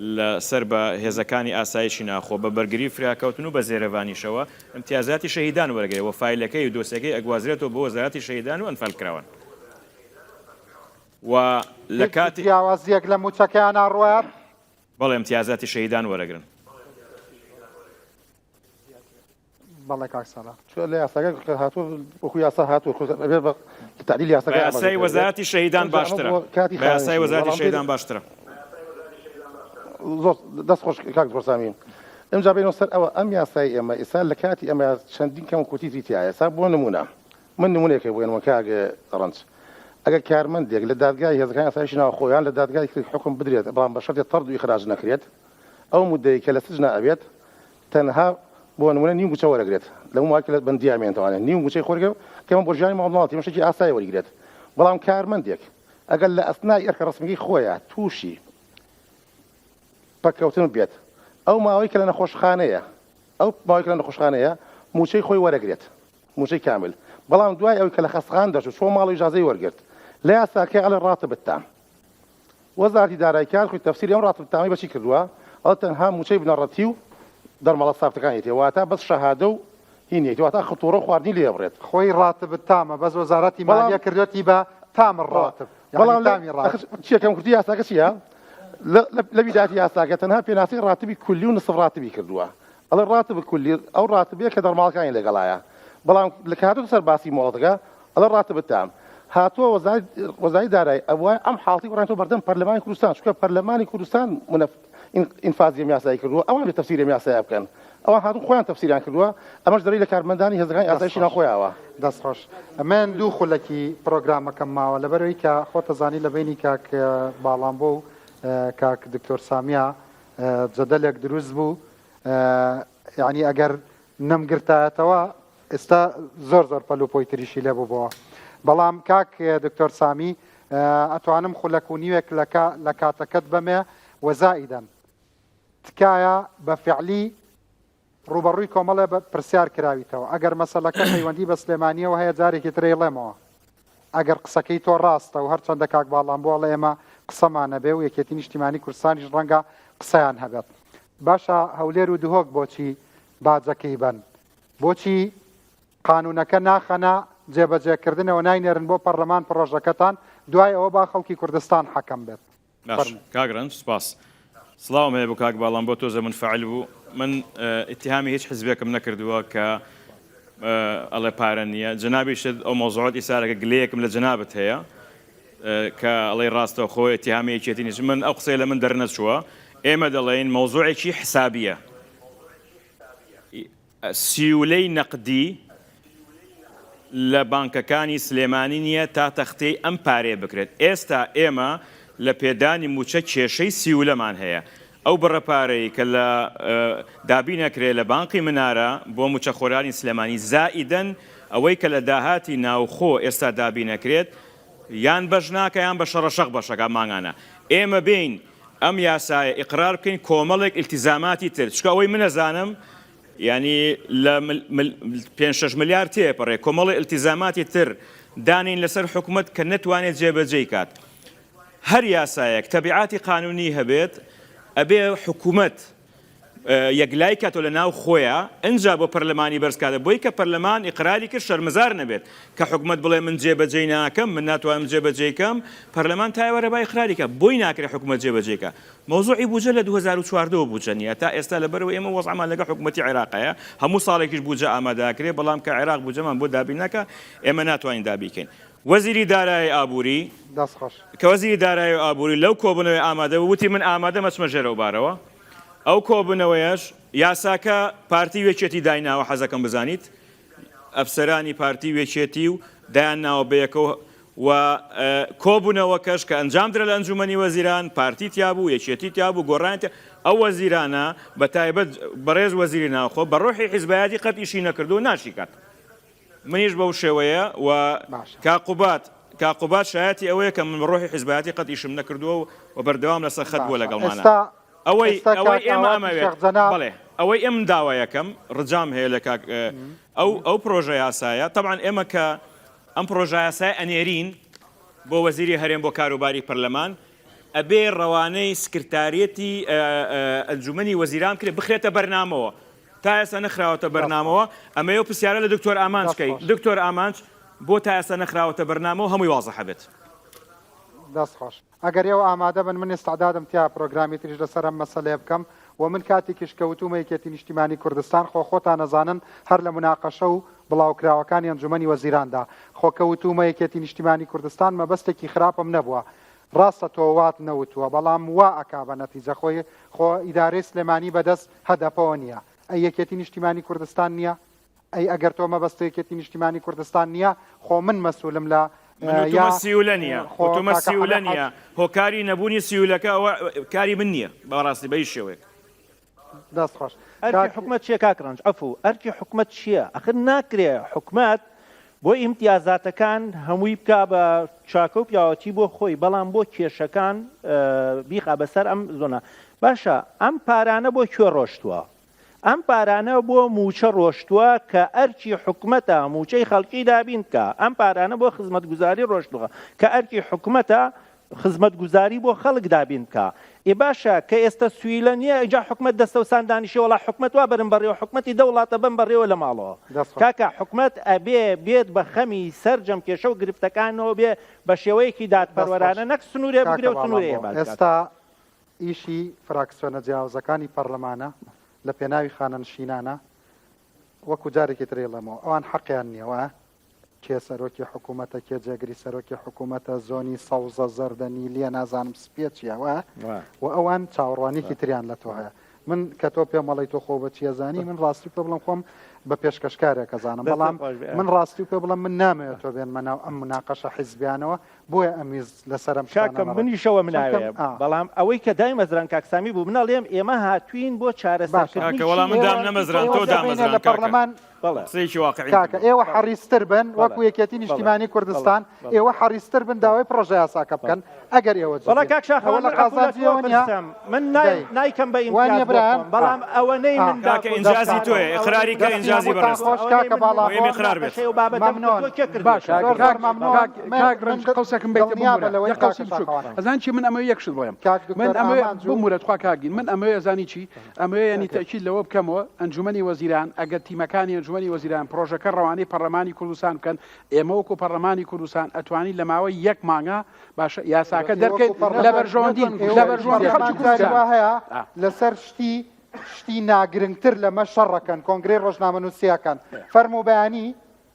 لەسەر بە هێزەکانی ئاسایشی ناخۆ بە بەرگری فراکەوتن و بە زێرەڤانیشەوە امتیازاتی شەهیدان وەرەگرێت و فایلەکەی و دۆسیەکەی ئەگوازرێتەوە بۆ وەزارەتی شەهیدان و ئەنفال کراون و لە کاتی جیاوازیەک لە موچەکەیان ڕوات بەڵێ امتیازاتی شەهیدان وەرەگرن بەڵێ کاک ساڵار لە یاساکە هاتووە وەکو یاسا هاتووە تعدیل یاساکە یاسای وەزارەتی شەهیدان باشترە بە یاسای وەزارەتی شەهیدان باشترە زۆر دەست خۆش کاک دکتۆر سامی ئەمجا بینەوە سەر ئەوە ئەم یاسای ئێمە ئێستا لە کاتی ئەمە چەندین کەم کوتیتری تایە ئێستا بۆ نمونە من نمونەیەکە بۆێنەوە کاک ڕەنج ئەگەر کارمەندێک لە دادگای هێزەکانی ئاسایشی ناوخۆیان لە دادگای حکم بدرێت بەڵام بە شەرتی طرد و ئیخراج نەکرێت ئەو مودەی کە لە سجن ئەبێت تەنها بۆ نمونە نیم موچە وەرەگرێت لەو ماکە لە بەندیامێنێتوانێت نیم موچەی خۆرگە کەمە بۆ ژیانی ماڵناڵەتی مەشتێکی ئاسایی وەرگرێت بەڵام کارمەندێک ئەگەر لە ئەسنای ئەرکە ڕسمیگەی خۆیە تووشی پەکەوتن بێت ئەو ماوەی کە لە نەخۆشخانەیە ئەو ماوەی کە لە نەخۆشخانەیە موچەی خۆی وەرەگرێت موچەی کامل بەڵام دوای ئەوەی کە لە خەستخان دەچوو چۆن ماڵی ئیجازەی وەرگرت لە یاساکە ئەڵێ ڕاتبت تام وەزارەتی داراییکار خۆی تەفسیری ئەم ڕاتبت تامی بەچی کردووە ئەو تەنها موچەی بنەڕەتی و دەرمەڵە سافتەکانیەتی واتە بەس شەهادە و هینێتی واتە خەتوڕە خواردنی لێ بڕێت خۆی ڕاتبت تامە بەس وەزارەتی مالیە کردوەتی بە تام الراتب يعني تامي الراتب شيء كم كنت ياساك شيء لا بداية ياساك تنها في ناسي راتبي كلي ونصف راتبي كردوا على الراتب الكلي أو راتبي كدر مال كاين لقلايا بلام لك هاتو صار باسي مولدك على الراتب التام هاتو وزاي داري أبوي أم حالتي ورانتو بردم برلمان كردستان شو برلمان كردستان إنفاذ يمياساي كردوا أو عم تفسير يمياساي بكن أو هاتو خوان تفسير عن كردوا أمش دري لك أرمنداني هزغان أسايشنا خويا دەست خۆش ئەمێن دوو خولەکی پرۆگرامەکەم ماوە لەبەرەوەی کە خۆتە زانی لە بینی کاک باڵام بۆ و کاک دکتۆر سامیا جەدەلێک دروست بوو یعنی ئەگەر نەمگرتایەتەوە ئێستا زۆر پەلوپۆی تریشی لێ بووبەوە بەڵام کاک دکتۆر سامی ئەتوانم خولەک و نیوێک لە کاتەکەت بەمێ وەزائیدەن تکایە بە فعلی ڕوبەڕووی کۆمەڵێ بە پرسیار کراویتەوە ئەگەر مەسەلەکە پەیوەندی بە سلێمانیەوە هەیە جارێکی ترێڵێمەوە ئەگەر قسەکەی تۆ ڕاستە و هەرچەندە کاک باڵام بۆڵە ئێمە قسەمانە بێ و یەکێتی نیشتیمانی کوردستانیش ڕەنگە قسەیان هەبێت باشە هەولێر و دهۆک بۆچی باجەکەی بن بۆچی قانونەکە ناخەنە جێبەجێکردنەوە ناینێرن بۆ پەرلەمان پڕۆژەکەتان دوای ئەوە با خەڵکی کوردستان حەکەم بێت کاگرن سپاس سڵاوم هەیە بۆ کاک باڵام بۆ تۆزە منفعل بوو من اتهامی هیچ حزبێکم نەکردووە کە ئەڵێ پارە نییە جنابیشت ئەو مۆزوعات ئیسارەکە گلەیەکم لە جنابەت هەیە کە ئەڵێ ڕاستەوە خۆی اتهامەیەکێتی نیش من ئەو قسەی لە من دەرنەچووە ئێمە دەڵێن مۆزوعێکی حسابیە سیولەی نەقدی لە بانکەکانی سلێمانی نییە تا تەختەی ئەم پارێ بکرێت ئێستا ئێمە لە پێدانی موچە کێشەی سیولەمان هەیە ئەو بڕەپارەی کە لە دابی نەکرێت لە بانقی منارە بۆ موچەخۆرانی سلێمانی زائیدەن ئەوەی کە لە داهاتی ناوخۆ ئێستا دابی نەکرێت یان بەش ناکە یان بە شەڕەشەق بەشەکە ماگانە ئێمە بین ئەم یاسایە ئیقرار بکەین کۆمەڵێک ئیلتیزاماتی تر چکە ئەوەی منەزانم ینی لە 5-6 ملیار تێپەڕێ کۆمەڵی ئیلتیزاماتی تر دانین لەسەر حکوومەت کە نەتوانێت جێبەجێی کات هەر یاسایەک تەبیعاتی قانونی هەبێت ئەبێ حکوومەت یەکلای کاتۆ لە ناو خۆیە ئەنجا بۆ پەرلەمانی بەرزکاتە بۆی کە پەرلەمان ئیقراری کرد شەرمەزار نەبێت کە حکوومەت بڵێ من جێبەجێی ناکەم من ناتوانم جێبەجێکەم پەرلەمان تایوەرە با ئیقراریکە بۆی ناکرێت حکوومەت جێبەجێکە مۆزوعی بوجە لە 2014 بوجە نیە تا ئێستا لەبەرەوە ئێمە وەزعمان لەگە حکوومەتی عێراقەیە هەموو ساڵێکیش بوجە ئامادەکرێت بەڵام کە عێراق بوجەمان بۆ دابین ناکە ئێمە ناتوانین دابیکەین وەزیری دارایی ئابووری کە وەزیری دارایی ئابووری لەو کۆبوونەوەی ئامادە وتی من ئامادە مەچمە ژێرەوە بارەوە ئەو کۆبوونەوەیەش یاساکە پارتی وێچێتی دایناوە حەزەکەم بزانیت ئەفسەرانی پارتی وێچێتی و دایان ناوە بەیەکەوە و کۆبوونەوەکەش کە ئەنجام درە لە ئەنجومەنی وەزیران پارتی تیابوو یەکێتی تیابوو گۆڕانی ئەو وەزیرانە بە تایبەت بەڕێز وەزیری ناوخۆ بە ڕۆحی حیزبایەتی قەت ئیشی نەکردو و ناشی کات منیش بەو شێوەیە و کاقوبات شایەتی ئەوەیە کە من ڕۆحی حیزبایەتی قەت ئیشم نەکردووە و بەردەوام لەسەر خەت بووە لەگەڵمانە ئەوەی ئێمە ئەمەوێت بڵێ ئەوەی ئەم داوایەکەم ڕجام هەیە لە ئەو پرۆژە یاسایە طبعاً ئێمە کە ئەم پرۆژە یاسای ئەنێرین بۆ وەزیری هەرێم بۆ کاروباری پەرلەمان ئەبێ ڕەوانەی سکرتارێتی ئەنجومەنی وەزیران کرێ بخرێتە بەرنامەوە تا ئێستا نەخراوەتە بەرنامەوە ئەمەیە پرسیارە لە دکتۆر ئامانجکەی دکتۆر ئامانج بۆ تا ئێستا نەخراوەتە بەرنامەوە هەمووی وازەح بێت دەست خۆش ئەگەر ئێوە ئامادە بن من ئێستادادم تیا پرۆگرامی تریش لەسەر ئەم مەسەلەیە بکەم و من کاتێکیش کەوتومە یەکێتی نیشتیمانی کوردستان خۆتان نەزانن هەر لە مناقەشە و بڵاوکراوەکانی ئەنجومەنی وەزیراندا خۆکەوتومە یەکێتی نیشتیمانی کوردستان مەبەستێکی خراپم نەبووە ڕاستە تۆوات نەوتووە بەڵام وا ئەکا بە نەتیجە خۆی خۆ ئیدارەی سلێمانی بەدەست هەدەپەوە نییە ئەی یەکێتی نیشتیمانی کوردستان نییە ئەی ئەگەر تۆ مەبەستە یەکێتی نیشتیمانی کوردستان نییە خۆ من مەسئولم لە سیولە نیە خۆتومە سیولە نیە هۆکاری نەبوونی سیولەکە ئەوە کاری من نییە بەڕاستی بەی شێوەیە دەست خۆش ئەرکی حکومەت چیە کاکڕنج ئەفو ئەرکی حکومەت چییە ئەخر ناکرێ حکومەت بۆ ئیمتیازاتەکان هەمووی بکا بە چاکە و پیاوەتی بۆ خۆی بەڵام بۆ کێشەکان بیخا بەسەر ئەم زۆنە باشە ئەم پارانە بۆ کوێ ڕۆشتووە ئەم پارانە بۆ موچە ڕۆشتووە کە ئەرکی حکومەتە موچەی خەڵکی دابین کە ئەم پارانە بۆ خزمەتگوزاری ڕۆشتووە کە ئەرکی حکومەتە خزمەت گوزاری بۆ خەڵک دابین بکە ئێ باشە کە ئێستا سویلە نییە ئەجا حکومت دەستە و ساندانیشی وڵا حکومت وا بەرم بەڕێوە حکومەتی دەوڵاتە بم بەڕێوە لە ماڵەوە کاکە حکومت ئەبێ بێت بە خەمی سەررجەم کێشە و گرفتەکانەوە بێ بە شێوەیەکی دادپەروەرانە نەک سنوورێ بگرێ و سنوورێ ئێستا ئیشی فراکسیۆنە جیاوازەکانی پەرلەمانە لە پێناوی خانەنشینانە وەکو جارێکی ترێڵەمەوە ئەوان حەقیان نییەوە کێ سەرۆکی حکوومەتە کێ جێگری سەرۆکی حکوومەتە زۆنی سەوزە زەردەنی لێ نازانم سپێچیەوە و ئەوان چاوەڕوانێکی تریان لە تۆ هەیە من کە تۆ پێمەڵی تۆ خۆ بە چیەزانی من ڕاستی پێ بڵم خۆم بە پێشکەشکارێک ئەزانم بەڵام من ڕاستی پێ بڵم من نامەوێت تۆ بێن مناو ئەم مناقەشە حیزبیانەوە بۆیە ئەمیز لەسەرم شاکەم منیشەوە مناوێ بەڵام ئەوەی کە دای مەزران کاکسامی بوو منەڵێم ئێمە هاتوین بۆ چارەسەرکردنی وەڵام من دام نەمەزران تۆ دامەزران لە پەرلەمان قسەیەکی واقعی کاکە ئێوە حەریستر بن وەکو یەکێتی نیشتیمانی کوردستان ئێوە حەریستر بن داوای پرۆژە یاساکە بکەن ئەگەر ئێوە بەڵا کاک شاخەوە لە قازانجیەوە من نایکەم بە ئیمکان بەڵام ئەوە نەی من کاکە ئینجازی تۆیە ئقراری کە ئینجازی بەڕێست کاکە باڵا قرار بێت قوسەکەم بیت ئەزان چی من ئەمە یەکشت بڵێم من ئەمە بمورەت خوا کاگین من ئەمە زانی چی ئەمە ینی تەکیید لەوە بکەمەوە ئەنجومەنی وەزیران ئەگەر تیمەکانی ئەنجومەنی وەزیران پرۆژەکە ڕەوانەی پەرلەمانی کوردستان بکەن ئێمە وەکو پەرلەمانی کوردستان ئەتوانی لە ماوەی یەک مانگە باشە یاساکە دەرکەین لە بەرژەوەندین لە بەرژەوەندی خەڵکی کوردستان هەیە لەسەر شتی ناگرنگتر لەمە شەڕەکەن کۆنگرەی ڕۆژنامەنووسیەکان فەرمو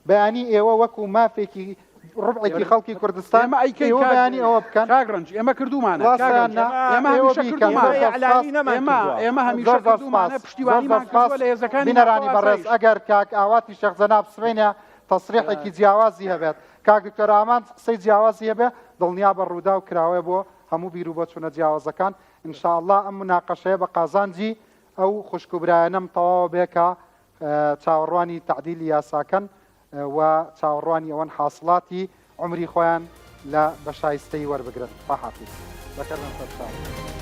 بەیانی ئێوە وەکو مافێکی ڕبعێکی خەڵکی کوردستان ئێوە بەیانی ئەوە بکەن کاگرنج ئێمە کردومانە ئێمە هەمیشە کردومانە پشتیوانیمان کردووە لە هێزەکانی بینەرانی بەڕێز ئەگەر کاک ئاواتی شێخ زەناب سبەینە تەسریحێکی جیاوازی هەبێت کاک دکتۆر ئامان قسەی جیاوازی هەبێ دڵنیا بە ڕوودا و کراوێ بۆ هەموو بیر و بۆچوونە جیاوازەکان ئینشاءالله ئەم مناقەشەیە بە قازانجی ئەو خوشکوبرایەنەم تەواو بێکە چاوەڕوانی تعدیلی یاساکەن و چاوەڕوانی ئەوەن حاصڵاتی عمری خۆیان لە بەشایستەی وەربگرن بەحافیز بەکەرم سەرچاو